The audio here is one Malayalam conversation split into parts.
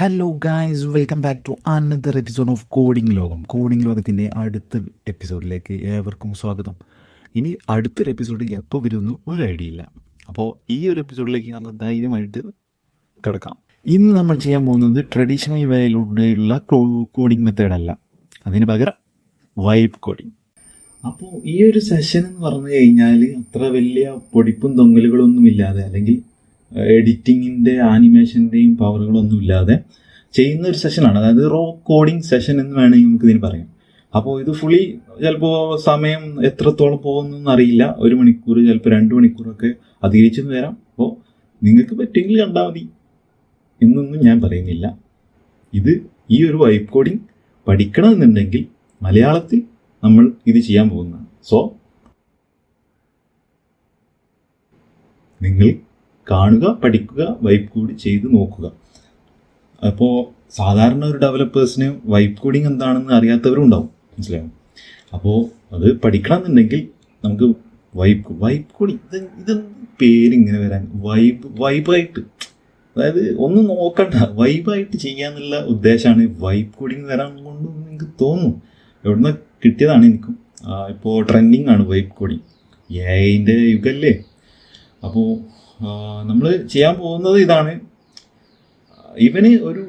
Hello guys, welcome back to another episode of coding ലോകം. കോഡിംഗ് ലോകത്തിൻ്റെ അടുത്ത എപ്പിസോഡിലേക്ക് ഏവർക്കും സ്വാഗതം. ഇനി അടുത്തൊരു എപ്പിസോഡ് എപ്പോൾ വരുമെന്ന് ഒരു ഐഡിയ ഇല്ല. അപ്പോൾ ഈ ഒരു എപ്പിസോഡിലേക്ക് നമ്മൾ ധൈര്യമായിട്ട് കിടക്കാം. ഇന്ന് നമ്മൾ ചെയ്യാൻ പോകുന്നത് ട്രഡീഷണൽ വേയിലൂടെയുള്ള കോഡിംഗ് മെത്തേഡല്ല, അതിന് പകരം വൈബ് കോഡിംഗ്. അപ്പോൾ ഈ ഒരു സെഷൻ എന്ന് പറഞ്ഞു കഴിഞ്ഞാൽ അത്ര വലിയ പൊടിപ്പും തൊങ്ങലുകളൊന്നും ഇല്ലാതെ, അല്ലെങ്കിൽ എഡിറ്റിങ്ങിൻ്റെ ആനിമേഷൻ്റെയും പവറുകളൊന്നും ഇല്ലാതെ ചെയ്യുന്ന ഒരു സെഷനാണ്. അതായത് റോ കോഡിങ് സെഷൻ എന്ന് വേണമെങ്കിൽ നമുക്ക് ഇതിന് പറയാം. അപ്പോൾ ഇത് ഫുള്ളി ചിലപ്പോൾ സമയം എത്രത്തോളം പോകുന്നതെന്ന് അറിയില്ല. 1 മണിക്കൂർ, ചിലപ്പോൾ 2 മണിക്കൂറൊക്കെ അധികരിച്ചെന്ന് വരാം. അപ്പോൾ നിങ്ങൾക്ക് പറ്റുമെങ്കിൽ കണ്ടാൽ മതി എന്നൊന്നും ഞാൻ പറയുന്നില്ല. ഇത് ഈ ഒരു വൈബ് കോഡിങ് പഠിക്കണമെന്നുണ്ടെങ്കിൽ മലയാളത്തിൽ നമ്മൾ ഇത് ചെയ്യാൻ പോകുന്നതാണ്. സോ നിങ്ങൾ കാണുക, പഠിക്കുക, വൈബ് കോഡ് ചെയ്ത് നോക്കുക. അപ്പോൾ സാധാരണ ഒരു ഡെവലപ്പേഴ്സിന് വൈബ് കോഡിങ് എന്താണെന്ന് അറിയാത്തവരും ഉണ്ടാവും, മനസ്സിലാവും. അപ്പോൾ അത് പഠിക്കണമെന്നുണ്ടെങ്കിൽ നമുക്ക് വൈബ് കോഡിങ് ഇത് പേരിങ്ങനെ വരാൻ വൈബായിട്ട്, അതായത് ഒന്നും നോക്കണ്ട, വൈബായിട്ട് ചെയ്യാന്നുള്ള ഉദ്ദേശമാണ് വൈബ് കോഡിങ് വരാൻ കൊണ്ട് എനിക്ക് തോന്നുന്നു. എവിടുന്ന് കിട്ടിയതാണ് എനിക്കും. ഇപ്പോൾ ട്രെൻഡിങ് ആണ് വൈബ് കോഡിങ്, എഐൻ്റെ യുഗല്ലേ. അപ്പോൾ നമ്മൾ ചെയ്യാൻ പോകുന്നത് ഇതാണ്. ഇവന് ഒരു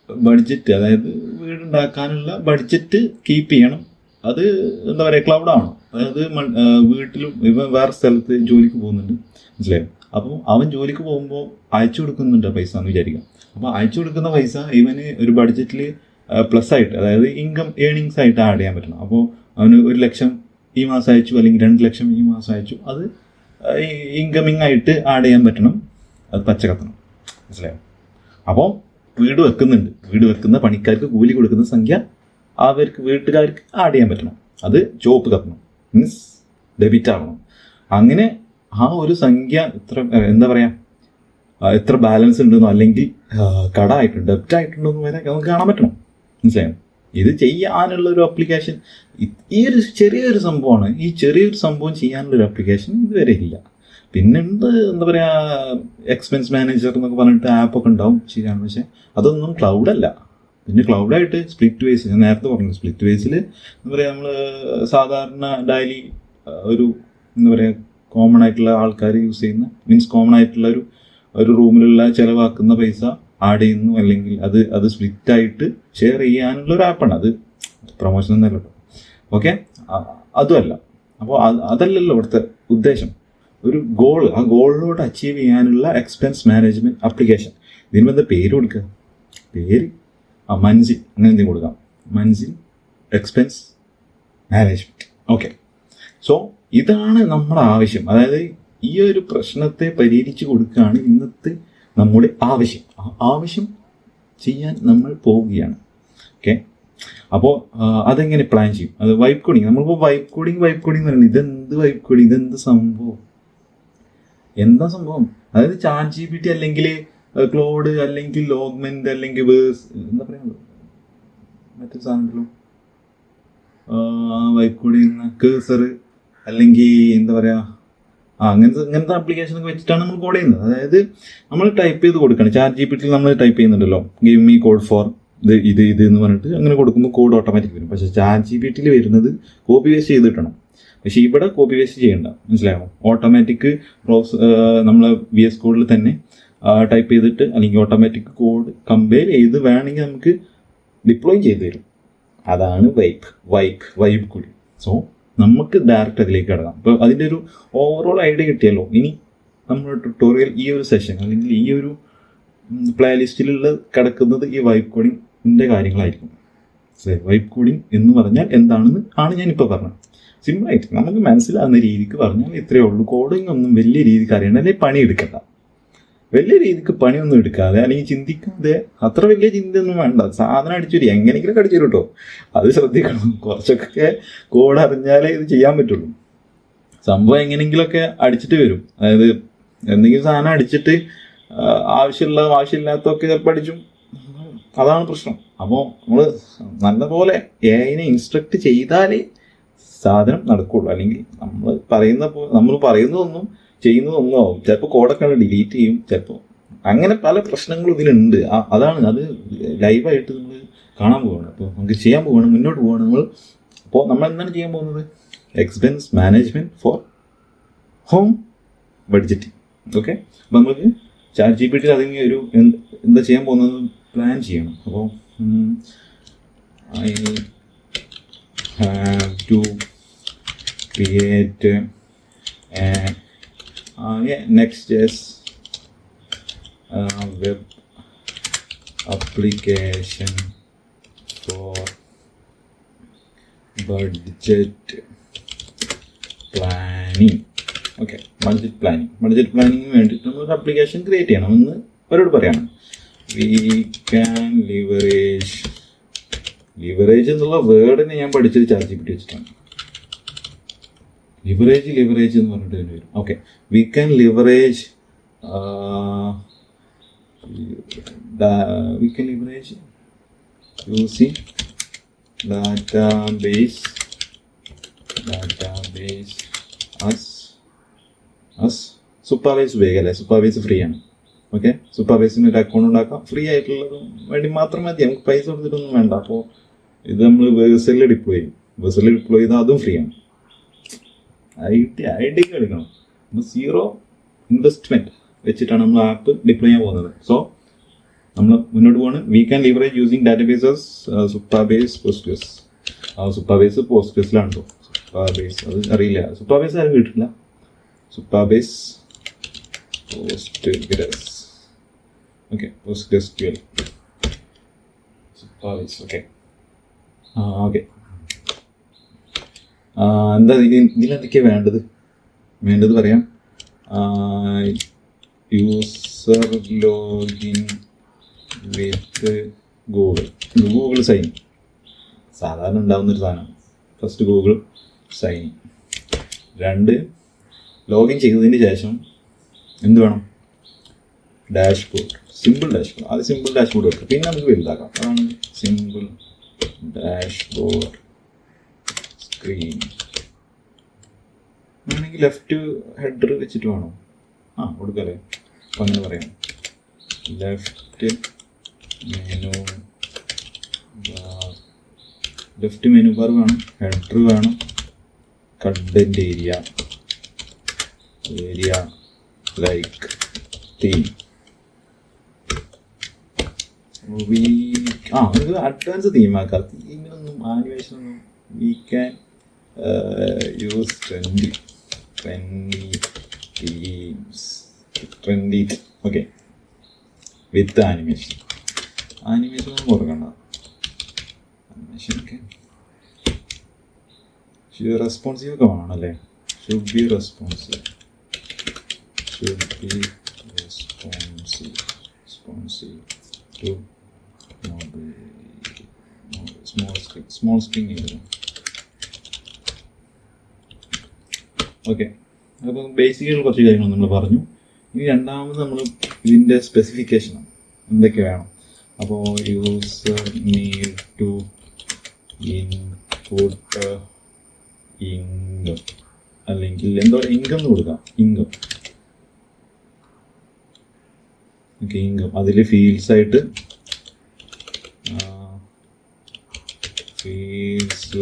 ബഡ്ജറ്റ്, അതായത് വീടുണ്ടാക്കാനുള്ള ബഡ്ജറ്റ് കീപ്പ് ചെയ്യണം. അത് എന്താ പറയുക, ക്ലൗഡാണോ, അതായത് വീട്ടിലും ഇവൻ വേറെ സ്ഥലത്ത് ജോലിക്ക് പോകുന്നുണ്ട്, മനസ്സിലായോ. അപ്പോൾ അവൻ ജോലിക്ക് പോകുമ്പോൾ അയച്ചു കൊടുക്കുന്നുണ്ട് പൈസ എന്ന് വിചാരിക്കാം. അപ്പോൾ അയച്ചു കൊടുക്കുന്ന പൈസ ഇവന് ഒരു ബഡ്ജറ്റിൽ പ്ലസ് ആയിട്ട്, അതായത് ഇൻകം ഏണിങ്സ് ആയിട്ട് ആഡ് ചെയ്യാൻ പറ്റണം. അപ്പോൾ അവന് 1 ലക്ഷം ഈ മാസം അയച്ചു, അല്ലെങ്കിൽ 2 ലക്ഷം ഈ മാസം അയച്ചു, അത് ഇൻകമിങ് ആയിട്ട് ആഡ് ചെയ്യാൻ പറ്റണം. അത് പച്ച കത്തണം, മനസ്സിലായോ. അപ്പോൾ വീട് വെക്കുന്ന പണിക്കാർക്ക് കൂലി കൊടുക്കുന്ന സംഖ്യ അവർക്ക് വീട്ടുകാർക്ക് ആഡ് ചെയ്യാൻ പറ്റണം. അത് ചുവപ്പ് കത്തണം, മീൻസ് ഡെബിറ്റ് ആവണം. അങ്ങനെ ആ ഒരു സംഖ്യ എന്താ പറയുക, എത്ര ബാലൻസ് ഉണ്ടെന്നോ അല്ലെങ്കിൽ കട ആയിട്ടുണ്ട്, ഡെബിറ്റ് ആയിട്ടുണ്ടോന്ന് വരെ നമുക്ക് കാണാൻ പറ്റണം, മനസ്സിലായോ. ഇത് ചെയ്യാനുള്ളൊരു ആപ്ലിക്കേഷൻ ഈ ഒരു ചെറിയൊരു സംഭവമാണ്. ഈ ചെറിയൊരു സംഭവം ചെയ്യാനുള്ളൊരു ആപ്ലിക്കേഷൻ ഇതുവരെ ഇല്ല. പിന്നെ എന്താ പറയുക, എക്സ്പെൻസ് മാനേജർ എന്നൊക്കെ പറഞ്ഞിട്ട് ആപ്പൊക്കെ ഉണ്ടാവും, ശരിയാണ്. പക്ഷേ അതൊന്നും ക്ലൗഡല്ല. പിന്നെ ക്ലൗഡായിട്ട് സ്പ്ലിറ്റ് വേസ്, ഞാൻ നേരത്തെ പറഞ്ഞു, സ്പ്ലിറ്റ് വേസിൽ എന്താ പറയുക, നമ്മൾ സാധാരണ ഡെയിലി ഒരു എന്താ പറയുക കോമൺ ആയിട്ടുള്ള ആൾക്കാർ യൂസ് ചെയ്യുന്ന, മീൻസ് കോമൺ ആയിട്ടുള്ള ഒരു റൂമിലുള്ള ചിലവാക്കുന്ന പൈസ ആഡ് ചെയ്യുന്നു, അല്ലെങ്കിൽ അത് സ്പ്ലിറ്റായിട്ട് ഷെയർ ചെയ്യാനുള്ള ഒരു ആപ്പാണ്. അത് പ്രൊമോഷൻ ഒന്നല്ല കേട്ടോ, ഓക്കെ. അതുമല്ല. അപ്പോൾ അതല്ലല്ലോ ഇവിടുത്തെ ഉദ്ദേശം. ഒരു ഗോൾ, ആ ഗോളിലോട്ട് അച്ചീവ് ചെയ്യാനുള്ള എക്സ്പെൻസ് മാനേജ്മെൻറ്റ് ആപ്ലിക്കേഷൻ. ഇതിന് എന്താ പേര് കൊടുക്കുക, പേര് മൻസിൽ, അങ്ങനെ എന്തെങ്കിലും കൊടുക്കാം. Manzil expense management, okay. So ഇതാണ് നമ്മുടെ ആവശ്യം. അതായത് ഈ ഒരു പ്രശ്നത്തെ പരിഹരിച്ചു കൊടുക്കുകയാണ് ഇന്നത്തെ നമ്മുടെ ആവശ്യം ചെയ്യാൻ നമ്മൾ പോവുകയാണ്, ഓക്കെ. അപ്പോൾ അതെങ്ങനെ പ്ലാൻ ചെയ്യും? അത് വൈബ് കോഡിങ്. നമ്മളിപ്പോൾ വൈബ് കോഡിങ് പറയുന്നത് ഇതെന്ത് വൈബ് കോഡിങ്, ഇതെന്ത് സംഭവം, എന്താ സംഭവം? അതായത് ചാറ്റ് GPT അല്ലെങ്കിൽ ക്ലോഡ് അല്ലെങ്കിൽ ലോഗ്മെന്റ് അല്ലെങ്കിൽ വേഴ്സ്, എന്താ പറയുക, മറ്റൊരു സാധനമല്ലോ, വൈബ് കോഡിങ് കേസർ, അല്ലെങ്കിൽ എന്താ പറയുക, അങ്ങനത്തെ ആപ്ലിക്കേഷനൊക്കെ വെച്ചിട്ടാണ് നമ്മൾ കോഡ് ചെയ്യുന്നത്. അതായത് നമ്മൾ ടൈപ്പ് ചെയ്ത് കൊടുക്കണം. ചാറ്റ് GPT നമ്മൾ ടൈപ്പ് ചെയ്യുന്നുണ്ടല്ലോ, ഗിവ് മീ കോഡ് ഫോർ ഇത് എന്ന് പറഞ്ഞിട്ട് അങ്ങനെ കൊടുക്കുമ്പോൾ കോഡ് ഓട്ടോമാറ്റിക് വരും. പക്ഷേ ചാറ്റ് GPT വരുന്നത് കോപ്പി വേസ്റ്റ് ചെയ്ത് കിട്ടണം. പക്ഷേ ഇവിടെ കോപ്പി വേസ്റ്റ് ചെയ്യേണ്ട, മനസ്സിലായോ. ഓട്ടോമാറ്റിക് നമ്മൾ VS കോഡിൽ തന്നെ ടൈപ്പ് ചെയ്തിട്ട്, അല്ലെങ്കിൽ ഓട്ടോമാറ്റിക് കോഡ് കമ്പയർ ചെയ്ത് വേണമെങ്കിൽ നമുക്ക് ഡിപ്ലോയ് ചെയ്ത് തരും. അതാണ് വൈബ് കോഡിങ്. സോ നമുക്ക് ഡയറക്റ്റ് അതിലേക്ക് കിടക്കാം. അപ്പോൾ അതിൻ്റെ ഒരു ഓവറോൾ ഐഡിയ കിട്ടിയല്ലോ. ഇനി നമ്മുടെ ട്യൂട്ടോറിയൽ ഈ ഒരു സെഷൻ അല്ലെങ്കിൽ ഈ ഒരു പ്ലേലിസ്റ്റിലുള്ള കിടക്കുന്നത് ഈ വൈബ് കോഡിങ്ങിൻ്റെ കാര്യങ്ങളായിരിക്കും. വൈബ് കോഡിങ് എന്ന് പറഞ്ഞാൽ എന്താണെന്ന് ആണ് ഞാനിപ്പോൾ പറഞ്ഞത്. സിമ്പിളായിട്ട് നമുക്ക് മനസ്സിലാകുന്ന രീതിക്ക് പറഞ്ഞാൽ ഇത്രയേ ഉള്ളൂ. കോഡിങ് ഒന്നും വലിയ രീതിക്ക് അറിയണ്ട, അല്ലെങ്കിൽ പണിയെടുക്കണ്ട. വലിയ രീതിക്ക് പണിയൊന്നും എടുക്കാതെ, അല്ലെങ്കിൽ ചിന്തിക്കാതെ, അത്ര വലിയ ചിന്തയൊന്നും വേണ്ട. സാധനം അടിച്ചു എങ്ങനെയെങ്കിലും അടിച്ചു കേട്ടോ, അത് ശ്രദ്ധിക്കണം. കുറച്ചൊക്കെ കോഡ് അറിഞ്ഞാലേ ഇത് ചെയ്യാൻ പറ്റുള്ളൂ. സംഭവം എങ്ങനെയെങ്കിലുമൊക്കെ അടിച്ചിട്ട് വരും. അതായത് എന്തെങ്കിലും സാധനം അടിച്ചിട്ട് ആവശ്യമില്ലാത്തതൊക്കെ ചിലപ്പോൾ അടിച്ചും, അതാണ് പ്രശ്നം. അപ്പോൾ നമ്മൾ നല്ലപോലെ എഐനെ ഇൻസ്ട്രക്ട് ചെയ്താലേ സാധനം നടക്കുള്ളൂ. അല്ലെങ്കിൽ നമ്മൾ പറയുന്നതൊന്നും ചെയ്യുന്നതൊന്നും ആവും. ചിലപ്പോൾ കോഡൊക്കെ ഡിലീറ്റ് ചെയ്യും, ചിലപ്പോൾ അങ്ങനെ പല പ്രശ്നങ്ങളും ഇതിലുണ്ട്. അതാണ് അത് ലൈവായിട്ട് നമ്മൾ കാണാൻ പോവുകയാണ്. അപ്പോൾ നമുക്ക് ചെയ്യാൻ പോവുകയാണ്, മുന്നോട്ട് പോവുകയാണ് നമ്മൾ. അപ്പോൾ നമ്മൾ എന്താണ് ചെയ്യാൻ പോകുന്നത്? Expense management four home budgeting. Okay, അപ്പോൾ നമുക്ക് ChatGPT അതിന് ഒരു എന്താ ചെയ്യാൻ പോകുന്നത് പ്ലാൻ ചെയ്യണം. അപ്പോൾ I have to create Next.js web application for budget planning. Okay, budget പ്ലാനിങ്ങിന് വേണ്ടിയിട്ട് നമ്മളൊരു ആപ്ലിക്കേഷൻ ക്രിയേറ്റ് ചെയ്യണം എന്ന് അവരോട് പറയണം. വി ക്യാൻ ലിവറേജ് എന്നുള്ള വേർഡിനെ ഞാൻ പഠിച്ചത് ChatGPT വെച്ചിട്ടാണ്. ലിവറേജ് എന്ന് പറഞ്ഞിട്ട് തന്നെ വരും. Okay, V can leverage using database supervise ഉപയോഗിക്കാം. സൂപ്പർവൈസ് ഫ്രീ ആണ്. ഓക്കെ, സൂപ്പർവൈസിന് ഒരു അക്കൗണ്ട് ഉണ്ടാക്കാം. ഫ്രീ ആയിട്ടുള്ളത് വേണ്ടി മാത്രം മതി, നമുക്ക് പൈസ കൊടുത്തിട്ടൊന്നും വേണ്ട. അപ്പോൾ ഇത് നമ്മൾ വേഴ്സലിൽ ഡിപ്ലോയ് ചെയ്താൽ അതും ഫ്രീ ആണ്. ഐഡിയ എടുക്കണം. അപ്പോൾ 0 ഇൻവെസ്റ്റ്മെൻറ്റ് വെച്ചിട്ടാണ് നമ്മൾ ആപ്പ് ഡിപ്ലോയ് ചെയ്യാൻ പോകുന്നത്. സോ നമ്മൾ മുന്നോട്ട് പോവാണ്. We can leverage using databases Supabase Postgres. Supabase പോസ്റ്റ്ഗ്രസിലാണ് കേട്ടോ. സൂപ്പർബേസ് അത് അറിയില്ല, സൂപ്പർബേസ് ആരും കേട്ടിട്ടില്ല. Supabase Postgres. Okay, PostgreSQL Supabase. Okay എന്താ ഇതിലെന്തൊക്കെയാണ് വേണ്ടത് പറയാം. User login with Google sign. സാധാരണ ഉണ്ടാകുന്നൊരു സാധനമാണ്. First Google sign. 2, ലോഗിൻ ചെയ്തതിന് ശേഷം എന്ത് വേണം? Dashboard, simple dashboard. ആദ്യം സിമ്പിൾ ഡാഷ്ബോർഡ് വെക്കുക, പിന്നെ നമുക്ക് വലുതാക്കാം. അതാണ് സിമ്പിൾ ഡാഷ്ബോർഡ് സ്ക്രീൻ. വേണമെങ്കിൽ ലെഫ്റ്റ് ഹെഡർ വെച്ചിട്ട് വേണോ? കൊടുക്കല്ലേ. അപ്പം അങ്ങനെ പറയാം. ലെഫ്റ്റ് മെനു ബാർ വേണം, ഹെഡർ വേണം, കണ്ടന്റ് ഏരിയ ലൈക്ക് തീം. നമുക്ക് അഡ്വാൻസ് തീമാക്കാം. തീമിനൊന്നും ആനിമേഷനൊന്നും we can use trendy themes. Okay, with animation ഒന്നും കൊടുക്കണ്ട. ആനിമേഷനൊക്കെ റെസ്പോൺസീവ് ഒക്കെ വേണമല്ലേ. Should be responsive to small screen ചെയ്തു. ഓക്കെ, അപ്പോൾ ബേസിക്കലി കുറച്ച് കാര്യങ്ങൾ നമ്മൾ പറഞ്ഞു. ഇനി രണ്ടാമത് നമ്മൾ ഇതിൻ്റെ സ്പെസിഫിക്കേഷനാണ്, എന്തൊക്കെ വേണം. അപ്പോൾ user need to input income, അല്ലെങ്കിൽ എന്തോ ഇൻകം എന്ന് കൊടുക്കാം. ഇൻകം അതിൽ ഫീൽഡ്സ് ആയിട്ട് ഫീൽഡ്സ്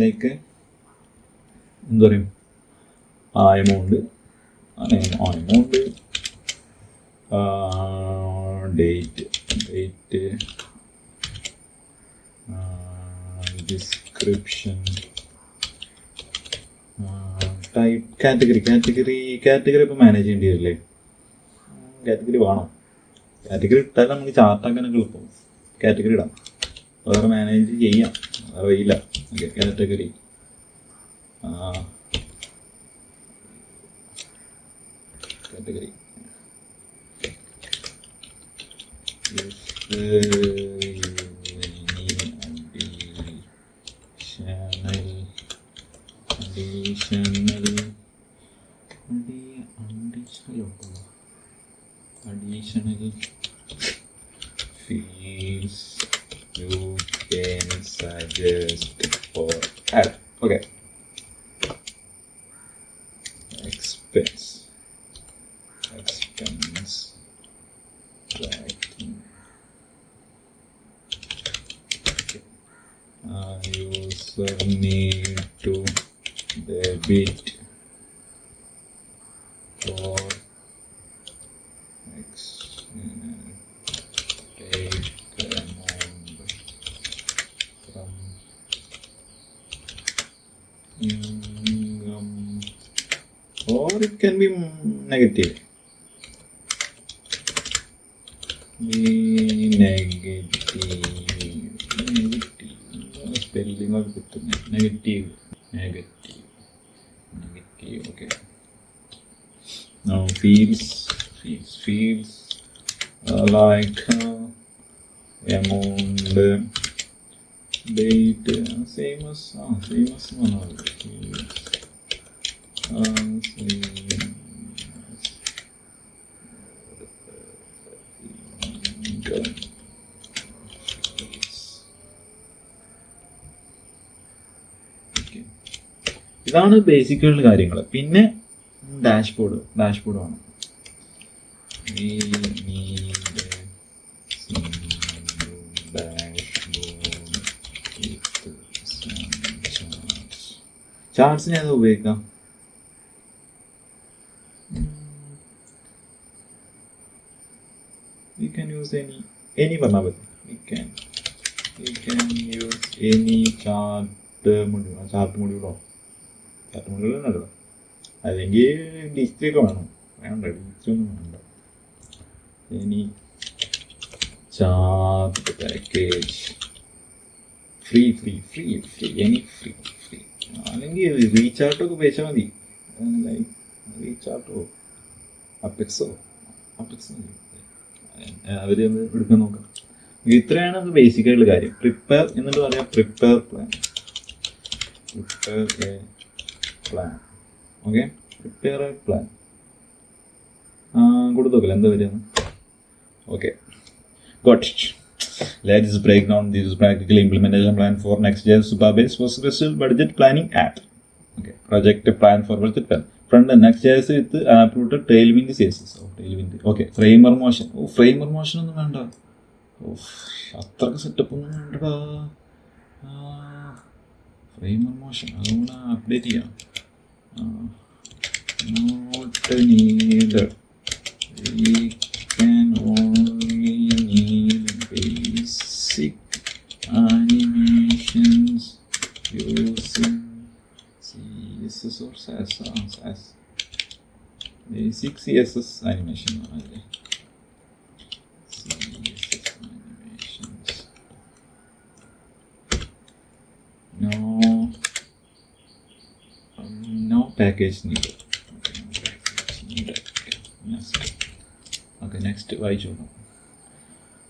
ലൈക്ക് എന്താ പറയും, amount, date, description, type, category ഇപ്പോൾ മാനേജ് ചെയ്യേണ്ടി വരില്ലേ? കാറ്റഗറി വേണം. കാറ്റഗറി ഇട്ടാൽ നമുക്ക് ചാർട്ടാക്കാനൊക്കെ എളുപ്പം. കാറ്റഗറി ഇടാം, വേറെ മാനേജ് ചെയ്യാം, വേറെ വയ്യില്ല. Okay, category additional fields you can suggest or add. Okay, expense tracking. User need to debit for X take amount from income, or it can be negative. Spelling of negative. Okay. Now feels like amount, date, same as ഇതാണ് ബേസിക്കുള്ള കാര്യങ്ങൾ. പിന്നെ ഡാഷ്ബോർഡ് ആണ്. ചാർട്ട്സിന് ഏതാ ഉപയോഗിക്കാം? We can use any പറഞ്ഞാൽ മതി. We can use any chart module ഉണ്ടല്ലോ, അല്ലെങ്കിൽ ഡിസ്പ്ലേ ഒക്കെ വേണം. ഡിസ്പ്ലേ ഒന്നും വേണ്ട. എനി ചാർട്ട് പാക്കേജ് ഫ്രീ അല്ലെങ്കിൽ റീചാർട്ടൊക്കെ ഉപയോഗിച്ചാൽ മതി. റീചാർട്ടോ അപ്പെക്സോ അവരൊന്ന് എടുക്കാൻ നോക്കാം. ഇത്രയാണ് അത് ബേസിക് ആയിട്ടുള്ള കാര്യം. പ്രിപ്പയർ എന്നിട്ട് പറയാം, prepare plan. Okay, prepare A plan കൊടുത്തു നോക്കില്ല എന്താ വരിക. Okay, got it. Let's break down this practical implementation plan for Next.js Supabase PostgreSQL budget planning app. Okay, project plan for budget plan. Front end Next.js with app router Tailwind CSS. Tailwind. Okay, framer motion. Framer motion ഒന്നും വേണ്ട. അത്രക്ക് സെറ്റപ്പ് ഒന്നും വേണ്ടടാ. ഫ്രെയിമർ മോഷൻ അതുകൊണ്ട് അപ്ഡേറ്റ് ചെയ്യാം. Not need. We can only need basic animations using CSS or SAS. Basic CSS animation. No package needed. Okay, next വായിച്ചു.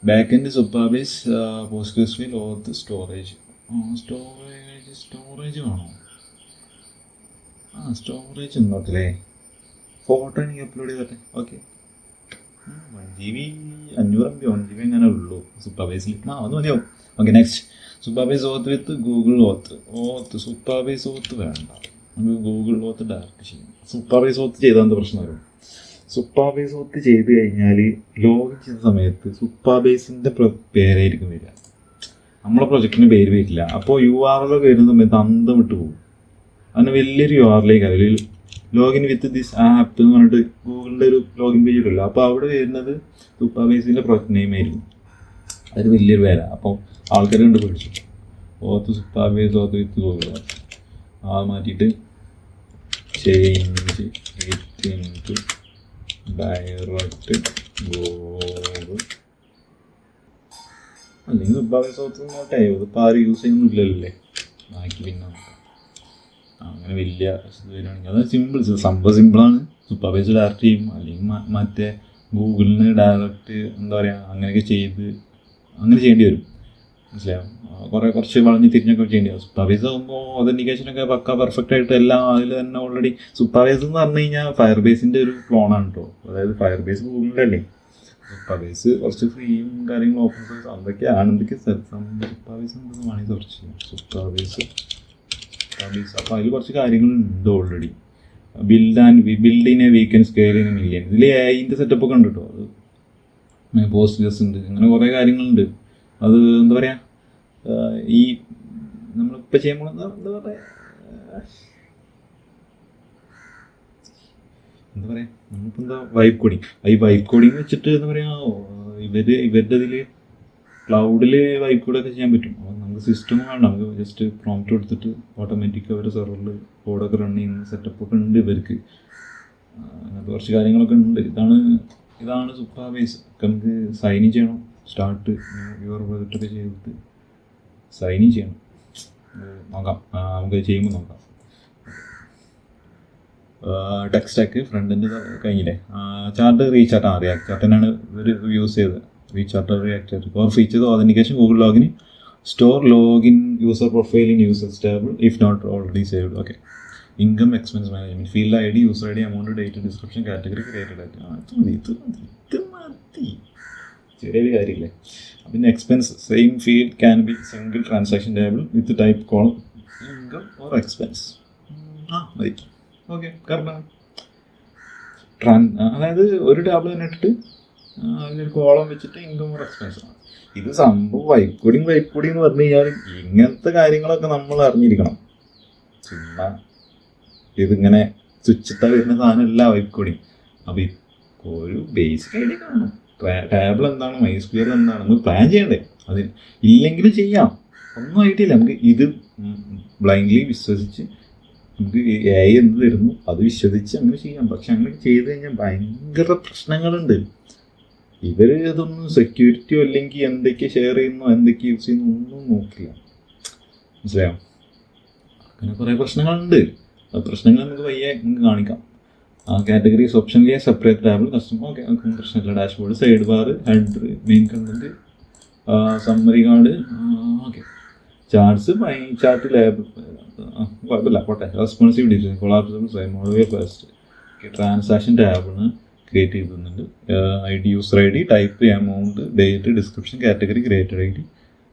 Backend Supabase PostgreSQL auth storage. Storage വേണോ? സ്റ്റോറേജ് നോക്കല്ലേ. ഫോട്ടോ എനിക്ക് അപ്ലോഡ് ചെയ്തട്ടെ. ഓക്കെ, 1GB 500 MB 1GB അങ്ങനെ ഉള്ളൂ Supabase-ൽ. അത് മതിയാവും. Okay, next Supabase auth with Google auth. Supabase auth വേണ്ട, നമുക്ക് ഗൂഗിൾ auth ഡയറക്റ്റ് ചെയ്യാം. Supabase auth ചെയ്താൽ എന്താ പ്രശ്നം വരും? Supabase auth ചെയ്ത് കഴിഞ്ഞാൽ ലോഗിൻ ചെയ്യുന്ന സമയത്ത് Supabase-ൻ്റെ പേരായിരിക്കും വരിക, നമ്മളെ പ്രൊജക്റ്റിന് പേര് വരില്ല. അപ്പോൾ URL വരുന്ന സമയത്ത് അന്തം വിട്ട് പോകും. അങ്ങനെ വലിയൊരു URL അതിൽ ലോഗിൻ വിത്ത് ദിസ് ആപ്പ് എന്ന് പറഞ്ഞിട്ട് ഗൂഗിളിൻ്റെ ഒരു ലോഗിൻ പേജ് ഇല്ലല്ലോ. അപ്പോൾ അവിടെ വരുന്നത് Supabase-ൻ്റെ പ്രൊജക്റ്റ് നെയിം ആയിരിക്കും. അതൊരു വലിയൊരു പേരാണ്. അപ്പോൾ ആൾക്കാർ കണ്ട് പിടിച്ചു Supabase auth വിത്ത് ഗൂഗിൾ. മാറ്റിയിട്ട് change it into direct Google. അല്ലെങ്കിൽ Supabase auth നോട്ടെ, ഇതിപ്പോൾ ആരും യൂസ് ചെയ്യുന്നില്ലല്ലേ. ബാക്കി പിന്നെ അങ്ങനെ വലിയ വരികയാണെങ്കിൽ അത് സംഭവം സിമ്പിളാണ്. Supabase ഡയറക്റ്റ് ചെയ്യും, അല്ലെങ്കിൽ മറ്റേ ഗൂഗിളിന് ഡയറക്റ്റ് എന്താ പറയുക അങ്ങനെയൊക്കെ അങ്ങനെ ചെയ്യേണ്ടി വരും. മനസ്സിലാവും. കുറച്ച് വളഞ്ഞ് തിരിഞ്ഞൊക്കെ ചെയ്യേണ്ടി വരും. Supabase ആകുമ്പോൾ ഒതൻറ്റിക്കേഷനൊക്കെ പക്ക പെർഫെക്റ്റ് ആയിട്ട് എല്ലാം അതിൽ തന്നെ ഓൾറെഡി. Supabase എന്ന് പറഞ്ഞു കഴിഞ്ഞാൽ ഫയർബേസിൻ്റെ ഒരു ക്ലോണാണ് കേട്ടോ. അതായത് ഫയർബേസ് ഗൂഗിളിൻ്റെ അല്ലേ. Supabase കുറച്ച് ഫ്രീയും കാര്യങ്ങളും ഓപ്പൺ സോഴ്സ് എന്തൊക്കെയാണ് Supabase ഉണ്ടെന്ന് വേണമെങ്കിൽ സെർച്ച് ചെയ്യാം. Supabase അപ്പോൾ അതിൽ കുറച്ച് കാര്യങ്ങളുണ്ട് already. Build in a week and scale in a million. ഇതിൽ അതിൻ്റെ സെറ്റപ്പൊക്കെ ഉണ്ട് കേട്ടോ. അത് പോസ്റ്റേഴ്സ് ഉണ്ട്, അങ്ങനെ കുറേ കാര്യങ്ങളുണ്ട്. അത് എന്താ പറയുക, ഈ നമ്മളിപ്പോൾ ചെയ്യുമ്പോൾ എന്താ പറയുക നമ്മളിപ്പോൾ വൈബ് കോഡിങ്, ഈ വൈബ് കോഡിങ് വെച്ചിട്ട് എന്താ പറയുക, ഇവരുടെ ഇതിൽ ക്ലൗഡിൽ വൈബ് കോഡൊക്കെ ചെയ്യാൻ പറ്റും. അപ്പോൾ നമുക്ക് സിസ്റ്റം വേണ്ട, നമുക്ക് ജസ്റ്റ് പ്രോംപ്റ്റ് കൊടുത്തിട്ട് ഓട്ടോമാറ്റിക് അവർ സെർവറിൽ കോഡൊക്കെ റൺ ചെയ്യുന്ന സെറ്റപ്പൊക്കെ ഉണ്ട് ഇവർക്ക്. അങ്ങനത്തെ കുറച്ച് കാര്യങ്ങളൊക്കെ ഉണ്ട്. ഇതാണ് സുപ്പർബേസ്. നമുക്ക് സൈൻ ഇൻ ചെയ്യണം, സ്റ്റാർട്ട് യുവർ പ്രോജക്റ്റൊക്കെ ചെയ്തിട്ട് സൈൻ ഇൻ ചെയ്യണം. നോക്കാം, നമുക്ക് ചെയ്യുമ്പോൾ നോക്കാം. ടെക് സ്റ്റാക്ക് ഫ്രണ്ട് എൻഡ് കഴിഞ്ഞില്ലേ. ചാർട്ട് റീചാർട്ട് റിയാക്ട് ചാർട്ടിനാണ് ഇവർ യൂസ് ചെയ്തത്. Recharts React chart core features authentication, Google login, store login user profile in user table if not already saved. Okay. Income expense management, field I D, user I D, amount, date, description, category, created ആയിട്ട്. ഇത് മതി, ചെറിയൊരു കാര്യമില്ലേ. പിന്നെ expense same field can be single transaction table with type column income or expense. മതി. ഓക്കെ, കറക്റ്റാണ്. അതായത് ഒരു ടാബിൾ തന്നെ ഇട്ടിട്ട് അതിനൊരു കോളം വെച്ചിട്ട് ഇൻകം ഓർ എക്സ്പെൻസ് ആണ്. ഇത് സംഭവം വൈബ് കോഡിങ് എന്ന് പറഞ്ഞു കഴിഞ്ഞാൽ ഇങ്ങനത്തെ കാര്യങ്ങളൊക്കെ നമ്മൾ അറിഞ്ഞിരിക്കണം. ചുമ്മാ ഇതിങ്ങനെ സ്വിച്ചിട്ടാ വരുന്ന സാധനമല്ല വൈബ് കോഡിങ്. അപ്പോൾ ഒരു ബേസിക് ഐഡിയ കാണണം. ടേബിൾ എന്താണ്, MySQL എന്താണ്, നമുക്ക് പ്ലാൻ ചെയ്യണ്ടേ. അത് ഇല്ലെങ്കിലും ചെയ്യാം, ഒന്നും ആയിട്ടില്ല. നമുക്ക് ഇത് ബ്ലൈൻഡ്ലി വിശ്വസിച്ച് നമുക്ക് AI എന്ത് തരുന്നു അത് വിശ്വസിച്ച് അങ്ങനെ ചെയ്യാം. പക്ഷെ അങ്ങനെ ചെയ്ത് കഴിഞ്ഞാൽ ഭയങ്കര പ്രശ്നങ്ങളുണ്ട്. ഇവർ ഇതൊന്നും സെക്യൂരിറ്റിയോ അല്ലെങ്കിൽ എന്തൊക്കെ ഷെയർ ചെയ്യുന്നോ എന്തൊക്കെ യൂസ് ചെയ്യുന്നു ഒന്നും നോക്കില്ല. മനസ്സിലായോ? അങ്ങനെ കുറേ പ്രശ്നങ്ങളുണ്ട്. പ്രശ്നങ്ങൾ നമുക്ക് നമുക്ക് കാണിക്കാം. കാറ്റഗറീസ് ഓപ്ഷനിലെ സെപ്പറേറ്റ് ടാബിൾ, കസ്റ്റമർ. ഓക്കെ, പ്രശ്നമില്ല. Dashboard, side bar, header, main content, summary card. Okay, charts, pie chart, label, കുഴപ്പമില്ല, പോട്ടെ. Responsive decision, collapsible, modular first. Transaction ടാബിന് ക്രിയേറ്റ് ചെയ്തിട്ടുണ്ട്. ID, user ID, type, amount, date, description, category, created ID.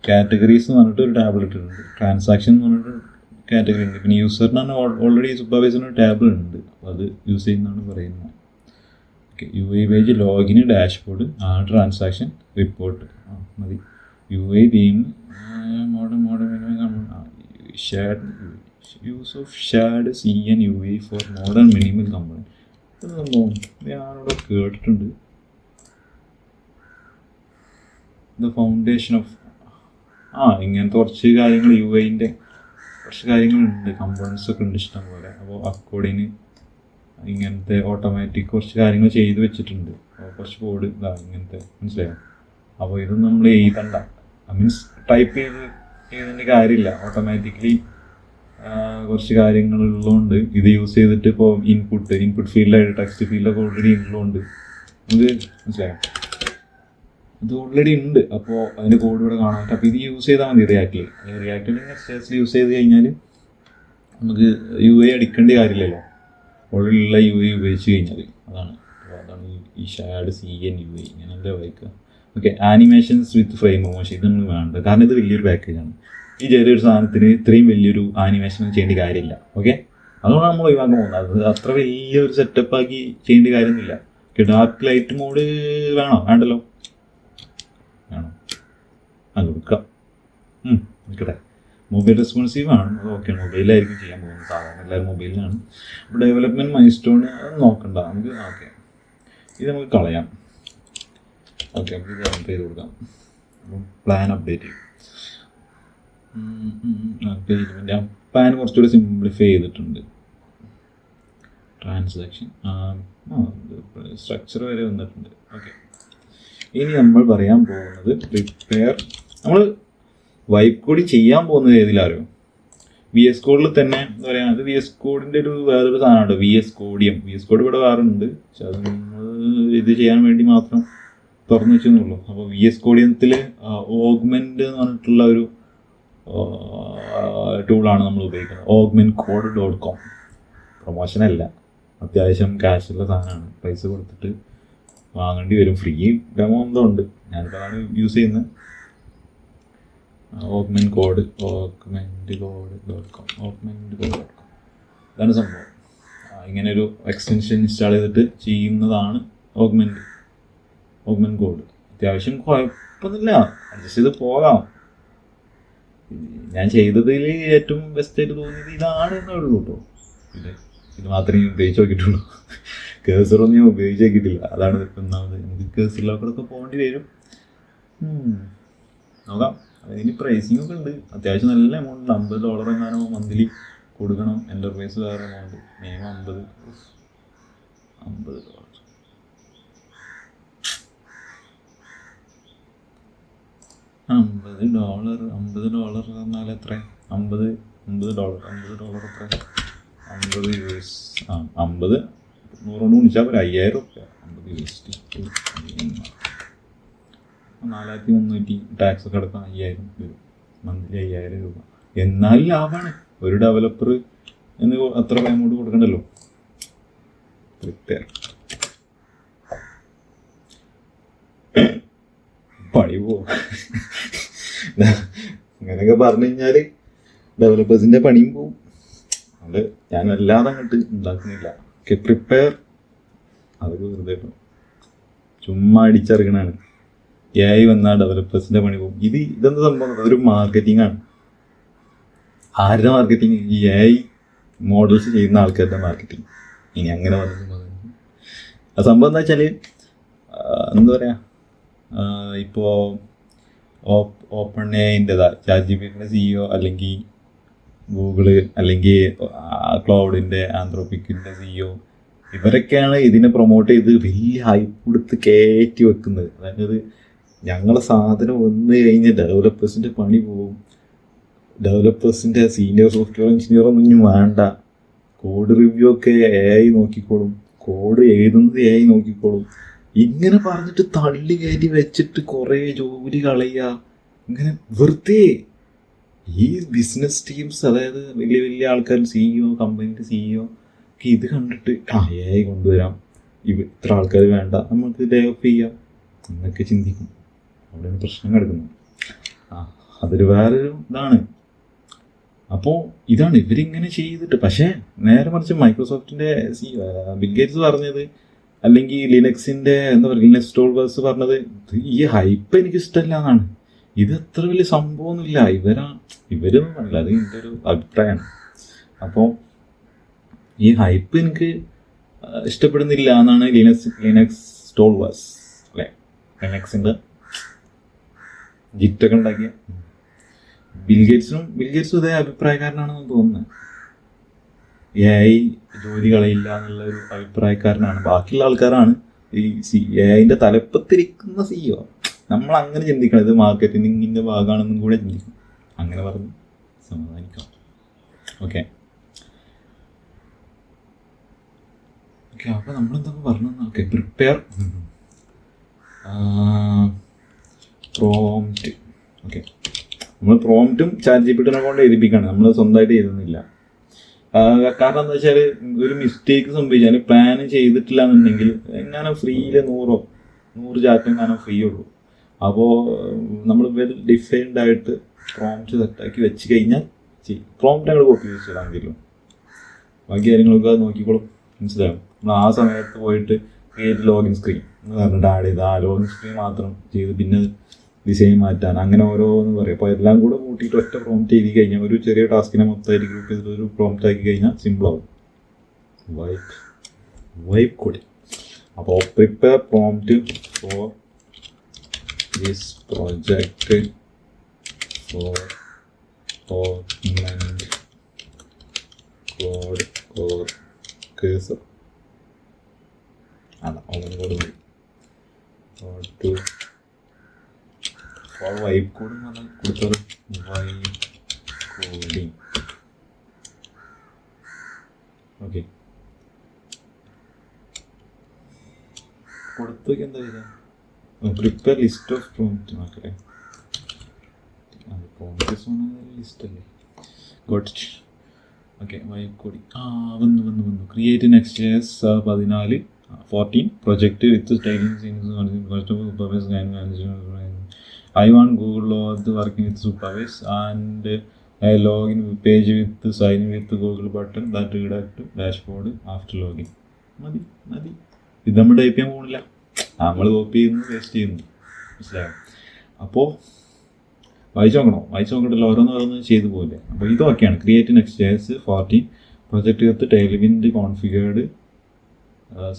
Categories എന്ന് പറഞ്ഞിട്ട് ഒരു ടാബിൾ ഇട്ടിട്ടുണ്ട്. ട്രാൻസാക്ഷൻ എന്ന് പറഞ്ഞിട്ട് കാറ്റഗറി ഉണ്ട്. പിന്നെ യൂസറിനാണ് ഓൾറെഡി സൂപ്പർവൈസറിന് ടേബിൾ ഉണ്ട്, അപ്പോൾ അത് യൂസ് ചെയ്യുന്നതാണ് പറയുന്നത്. Okay, UI page, login, dashboard, transaction, report. മതി. UI theme, modern shared use of shared CN UI for modern minimal company. ഇത് സംഭവം ഞാനിവിടെ കേട്ടിട്ടുണ്ട്. ദ ഫൗണ്ടേഷൻ ഓഫ് ഇങ്ങനത്തെ കുറച്ച് കാര്യങ്ങൾ UIൻ്റെ കുറച്ച് കാര്യങ്ങളുണ്ട്, കമ്പോണൻസ് ഒക്കെ ഉണ്ട് ഇഷ്ടം പോലെ. അപ്പോൾ അക്കോർഡിന് ഇങ്ങനത്തെ ഓട്ടോമാറ്റിക് കുറച്ച് കാര്യങ്ങൾ ചെയ്ത് വെച്ചിട്ടുണ്ട്. കുറച്ച് കോഡ് ഇങ്ങനത്തെ, മനസ്സിലായോ? അപ്പോൾ ഇതൊന്നും നമ്മൾ എഴുതണ്ട, മീൻസ് ടൈപ്പ് ചെയ്തതിൻ്റെ കാര്യമില്ല. ഓട്ടോമാറ്റിക്കലി കുറച്ച് കാര്യങ്ങളുള്ളതുകൊണ്ട് ഇത് യൂസ് ചെയ്തിട്ട് ഇപ്പോൾ ഇൻപുട്ട് ഫീൽഡായിട്ട് ടെക്സ്റ്റ് ഫീൽഡൊക്കെ ഓൾറെഡി ഉള്ളതുകൊണ്ട് നമുക്ക് മനസ്സിലായോ, ഇത് ഓൾറെഡി ഉണ്ട്. അപ്പോൾ അതിൻ്റെ കോഡ് ഇവിടെ കാണാൻ പറ്റും. അപ്പോൾ ഇത് യൂസ് ചെയ്താൽ മതി. റിയാക്റ്റിൽ സ്റ്റേറ്റ്സിൽ യൂസ് ചെയ്ത് കഴിഞ്ഞാൽ നമുക്ക് UI അടിക്കേണ്ട കാര്യമില്ലല്ലോ, ഓൾറെഡി ഉള്ള UI ഉപയോഗിച്ച് കഴിഞ്ഞാൽ. അതാണ് ഈ ഷാഡ് CN UI ഇങ്ങനെ എന്താ വായിക്കുക. ഓക്കെ, ആനിമേഷൻസ് വിത്ത് ഫ്രെയിം മോഷൻ, ഇതൊന്നും വേണ്ട, കാരണം ഇത് വലിയൊരു പാക്കേജാണ്. ഈ ചെറിയൊരു സാധനത്തിന് ഇത്രയും വലിയൊരു ആനിമേഷൻ ചെയ്യേണ്ട കാര്യമില്ല. ഓക്കെ, അതുകൊണ്ടാണ് നമ്മൾ ഒഴിവാക്കാൻ പോകുന്നത്. അത് അത്ര വലിയൊരു സെറ്റപ്പാക്കി ചെയ്യേണ്ട കാര്യമൊന്നുമില്ല. ഡാർക്ക് ലൈറ്റ് മോഡ് വേണ്ടല്ലോ, വേണം, അത് കൊടുക്കാം. നിൽക്കട്ടെ. മൊബൈൽ റെസ്പോൺസീവ് ആണ്, അത് ഓക്കെ. മൊബൈലായിരിക്കും ചെയ്യാൻ പോകുന്നത്, സാധാരണ എല്ലാവരും മൊബൈലിലാണ്. അപ്പോൾ ഡെവലപ്മെൻറ്റ് മൈൽസ്റ്റോൺ അത് നോക്കണ്ട നമുക്ക്. ഓക്കെ, ഇത് നമുക്ക് കളയാം. ഓക്കെ, നമുക്ക് ഇത് അപ്ഡേറ്റ് ചെയ്ത് കൊടുക്കാം. അപ്പം പ്ലാൻ അപ്ഡേറ്റ് ചെയ്യും. പ്ലാൻ കുറച്ചുകൂടി സിംപ്ലിഫൈ ചെയ്തിട്ടുണ്ട്. ട്രാൻസാക്ഷൻ സ്ട്രക്ചർ വരെ വന്നിട്ടുണ്ട്. ഓക്കെ, ഇനി നമ്മൾ പറയാൻ പോകുന്നത് പ്രിപ്പയർ. നമ്മൾ വൈബ് കോഡിങ് ചെയ്യാൻ പോകുന്നത് ഏതിലാരോ VS കോഡിൽ തന്നെ എന്താ പറയുക, അത് VS കോഡിൻ്റെ വേറൊരു സാധനമാണ്. VS കോഡ് ഇവിടെ വേറെ ഉണ്ട്, പക്ഷെ അത് ഇത് ചെയ്യാൻ വേണ്ടി മാത്രം തുറന്നു വെച്ചെന്നുള്ളൂ. അപ്പോൾ VS കോഡിയത്തിൽ ഓഗ്മെൻ്റ് എന്ന് പറഞ്ഞിട്ടുള്ള ഒരു ടൂളാണ് നമ്മൾ ഉപയോഗിക്കുന്നത്. augmentcode.com. പ്രൊമോഷനല്ല, അത്യാവശ്യം ക്യാഷുള്ള സാധനമാണ്. പൈസ കൊടുത്തിട്ട് വാങ്ങേണ്ടി വരും. ഫ്രീ ഡെമോ എന്തോ ഉണ്ട്, ഞാനിപ്പോൾ അതാണ് യൂസ് ചെയ്യുന്നത്. augmentcode.com. ഇതാണ് സംഭവം. ഇങ്ങനെ ഒരു എക്സ്റ്റൻഷൻ ഇൻസ്റ്റാൾ ചെയ്തിട്ട് ചെയ്യുന്നതാണ് ഓഗ്മെൻറ്റ് കോഡ്. അത്യാവശ്യം കുഴപ്പമൊന്നുമില്ല, അഡ്ജസ്റ്റ് ചെയ്ത് പോകാം. ഞാൻ ചെയ്തതിൽ ഏറ്റവും ബെസ്റ്റായിട്ട് തോന്നിയത് ഇതാണ് എന്നേ ഉള്ളൂ കേട്ടോ. ഇത് മാത്രമേ ഞാൻ ഉപയോഗിച്ച് നോക്കിയിട്ടുള്ളൂ. കേസറൊന്നും ഞാൻ ഉപയോഗിച്ച് നോക്കിയിട്ടില്ല. അതാണ് ഒന്നാമത്. എനിക്ക് കേസറിലൊക്കെ പോകേണ്ടി വരും. നോക്കാം. അതിന് പ്രൈസിങ് ഒക്കെ ഉണ്ട്. അത്യാവശ്യം നല്ല എമൗണ്ട് ഉണ്ട്. $50 എങ്ങാനോ മന്ത്ലി കൊടുക്കണം. എൻ്റർപ്രൈസ് വേറെ എമൗണ്ട്, മിനിമം $50. $50 പറഞ്ഞാൽ എത്ര? $50 എത്ര? 50 US. 50 100 കൊണ്ട് ഗുണിച്ചാൽ പോരാ, $5000. 50 USD 4300. ടാക്സ് ഒക്കെ അടക്കം 5000 വരും. മന്ത്ലി 5000 രൂപ. എന്നാലും ലാഭമാണ്. ഒരു ഡെവലപ്പർ എന്ന് അത്ര എമൗണ്ട് കൊടുക്കണ്ടല്ലോ. പ്രിപ്പയർ പണി പോവും. അങ്ങനെയൊക്കെ പറഞ്ഞു കഴിഞ്ഞാൽ ഡെവലപ്പേഴ്സിൻ്റെ പണിയും പോവും. അത് ഞാൻ അല്ലാതെ അങ്ങോട്ട് ഉണ്ടാക്കുന്നില്ല. പ്രിപ്പയർ അതൊക്കെ വെറുതെ ചുമ്മാ അടിച്ചറിയണാണ്. AI വന്നാൽ ഡെവലപ്പേഴ്സിൻ്റെ പണി പോകും. ഇതെന്താ സംഭവം? അതൊരു മാർക്കറ്റിംഗ് ആണ്. ആരുടെ മാർക്കറ്റിംഗ്? ഈ AI മോഡൽസ് ചെയ്യുന്ന ആൾക്കാരുടെ മാർക്കറ്റിംഗ്. ഇനി അങ്ങനെ വന്നത് ആ സംഭവം എന്താ വെച്ചാൽ, എന്താ പറയുക, ഇപ്പോൾ ഓപ്പൺ എഐൻ്റെതാ ChatGPTയുടെ CEO, അല്ലെങ്കിൽ ഗൂഗിള്, അല്ലെങ്കിൽ ക്ലൗഡിൻ്റെ ആന്ത്രോപിക്കിൻ്റെ CEO, ഇവരൊക്കെയാണ് ഇതിനെ പ്രൊമോട്ട് ചെയ്ത് വലിയ ഹൈപ്പ് കൊടുത്ത് കയറ്റി വെക്കുന്നത്. അതായത് ഞങ്ങളെ സാധനം വന്നു കഴിഞ്ഞാൽ ഡെവലപ്പേഴ്സിൻ്റെ പണി പോകും, ഡെവലപ്പേഴ്സിൻ്റെ സീനിയർ സോഫ്റ്റ്വെയർ എഞ്ചിനീയറൊന്നും ഇനി വേണ്ട, കോഡ് റിവ്യൂ ഒക്കെ AI നോക്കിക്കോളും, കോഡ് എഴുതുന്നത് AI നോക്കിക്കോളും, ഇങ്ങനെ പറഞ്ഞിട്ട് തള്ളി കയറ്റി വെച്ചിട്ട് കുറേ ജോലി കളയുക. ഇങ്ങനെ വെറുതെ ഈ ബിസിനസ് ടീംസ്, അതായത് വലിയ വലിയ ആൾക്കാർ, CEO, കമ്പനിയുടെ CEO ഒക്കെ ഇത് കണ്ടിട്ട് AI കൊണ്ടുവരാം, ഇത്ര ആൾക്കാർ വേണ്ട, നമുക്ക് ലേ ഓഫ് ചെയ്യാം എന്നൊക്കെ ചിന്തിക്കും. അവിടെയാണ് പ്രശ്നം കിടക്കുന്നത്. അതൊരു വേറൊരു ഇതാണ്. അപ്പോൾ ഇതാണ് ഇവരിങ്ങനെ ചെയ്തിട്ട്. പക്ഷേ നേരെ മറിച്ച് മൈക്രോസോഫ്റ്റിൻ്റെ ബിൽ ഗേറ്റ്സ് പറഞ്ഞത്, അല്ലെങ്കിൽ ലിനക്സിൻ്റെ എന്താ പറയുക, ലിനക്സ് ടോൾവേഴ്സ് പറഞ്ഞത്, ഈ ഹൈപ്പ് എനിക്ക് ഇഷ്ടമല്ല എന്നാണ്. ഇത് അത്ര വലിയ സംഭവമൊന്നുമില്ല, ഇവരൊന്നും പറഞ്ഞില്ല. അത് എൻ്റെ ഒരു അഭിപ്രായമാണ്. അപ്പോൾ ഈ ഹൈപ്പ് എനിക്ക് ഇഷ്ടപ്പെടുന്നില്ല എന്നാണ് ലിനക്സ് ടോൾവേഴ്സ്, അല്ലേ, ലിനക്സിൻ്റെ ജിറ്റൊക്കെ ഉണ്ടാക്കിയ ബിൽ ഗേറ്റ്സും ഇതേ അഭിപ്രായക്കാരനാണെന്ന് തോന്നുന്നത്. AI ജോലി കളയില്ല എന്നുള്ളൊരു അഭിപ്രായക്കാരനാണ്. ബാക്കിയുള്ള ആൾക്കാരാണ് ഈ AIൻ്റെ തലപ്പത്തിരിക്കുന്ന CEO. നമ്മൾ അങ്ങനെ ചിന്തിക്കണം, ഇത് മാർക്കറ്റിങ്ങിൻ്റെ ഭാഗമാണെന്നും കൂടെ ചിന്തിക്കണം. അങ്ങനെ പറഞ്ഞ് സമാധാനിക്കാം. ഓക്കെ, അപ്പോൾ നമ്മളെന്താ പറഞ്ഞു? Okay, prepare prompt. ഓക്കെ, നമ്മൾ പ്രോംപ്റ്റും ChatGPTനെ കൊണ്ട് എഴുതിപ്പിക്കുകയാണ്, നമ്മൾ സ്വന്തമായിട്ട് എഴുതുന്നില്ല. കാരണം എന്താ വെച്ചാൽ, ഒരു മിസ്റ്റേക്ക് സംഭവിച്ചാൽ പ്ലാൻ ചെയ്തിട്ടില്ല എന്നുണ്ടെങ്കിൽ എങ്ങനെ ഫ്രീയിൽ 100 ചാറ്റ് എങ്ങനെ ഫ്രീ ഉള്ളൂ. അപ്പോൾ നമ്മൾ വെൽ ഡിഫൈൻഡ് ആയിട്ട് പ്രോംപ്റ്റ് സെറ്റാക്കി വെച്ച് കഴിഞ്ഞാൽ പ്രോംപ്റ്റ് ഞങ്ങൾ കോപ്പി യൂസ് ചെയ്താൽ മതിയല്ലോ. ബാക്കി കാര്യങ്ങളൊക്കെ നോക്കിക്കോളും. മനസ്സിലാവും. നമ്മൾ ആ സമയത്ത് പോയിട്ട് ക്രിയേറ്റ് ലോഗിൻ സ്ക്രീൻ എന്ന് പറഞ്ഞിട്ട് ആഡ് ചെയ്ത് ആ ലോഗിൻ സ്ക്രീൻ മാത്രം ചെയ്ത് പിന്നെ ഡിസൈൻ മാറ്റാൻ അങ്ങനെ ഓരോന്ന് പറയും. അപ്പോൾ എല്ലാം കൂടെ കൂട്ടിയിട്ട് ഒറ്റ പ്രോംപ്റ്റ് എഴുതി കഴിഞ്ഞാൽ, ഒരു ചെറിയ ടാസ്കിനെ മൊത്തമായിട്ട് ഗ്രൂപ്പ് ചെയ്തിട്ട് ഒരു പ്രോംപ്റ്റ് ആക്കി കഴിഞ്ഞാൽ സിമ്പിളാവും. Vibe coding. അപ്പോൾ prepare prompt for this project for code or Cursor. അല്ല, ഓൺ കോഡ് മതി. വൈപ്പ് കോഡിങ് പറഞ്ഞാൽ കൊടുത്തത് വൈപ്പ് കോഡിങ്. ഓക്കെ, കൊടുത്തൊക്കെ എന്താ ചെയ്താൽ പ്രിപ്പയർ ലിസ്റ്റ് ഓഫ് പ്രോംപ്റ്റ് നോക്കട്ടെ. പ്രോംപ്റ്റ് ലിസ്റ്റ് അല്ലേ? ഗോട്ട്. ഓക്കെ, വൈപ്പ് കോഡിങ് വന്നു. Create Next.js 14 project with I want Google Earth working with Superbase and a login page with sign in with Google button that redirect dashboard after login. മതി. ഇത് നമ്മൾ ടൈപ്പ് ചെയ്യാൻ പോകുന്നില്ല, നമ്മൾ കോപ്പി ചെയ്യുന്നു, പേസ്റ്റ് ചെയ്യുന്നു. മനസ്സിലായോ? അപ്പോൾ വായിച്ചു നോക്കണ്ടല്ലോ, ഓരോന്ന് ചെയ്തു പോകില്ലേ. അപ്പോൾ ഇതൊക്കെയാണ് create NextJS 14 project with Tailwind configured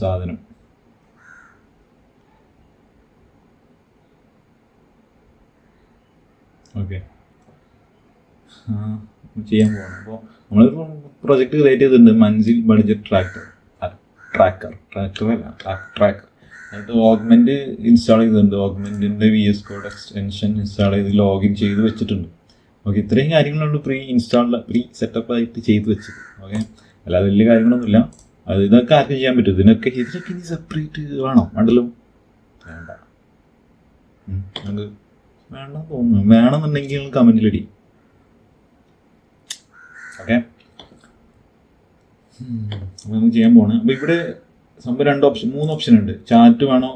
സാധനം. ഓക്കെ, ചെയ്യാൻ പോകണം. അപ്പോൾ നമ്മളിപ്പോൾ പ്രൊജക്റ്റ് ക്രിയേറ്റ് ചെയ്തിട്ടുണ്ട്. മൻസിൽ ബഡ്ജറ്റ് ട്രാക്കർ എന്നിട്ട് ഓഗ്മെൻറ്റ് ഇൻസ്റ്റാൾ ചെയ്തിട്ടുണ്ട്. ഓഗ്മെൻറ്റിൻ്റെ VS കോഡ് എക്സ്റ്റൻഷൻ ഇൻസ്റ്റാൾ ചെയ്ത് ലോഗിൻ ചെയ്ത് വെച്ചിട്ടുണ്ട്. ഓക്കെ, ഇത്രയും കാര്യങ്ങളുണ്ട് പ്രീ സെറ്റപ്പ് ആയിട്ട് ചെയ്ത് വെച്ചത്. ഓക്കെ, അല്ലാതെ വലിയ കാര്യങ്ങളൊന്നുമില്ല. ഇതൊക്കെ ആർക്കും ചെയ്യാൻ പറ്റും. ഇതിനൊക്കെ ഇനി സെപ്പറേറ്റ് വേണ്ടല്ലോ? വേണ്ട, അത് വേണ്ട തോന്നുന്നു. വേണമെന്നുണ്ടെങ്കിൽ കമൻറ്റിലിടി. ഓക്കെ, അപ്പോൾ നമുക്ക് ചെയ്യാൻ പോകണം. അപ്പോൾ ഇവിടെ സംഭവം 3 ഓപ്ഷൻ ഉണ്ട്. ചാറ്റ് വേണോ,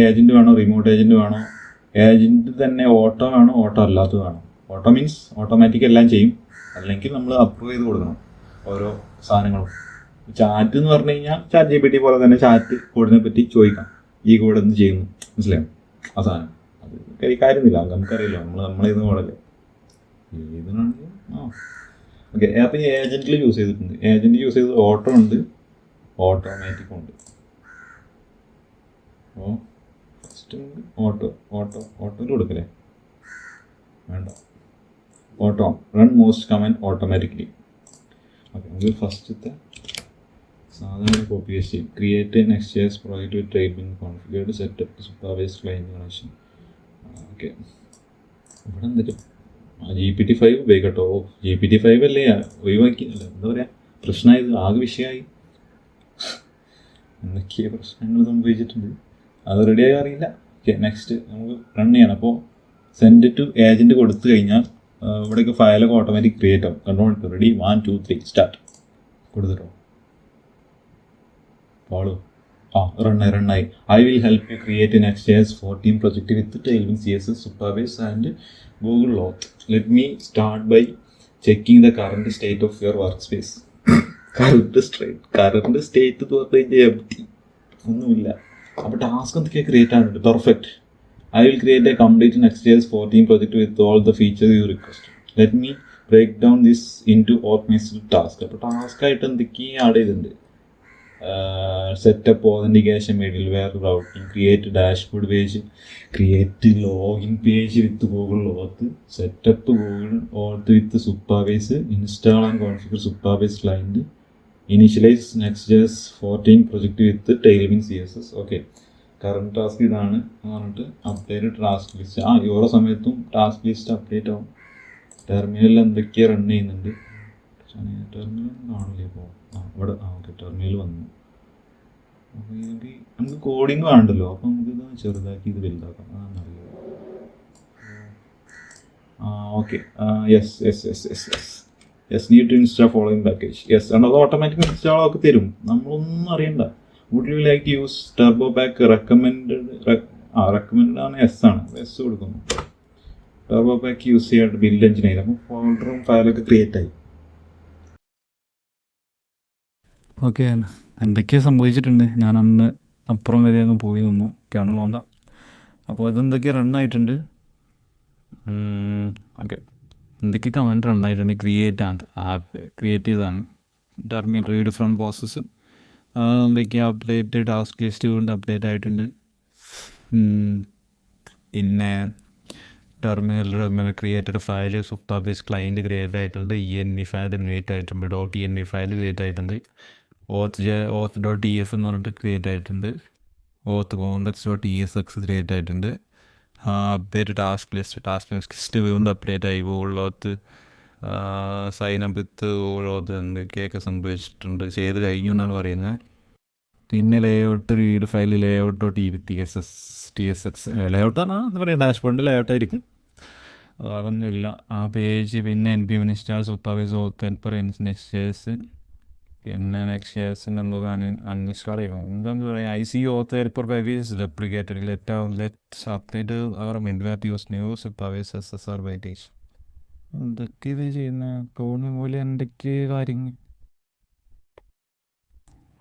ഏജൻറ്റ് വേണോ, റിമോട്ട് ഏജൻറ്റ് വേണോ, ഏജൻറ്റ് തന്നെ ഓട്ടോ വേണോ, ഓട്ടോ അല്ലാത്തത് വേണോ. ഓട്ടോ മീൻസ് ഓട്ടോമാറ്റിക് എല്ലാം ചെയ്യും, അല്ലെങ്കിൽ നമ്മൾ അപ്രൂവ് ചെയ്ത് കൊടുക്കണം ഓരോ സാധനങ്ങളും. ചാറ്റ് എന്ന് പറഞ്ഞു കഴിഞ്ഞാൽ ChatGPT പോലെ തന്നെ ചാറ്റ് കോഡിനെ പറ്റി ചോദിക്കാം, ഈ കോഡ് എന്ത് ചെയ്യുന്നു, മനസ്സിലാവും ആ സാധനം. അത് കാര്യമൊന്നുമില്ല, നമുക്കറിയില്ല, നമ്മളേന്ന് കോഡല്ലേ ഏതിനാണെങ്കിൽ. ഓക്കെ, അപ്പം ഏജൻറ്റിൽ യൂസ് ചെയ്തിട്ടുണ്ട്. ഏജൻറ്റ് യൂസ് ചെയ്തത് ഓട്ടോ ഉണ്ട്, ഓട്ടോമാറ്റിക്കും ഉണ്ട്. അപ്പോൾ ഫസ്റ്റ് ഓട്ടോയിൽ കൊടുക്കല്ലേ? വേണ്ട, auto run most command automatically. Okay, നമുക്ക് ഫസ്റ്റത്തെ സാധാരണ കോപ്പി പേസ്റ്റ് ചെയ്യും. Create NextJS project with Tailwind configured setup supervised client connection. Okay, ഇവിടെ എന്തൊക്കെ GPT-5 ഉപയോഗിക്കട്ടോ. GPT-5 അല്ലേ ഒഴിവാക്കി, അല്ല എന്താ പറയുക, പ്രശ്നമായത് ആകെ വിഷയമായി. എന്തൊക്കെയോ പ്രശ്നങ്ങൾ സംഭവിച്ചിട്ടുണ്ട്, അത് റെഡിയായി അറിയില്ല. ഓക്കെ, നെക്സ്റ്റ് നമുക്ക് റൺ ചെയ്യണം. അപ്പോൾ സെൻഡ് ടു ഏജൻറ്റ് കൊടുത്തു കഴിഞ്ഞാൽ ഇവിടെയൊക്കെ ഫയലൊക്കെ ഓട്ടോമാറ്റിക് ക്രിയേറ്റ് ആവും. കണ്ടോണ്ട് റെഡി 1 2 3 സ്റ്റാർട്ട് കൊടുത്തിട്ടോ. ഫോളോ റണ്ണായി. I will help you create NextJS 14 project with Tailwind CSS supervise and Google Auth. Let me start by checking the current state of your workspace. current state എന്ന് പറഞ്ഞു കഴിഞ്ഞാൽ എംപ്റ്റി, ഒന്നുമില്ല. അപ്പോൾ ടാസ്ക് എന്തൊക്കെയാണ് ക്രിയേറ്റ് ആകുന്നുണ്ട്. Perfect. I will create a complete NextJS 14 project with all the features you request. Let me break down this into organised task. അപ്പോൾ ടാസ്ക്കായിട്ട് എന്തൊക്കെയാണ് ആഡ് ചെയ്തിട്ടുണ്ട്. Setup authentication middleware routing, create dashboard page, create login page with Google auth, setup Google auth with supervise, install and configure supervise client, initialise NextJS 14 project with Tailwind CSS. Okay, current task ഇതാണ് പറഞ്ഞിട്ട് അപ്ഡേറ്റ് ടാസ്ക് ലിസ്റ്റ്. ഓരോ സമയത്തും ടാസ്ക് ലിസ്റ്റ് അപ്ഡേറ്റ് ആവും. ടെർമിനലിൽ എന്തൊക്കെയാണ് റൺ ചെയ്യുന്നുണ്ട്. ടെർമിനൽ കാണില്ലേ ഇപ്പോൾ? ഇവിടെ ഓക്കെ, ടെർമിനൽ വന്നു. അപ്പോൾ നമുക്ക് കോഡിങ് വേണ്ടല്ലോ, അപ്പോൾ നമുക്കിത് ചെറുതാക്കി ഇത് വലുതാക്കാം. അതാണല്ലോ. Okay, yes need to install following package. Yes, അത് ഓട്ടോമാറ്റിക് ഇൻസ്റ്റാൾ ഒക്കെ തരും, നമ്മളൊന്നും അറിയണ്ട. Would you like to use turbo pack recommended ആണ്. എസ് കൊടുക്കുന്നു. ടർബോ പാക്ക് യൂസ് ചെയ്യാണ്ട് ബിൽഡ് എഞ്ചിനായി. അപ്പോൾ ഫോൾഡറും ഫയലൊക്കെ ക്രിയേറ്റ് ആയി. ഓക്കെ, എന്തൊക്കെയോ സംഭവിച്ചിട്ടുണ്ട്. ഞാൻ അന്ന് അപ്പുറം വരെ ഒന്ന് പോയി നിന്നു, ഒക്കെയാണ് തോന്നുക. അപ്പോൾ ഇതെന്തൊക്കെ റണ്ണായിട്ടുണ്ട്. ഓക്കെ, എന്തൊക്കെ കമൻറ്റ് റണ്ണായിട്ടുണ്ട്. ക്രിയേറ്റ് ചെയ്തതാണ്. ടെർമിനൽ റീഡ് ഫ്രം പ്രോസസ്സ് എന്തൊക്കെ അപ്ഡേറ്റ് ടാസ്ക് ലിസ്റ്റ് കൊണ്ട് അപ്ഡേറ്റ് ആയിട്ടുണ്ട്. പിന്നെ terminal created file supervise client create ആയിട്ടുണ്ട്. ENV ഫയൽ ക്രിയേറ്റ് ആയിട്ടുണ്ട്. .env ഫയൽ ക്രിയേറ്റ് ആയിട്ടുണ്ട്. auth.ts എന്ന് പറഞ്ഞിട്ട് ക്രിയേറ്റ് ആയിട്ടുണ്ട്. auth.context.tsx ക്രിയേറ്റ് ആയിട്ടുണ്ട്. അപ്ഡേറ്റ് ടാസ്ക് ലിസ്റ്റ് വീണ്ടും അപ്ഡേറ്റ് ആയി. ഗൂഗിളോത്ത് സൈനപ്പ് വിത്ത് ഗൂഗിളോത്ത് എന്തൊക്കെയൊക്കെ സംഭവിച്ചിട്ടുണ്ട്, ചെയ്ത് കഴിഞ്ഞു എന്നാണ് പറയുന്നത്. പിന്നെ ലേഔട്ട് റീഡ് ഫയൽ layout.tsx ലേഔട്ടാണ് എന്താ പറയുക, ഡാഷ്ബോർഡിൻ്റെ ലേഔട്ടായിരിക്കും, അതൊന്നുമില്ല ആ പേജ്. പിന്നെ npm install supervise auth NextJS, പിന്നെ നെക്സ്റ്റ്.js അൺഇൻസ്റ്റാൾ ചെയ്യണം. എന്താണെന്ന് പറയുക, IC auth helper package deprecated let's update our middleware to use new supervise SSR package. എന്തൊക്കെ ഇത് ചെയ്യുന്ന കോഡ് പോലെ എന്തൊക്കെ കാര്യങ്ങൾ.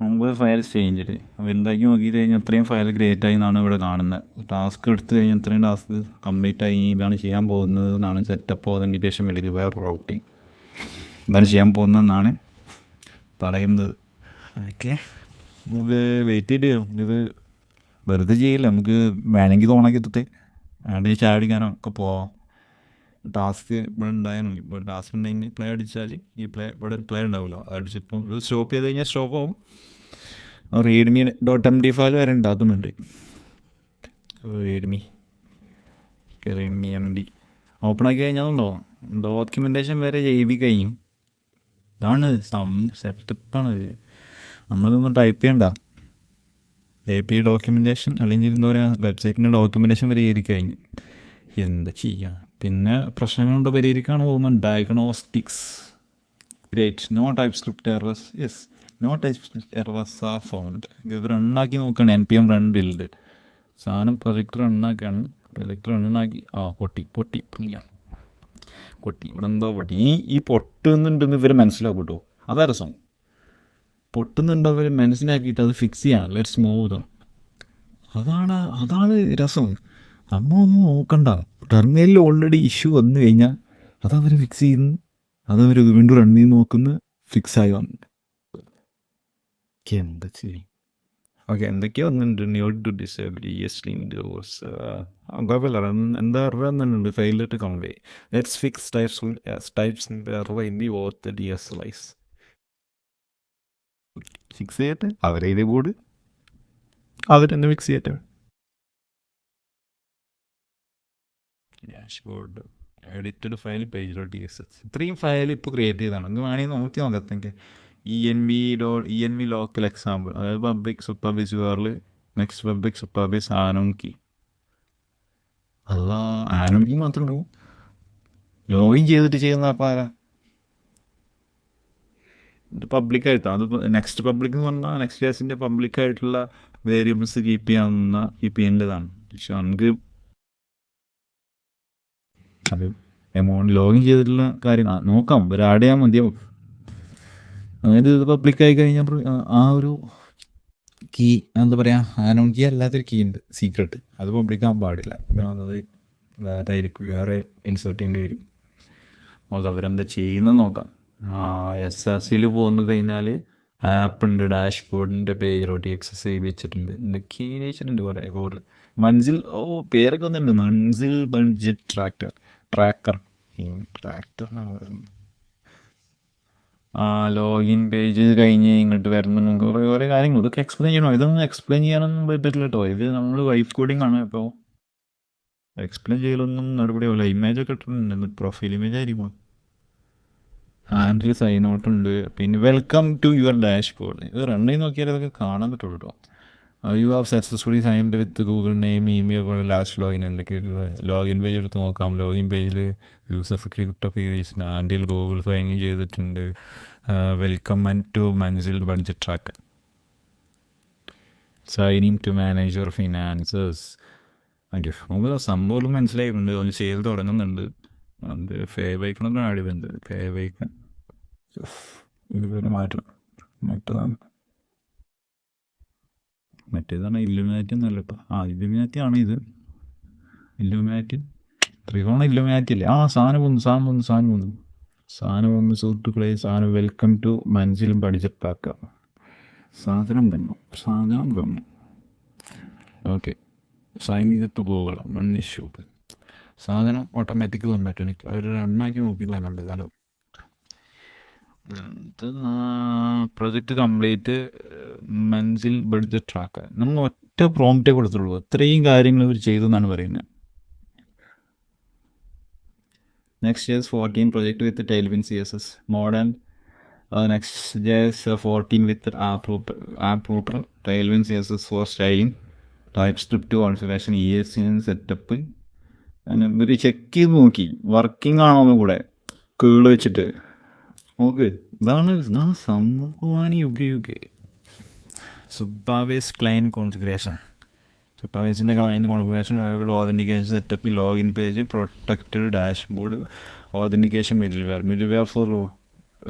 മുമ്പ് ഫയൽ ചേഞ്ച് അപ്പോൾ എന്താക്കി നോക്കിയിട്ട് കഴിഞ്ഞാൽ അത്രയും ഫയൽ ക്രിയേറ്റ് ആയി എന്നാണ് ഇവിടെ കാണുന്നത്. ടാസ്ക് എടുത്ത് കഴിഞ്ഞാൽ അത്രയും ടാസ്ക് കംപ്ലീറ്റ് ആയി ഇതാണ് ചെയ്യാൻ പോകുന്നത് എന്നാണ് സെറ്റപ്പ് ഓതൻറ്റിക്കേഷൻ വെരിഫൈ റൗട്ടിങ് ഇതാണ് ചെയ്യാൻ പോകുന്നതെന്നാണ് പറയുന്നത്. ഓക്കെ, ഇത് വെയിറ്റ് ചെയ്ത് ഇത് വെറുതെ ചെയ്യില്ല, നമുക്ക് വേണമെങ്കിൽ തോന്നാക്കി എത്തത്തെ വേണമെങ്കിൽ ചായ അടിക്കാനോ ഒക്കെ പോവാം. ടാസ്ക് ഇവിടെ ഉണ്ടായാൽ മതി. ഇപ്പോൾ ടാസ്ക് ഉണ്ടെങ്കിൽ പ്ലേ അടിച്ചാൽ ഈ പ്ലേ ഇവിടെ പ്ലേ ഉണ്ടാവില്ല, അടിച്ചിപ്പം ഇത് സ്റ്റോപ്പ് ചെയ്ത് കഴിഞ്ഞാൽ സ്റ്റോപ്പ് ആവും. റീഡ്മി .md5 വരെ ഉണ്ടാക്കുന്നുണ്ട്. റീഡ്മി MD ഓപ്പൺ ആക്കി കഴിഞ്ഞാലുണ്ടോ ഡോക്യുമെൻറ്റേഷൻ വരെ എഴുതി കഴിയും. ഇതാണ് സെറ്റപ്പാണ്. നമ്മളിതൊന്നും ടൈപ്പ് ചെയ്യണ്ട, API ഡോക്യുമെൻറ്റേഷൻ അല്ലെങ്കിൽ എന്താ പറയുക വെബ്സൈറ്റിൻ്റെ ഡോക്യുമെൻറ്റേഷൻ വരെ എഴുതി കഴിഞ്ഞു. എന്താ ചെയ്യുക, പിന്നെ പ്രശ്നങ്ങളുണ്ട് പരിഹരിക്കാണ് പോകുന്നത്. Diagnostics great, no TypeScript errors, yes no TypeScript errors are found. ഇത് റണ്ണാക്കി നോക്കുകയാണ് NPM റൺ ബിൽഡ് സാധനം പ്രൊജക്ട് റണ്ണാക്കുകയാണ്. പ്രൊജക്ട് റണ്ണാക്കി പൊട്ടി ഇവിടെ എന്തോ പൊട്ടി. ഈ പൊട്ടുന്നുണ്ടെന്ന് ഇവർ മനസ്സിലാക്കും കേട്ടോ, അതാ രസം. പൊട്ടുന്നുണ്ടോ അവർ മനസ്സിലാക്കിയിട്ട് അത് ഫിക്സ് ചെയ്യാം. Let's move. അതാണ് രസം. നമ്മൾ ഒന്നും നോക്കണ്ട, ടെർമിനലിൽ ഓൾറെഡി ഇഷ്യൂ വന്നു കഴിഞ്ഞാൽ അതവർ ഫിക്സ് ചെയ്യുന്നു, അതവർ വീണ്ടും റൺ ചെയ്ത് നോക്കുന്നു, ഫിക്സായി വന്നു. എന്താ ചെയ്യും. ഓക്കെ, എന്തൊക്കെയോ വന്നിട്ടുണ്ട്. നോട്ട് ടു ഡിസേബിൾ കുഴപ്പമില്ല. എന്താ എന്നുണ്ട് failure to convey. Let's fix types in the auth DSLIs. Fix ചെയ്യട്ടെ, അവരെഴുതിയ ബോർഡ് അവരെന്നെ ഫിക്സ് ചെയ്യട്ടെ. ഡാഷ്ബോർഡ് എഡിറ്റഡ് ഫയൽ page.txt ഇത്രയും ഫയൽ ഇപ്പോൾ ക്രിയേറ്റ് ചെയ്തതാണ്. ഇത് വേണമെങ്കിൽ നോക്കി നോക്കത്തെങ്കിൽ env ലോക്കൽ എക്സാമ്പിൾ, അതായത് പബ്ലിക് സൂപ്പർവൈസ് വേറിൽ next public supervise anon key. Anon key മാത്രമേ ഉള്ളൂ. ലോഗിൻ ചെയ്തിട്ട് ചെയ്യുന്ന അപ്പോൾ ആരാ? ഇത് പബ്ലിക്കായിട്ടാണ്. അത് നെക്സ്റ്റ് പബ്ലിക് എന്ന് പറഞ്ഞാൽ നെക്സ്റ്റ് കേസിൻ്റെ പബ്ലിക്കായിട്ടുള്ള വേരിയബിൾസ് കീപ്പ് ചെയ്യേണ്ടതാണ്. പക്ഷെ നമുക്ക് അത് എമൗണ്ട് ലോഗിൻ ചെയ്തിട്ടുള്ള കാര്യം നോക്കാം, ഒരു ആഡ് ചെയ്യാൻ മതിയാവും. അതായത് ഇത് പബ്ലിക്കായി കഴിഞ്ഞപ്പോൾ ആ ഒരു കീ എന്താ പറയുക, ആനോൺ കീ അല്ലാത്തൊരു കീ ഉണ്ട് സീക്രട്ട്, അത് പബ്ലിക്കാകാൻ പാടില്ല. അത് വേറെ ഇൻസേർട്ട് ചെയ്യേണ്ടി വരും. അപ്പോൾ അവരെന്താ ചെയ്യുന്നത് നോക്കാം. SRCയിൽ പോകുന്നു കഴിഞ്ഞാൽ ആപ്പുണ്ട്, ഡാഷ്ബോർഡിൻ്റെ page.txt വെച്ചിട്ടുണ്ട്, കീ വെച്ചിട്ടുണ്ട് കുറേ കോഡ്. മൻസിൽ പേരൊക്കെ ഒന്നുണ്ട്, Manzil budget tracker. Login page കഴിഞ്ഞ് ഇങ്ങോട്ട് വരുന്ന കുറേ കാര്യങ്ങൾ ഇതൊക്കെ എക്സ്പ്ലെയിൻ ചെയ്യണോ? ഇതൊന്നും എക്സ്പ്ലെയിൻ ചെയ്യാനൊന്നും പറ്റില്ല കേട്ടോ. ഇത് നമ്മൾ വൈഫ് കോഡിങ് ആണ്. ഇപ്പോൾ എക്സ്പ്ലെയിൻ ചെയ്യലൊന്നും നടപടിയാവില്ല. ഇമേജൊക്കെ ഇട്ടിട്ടുണ്ട്, പ്രൊഫൈൽ ഇമേജ് ആയിരിക്കും. ആൻഡ്രി സൈൻ ഔട്ട് ഉണ്ട്. പിന്നെ വെൽക്കം ടു യുവർ ഡാഷ്ബോർഡ്. ഇത് റൺ ചെയ്ത് നോക്കിയാൽ ഇതൊക്കെ കാണാൻ പറ്റുള്ളൂ കേട്ടോ. You have successfully signed with Google name, email, last login എന്തൊക്കെ ലോഗിൻ പേജ് എടുത്ത് നോക്കാം. ലോഗിൻ പേജിൽ യൂസർ ക്രിപ്റ്റോ പേജ് ആൻഡിൽ ഗൂഗിൾ സൈൻ ചെയ്തിട്ടുണ്ട്. Welcome to Manzil budget tracker. Signing to manage your finances. നമുക്ക് സംഭവം മനസ്സിലായിട്ടുണ്ട്, ഒന്ന് ചെയ്ത് തുടങ്ങുന്നുണ്ട്. അത് ഫേവൈക്കണൊക്കെ ആഡ് ചെയ്തിട്ടുണ്ട്. ഫേവൈക്കൺ മാറ്റണം. മറ്റേതാണ് ഇല്ലുമിനാറ്റി എന്നല്ല ഇപ്പം. ഇല്ലുമിനാറ്റി ആണ് ഇത്. ഇല്ലുമിനാറ്റി ത്രികോണ ഇല്ലുമിനാറ്റി അല്ലേ? സാധനം വന്നു സുഹൃത്തുക്കളെ. സാധനം വെൽക്കം ടു മൻസിലും പഠിച്ചിട്ടാക്കാം. സാധനം തന്നു. ഓക്കെ, സൈൻ ചെയ്തിട്ട് പോകണം. മണ്ണിഷ്യൂ സാധനം ഓട്ടോമാറ്റിക് തന്നിട്ട് എനിക്ക് അവർ റണ്ണാക്കി നോക്കിയില്ല. കണ്ടത് project complete Manzil budget tracker. നമ്മൾ ഒറ്റ പ്രോംപ്റ്റേ കൊടുത്തുള്ളൂ, അത്രയും കാര്യങ്ങൾ ഇവർ ചെയ്തു എന്നാണ് പറയുന്നത്. Next JS 14 project with Tailwind CSS modern. Next JS 14 with app Tailwind CSS for styling, TypeScript configuration, ESN setup. ഇവർ ചെക്ക് ചെയ്ത് നോക്കി വർക്കിംഗ് ആണോന്ന് കൂടെ കേള് വെച്ചിട്ട് ഓക്കെ. ഇതാണ് സംഭവമാണ് യുഗ സുപ്പാവേസ് ക്ലയൻറ്റ് കോൺഫിഗറേഷൻ. സുപ്പാവേസിൻ്റെ client configuration, authentication setup, login page, protected dashboard, authentication middleware for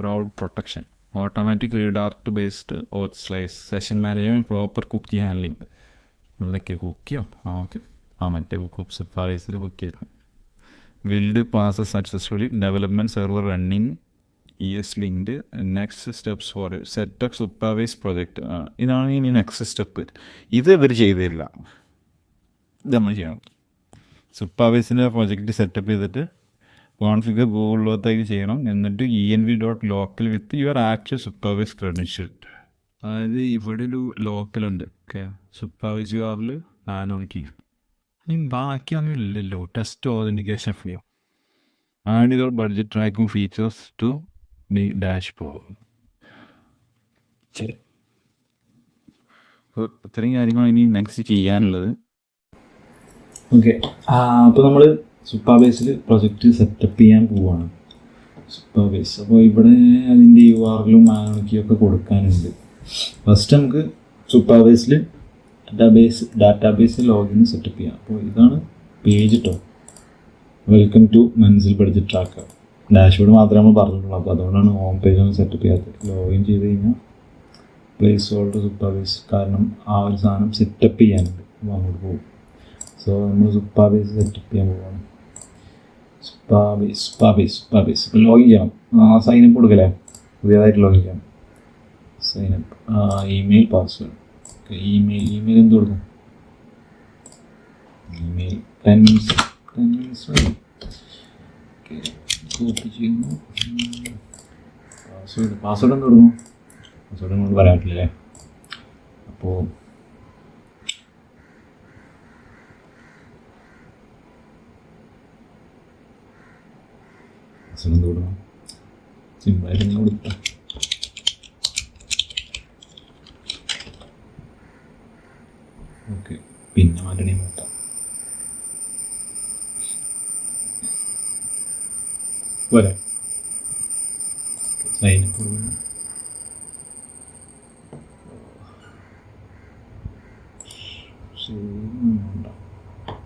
road protection. Automatic redirect based auth slice session management proper cookie handling. ഇവിടേക്ക് കുക്കിയോ ഓക്കെ മറ്റേ കുക്ക് സഫാറീസിൽ കുക്ക് ചെയ്തു. Build pass successfully development server running ES linked. Next steps for setup supervise project. ഇതാണ് ഇനി നെക്സ്റ്റ് സ്റ്റെപ്പ്. ഇത് ഇവർ ചെയ്തില്ല, ഇത് നമ്മൾ ചെയ്യണം. സൂപ്പർവൈസിൻ്റെ പ്രൊജക്റ്റ് സെറ്റപ്പ് ചെയ്തിട്ട് കോൺഫിഗർ ഗൂഗിളിലോട്ടേക്ക് ചെയ്യണം. എന്നിട്ട് env.local with your actual supervise credential. അതായത് ഇവിടെ ഒരു ലോക്കലുണ്ട് ഓക്കെ, സൂപ്പർവൈസ് കാറിൽ 400. ബാക്കിയൊന്നും ഇല്ലല്ലോ. Test authentication free. Add your budget tracking features to the dashboard. ശരി, അപ്പോൾ ഇത്രയും കാര്യങ്ങളാണ് ഇനി നെക്സ്റ്റ് ചെയ്യാനുള്ളത്. ഓക്കെ, അപ്പോൾ നമ്മൾ സൂപ്പർവൈസിൽ പ്രൊജക്റ്റ് സെറ്റപ്പ് ചെയ്യാൻ പോവുകയാണ്. സൂപ്പർവൈസ് അപ്പോൾ ഇവിടെ അതിൻ്റെ URL-ഉം മാനോക്കിയൊക്കെ കൊടുക്കാനുണ്ട്. ഫസ്റ്റ് നമുക്ക് സൂപ്പർവൈസിൽ ഡാറ്റാബേസ് ലോഗിൻ സെറ്റപ്പ് ചെയ്യാം. അപ്പോൾ ഇതാണ് പേജ് കേട്ടോ. Welcome to Manzil budget tracker. Dashboard മാത്രമേ നമ്മൾ പറഞ്ഞിട്ടുള്ളൂ, അപ്പോൾ അതുകൊണ്ടാണ് ഹോം പേജ് ഒന്നും സെറ്റപ്പ് ചെയ്യാത്തത്. ലോഗിൻ ചെയ്ത് കഴിഞ്ഞാൽ പ്ലേസ് ഹോൾഡർ സൂപ്പർവൈസ്, കാരണം ആ ഒരു സാധനം സെറ്റപ്പ് ചെയ്യാനുണ്ട്. അപ്പോൾ അങ്ങോട്ട് പോകും. സോ നമ്മൾ സൂപ്പർവൈസ് സെറ്റപ്പ് ചെയ്യാൻ പോവുകയാണ്. സൂപ്പർവൈസ് ഇപ്പോൾ ലോഗിൻ ചെയ്യണം. സൈനപ്പ് കൊടുക്കല്ലേ, പുതിയതായിട്ട് ലോഗിൻ ചെയ്യണം. Sign up, email, password. ഇമെയിൽ എന്ത് കൊടുക്കും? ഇമെയിൽ 10 minutes മതി. ഓക്കെ, കോപ്പി ചെയ്യുന്നു. പാസ്വേഡ് എന്ത് കൊടുക്കും? പാസ്വേഡ് കൊണ്ട് പറയാൻ പറ്റില്ലേ. അപ്പോൾ പാസ്വേഡ് എന്ത് കൊടുക്കണം? സിമ്പിളായിട്ട് നിങ്ങൾ കൊടുക്കാം. ഓക്കെ, പിന്നെ മാറ്റണേ മാറ്റാം. പോരെ, സൈനപ്പ് കൊടുക്കുന്നു.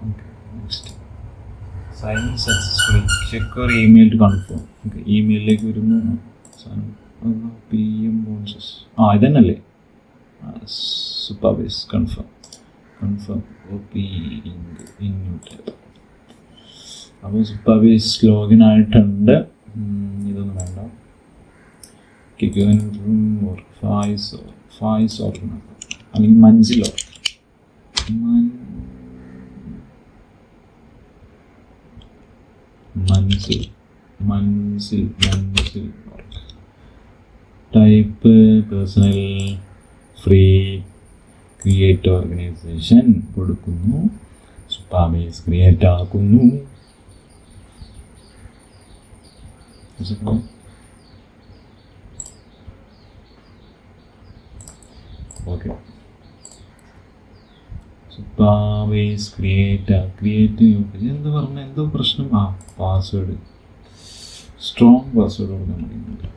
Okay, next sign successfully. Check your email to confirm. Okay, ഇമെയിലിലേക്ക് വരുന്നു. PM ബോൺസസ് ഇതന്നല്ലേ സൂപ്പർവൈസ്. കൺഫേം കോപ്പി ലിങ്ക് ഇൻയൂട്ട്. അപ്പോൾ സൂപ്പർവൈസ് ലോഗിൻ ആയിട്ടുണ്ട്. ഇതൊന്നും വേണ്ട. ഫായ്സ് ഓർഡർ അല്ലെങ്കിൽ Manzil order. Manzil type personal free create organisation കൊടുക്കുന്നു. സൂപ്പർവൈസ് ക്രിയേറ്റ് ആക്കുന്നു. ഓക്കെ, സൂപ്പർവൈസ് ക്രിയേറ്റ് എന്താ പറഞ്ഞ എന്തോ പ്രശ്നം. പാസ്വേഡ് സ്ട്രോങ് പാസ്വേഡ് കൊടുക്കാൻ പറ്റുന്നുണ്ട്.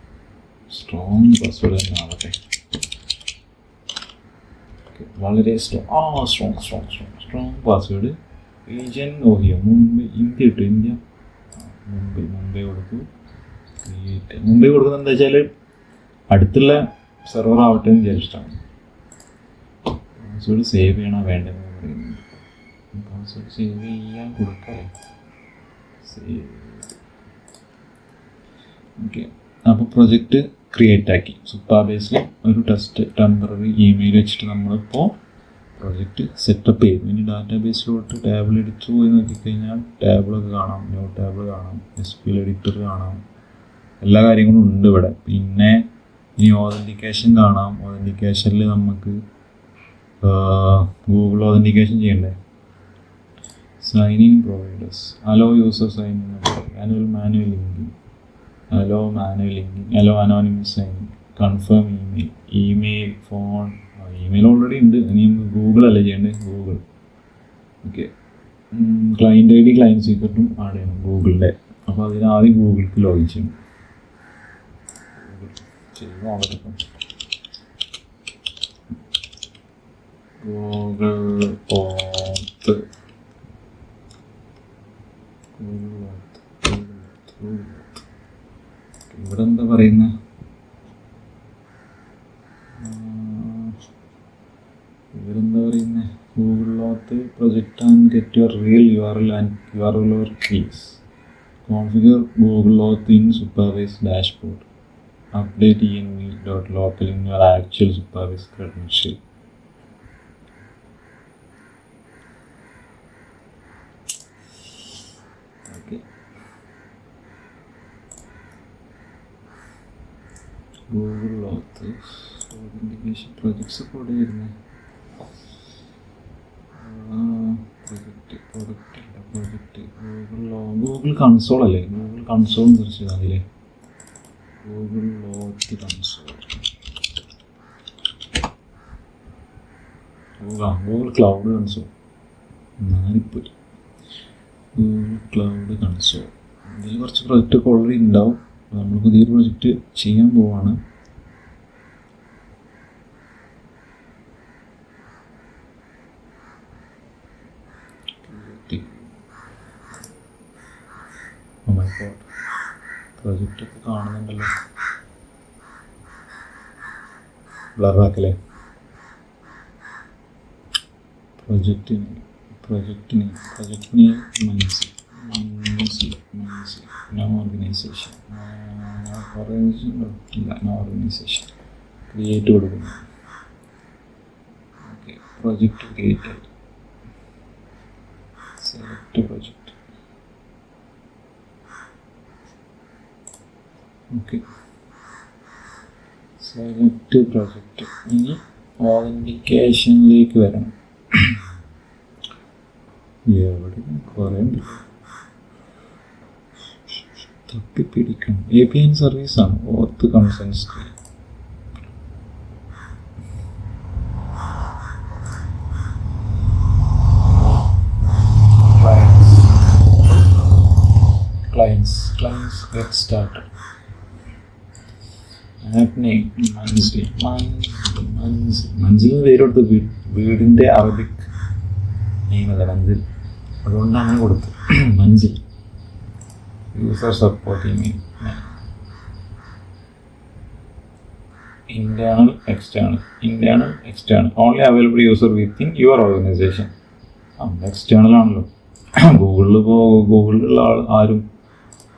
സ്ട്രോങ് പാസ്വേഡ് തന്നെ ആവട്ടെ. വളരെ strong password. Region Ohio Mumbai, India ഇട്ടു. ഇന്ത്യ മുംബൈ കൊടുത്തു. മുംബൈ കൊടുക്കുന്നത് എന്താ വെച്ചാൽ അടുത്തുള്ള സെർവർ ആവട്ടെ എന്ന് വിചാരിച്ചിട്ടാണ്. പാസ്വേഡ് സേവ് ചെയ്യണോ വേണ്ടെന്ന് പറയുന്നുണ്ട്. പാസ്വേഡ് സേവ് ചെയ്യാൻ കൊടുക്കാം. ഓക്കെ, അപ്പോൾ പ്രൊജക്റ്റ് ക്രിയേറ്റ് ആക്കി. സൂപ്പർവൈസിൽ ഒരു ടെമ്പററി ഇമെയിൽ വെച്ചിട്ട് നമ്മളിപ്പോൾ പ്രൊജക്റ്റ് സെറ്റപ്പ് ചെയ്തു. ഇനി ഡാറ്റാബേസിലോട്ട് ടേബിൾ എഡിറ്റർ പോയി നോക്കിക്കഴിഞ്ഞാൽ ടേബിളൊക്കെ കാണാം, ന്യൂ ടേബിൾ കാണാം, SQL എഡിറ്റർ കാണാം, എല്ലാ കാര്യങ്ങളും ഉണ്ട് ഇവിടെ. പിന്നെ ഇനി ഓതൻറ്റിക്കേഷൻ കാണാം. ഓതൻറ്റിക്കേഷനിൽ നമുക്ക് ഗൂഗിൾ ഓതൻറ്റിക്കേഷൻ ചെയ്യണ്ടേ. Sign in providers, allow user sign in, manual linking, allow anonymous sign, confirm email, phone. Email already ഉണ്ട്. ഇനി നമുക്ക് ഗൂഗിൾ അല്ലേ ചെയ്യേണ്ടത്, Google. Okay, client ID client സീക്രട്ടും ആഡ് ചെയ്യണം ഗൂഗിളിൻ്റെ. അപ്പോൾ അതിന് ആദ്യം ഗൂഗിൾക്ക് ലോഗിൻ ചെയ്യണം. ഗൂഗിൾ ഓത്ത് ഇവിടെ എന്താ പറയുന്നത്? your real URL and URL or keys. Configure Google Auth in supervised dashboard. Update env.local in your actual supervised credential. Okay. Google Auth authentication projects support ചെയ്യുന്നത് പ്രൊജക്റ്റ് ഗൂഗിൾ കൺസോൾ അല്ലേ? ഗൂഗിൾ കൺസോൾ സെർച്ച് ചെയ്താൽ അതിലെ Google auth console, Google cloud console, നാലിപ്പോയി. ഗൂഗിൾ ക്ലൗഡ് കൺസോൾ ഇതിൽ കുറച്ച് പ്രൊജക്റ്റൊക്കെ ഓൾറെഡി ഉണ്ടാവും. നമ്മൾ പുതിയൊരു പ്രൊജക്റ്റ് ചെയ്യാൻ പോവാണ്. പ്രൊജക്റ്റൊക്കെ കാണുന്നുണ്ടല്ലോ, ബ്ലറാക്കല്ലേ? പ്രൊജക്റ്റിന് ഓർഗനൈസേഷൻ ഓർഗനൈസേഷൻ ക്രിയേറ്റ് കൊടുക്കുന്നു. ഓക്കെ, പ്രൊജക്റ്റ് ക്രിയേറ്റ് ആയി. Select project. Okay, select project. ഇനി ഓതൻറ്റിക്കേഷനിലേക്ക് വരണം. എവിടെ കുറേ ഉണ്ട്, തപ്പിപ്പിടിക്കണം. API സർവീസാണ് auth consent. Clients get started. Manzil പേരെടുത്ത് വീടിൻ്റെ അറബിക് നെയിമല്ല മൻസിൽ, അതുകൊണ്ട് അങ്ങനെ കൊടുത്തു Manzil. User support email, internal external only available user within your organization. External ആണല്ലോ. ഗൂഗിളിലുള്ള ആരും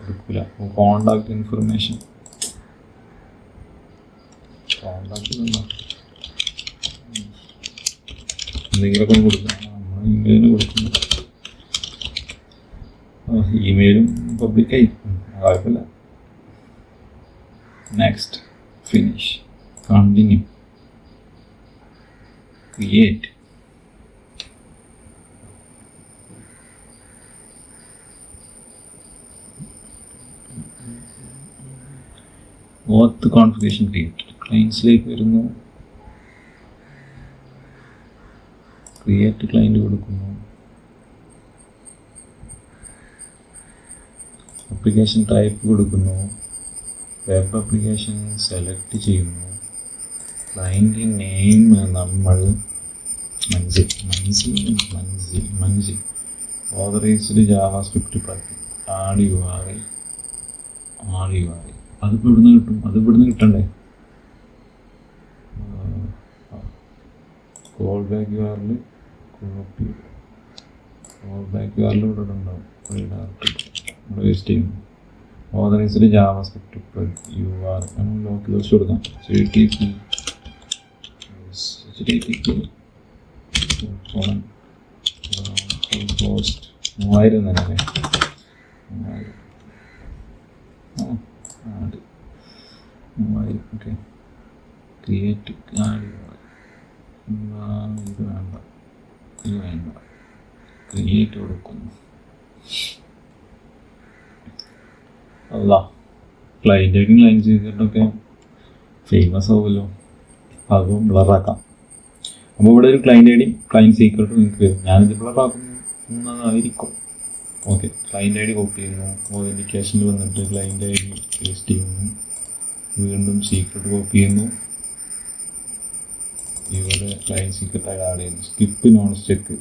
എടുക്കില്ല. കോണ്ടാക്ട് ഇൻഫർമേഷൻ, എന്തെങ്കിലുമൊക്കെ കൊടുക്കണം. നമ്മൾ ഇമെയിലിന് കൊടുക്കുന്നു. ഇമെയിലും പബ്ലിക്കായി, കുഴപ്പമില്ല. Next, finish, continue, create. Auth configuration create. ക്ലയൻസിലേക്ക് വരുന്നു, ക്രിയേറ്റ് ക്ലയൻറ്റ് കൊടുക്കുന്നു, ആപ്ലിക്കേഷൻ ടൈപ്പ് കൊടുക്കുന്നു, വെബ് ആപ്ലിക്കേഷൻ സെലക്ട് ചെയ്യുന്നു, ക്ലയൻറ്റ് നെയിം നമ്മൾ Manzil authorised JavaScript platform, add U R I. അതിപ്പോൾ ഇവിടുന്ന് കിട്ടും, അത് ഇവിടുന്ന് കിട്ടണ്ടേ? കോൾ ബാക്ക് യുആറിൽ കോപ്പി, കോൾ ബാക്ക് യുആറിൽ ഇവിടെ ഉണ്ടാവും, ഇവിടെ വേസ്റ്റ് ചെയ്യുന്നു. Authorised JavaScript UR local host കൊടുക്കാം. HTTP 3000 തന്നെ അല്ലേ? 3000. Okay, create. ഇത് വേണ്ട, ക്രിയേറ്റ് കൊടുക്കുന്നു. അല്ല, ക്ലൈൻ്റ് ഐ ഡി ലൈൻ ചെയ്തിട്ടൊക്കെ ഫേമസ് ആവുമല്ലോ, അതും ബ്ലറാക്കാം. അപ്പോൾ ഇവിടെ ഒരു client I D client secret നിങ്ങൾക്ക് വരും. ഞാനിത് ബ്ലറാക്കുന്നതായിരിക്കും. Okay, client I D copy ചെയ്യുന്നു, ഓതൻറ്റിക്കേഷനിൽ വന്നിട്ട് ക്ലൈൻ്റ് ഐ ഡി പേസ്റ്റ് ചെയ്യുന്നു, വീണ്ടും സീക്രട്ട് കോപ്പി ചെയ്യുന്നു, ഇവിടെ ക്ലൈൻറ്റ് സീക്രട്ടായി ആഡ് ചെയ്യുന്നു. സ്കിപ്പ് നോൺ സ്റ്റെക്ക്,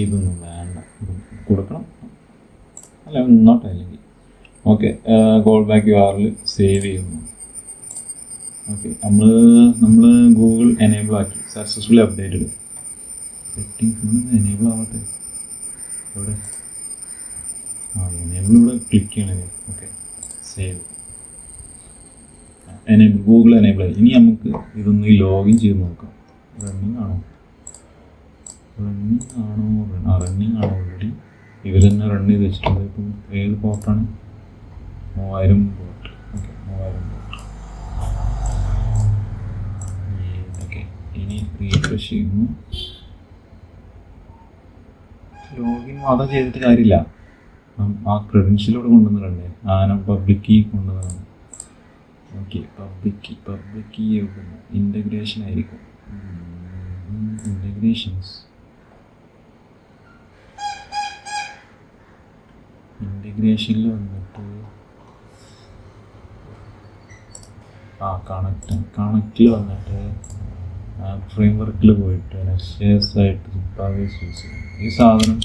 ഇതൊന്നും വേണ്ട, കൊടുക്കണം അല്ല നോട്ട് അല്ലെങ്കിൽ. Okay, call back URL save ചെയ്യുന്നു. ഓക്കെ, നമ്മൾ ഗൂഗിൾ എനേബിൾ ആക്കി, സക്സസ്ഫുള്ളി അപ്ഡേറ്റഡ്. സെറ്റിങ്സ് ഒന്നും എനേബിൾ ആവാത്തത് ഇവിടെ. എനേബിൾ ഇവിടെ ക്ലിക്ക് ചെയ്യണത്. Okay, save enable, Google enable ആയി. ഇനി നമുക്ക് ഇതൊന്ന് ലോഗിൻ ചെയ്ത് നോക്കാം. റണ്ണിങ് ആണോ റണ്ണിങ് ആണോ ഓൾറെഡി ഇവർ തന്നെ റൺ ചെയ്ത് വെച്ചിട്ടുണ്ട്. ഇപ്പം ഏത് പോർട്ടാണ്? 3000 പോർട്ട്. Okay, 3000 port. ഓക്കെ, ഇനി റീഫ്രഷ് ചെയ്യുന്നു. ലോഗിൻ മാത്രം ചെയ്തിട്ട് കാര്യമില്ല, ആ ക്രെഡൻഷ്യലോട് കൊണ്ടുവന്നിട്ടുണ്ടേ. പബ്ലിക് കീ കൊണ്ടുവന്നിട്ടുണ്ട്. ഓക്കെ, പബ്ലിക് കീ ഇൻ്റഗ്രേഷൻ ആയിരിക്കും. ഇൻ്റഗ്രേഷനിൽ വന്നിട്ട് കണക്റ്റിൽ വന്നിട്ട് ഫ്രെയിം വർക്കിൽ പോയിട്ട് നെക്സ്റ്റ് ആയിട്ട് സൂപ്പർവൈസ് യൂസ് ചെയ്യും. ഈ സാധനം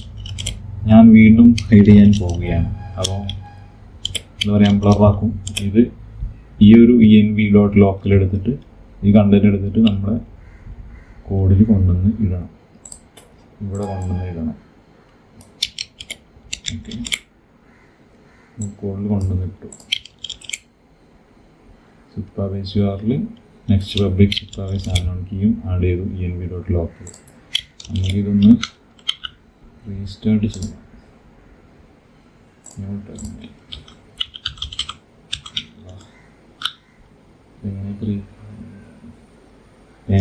ഞാൻ വീണ്ടും ഹൈഡ് ചെയ്യാൻ പോവുകയാണ്. അപ്പോൾ എന്താ പറയുക, ബ്ലറാക്കും. ഇത് ഈ ഒരു env.local എടുത്തിട്ട് ഈ കണ്ടന്റ് എടുത്തിട്ട് നമ്മുടെ കോഡിൽ കൊണ്ടുവന്ന് ഇടണം. ഇവിടെ കൊണ്ടുവന്ന് ഇടണം. ഓക്കെ, കോഡിൽ കൊണ്ടുവന്നിട്ടു. സൂപ്പർവൈസ് യുആറിൽ നെക്സ്റ്റ് പബ്ലിക് സൂപ്പർവൈസ് ആനോൺ കീയും ആഡ് ചെയ്തു. env.local. നമുക്കിതൊന്ന് റീസ്റ്റാർട്ട് ചെയ്യാം. ന്യൂ ടെർമിനൽ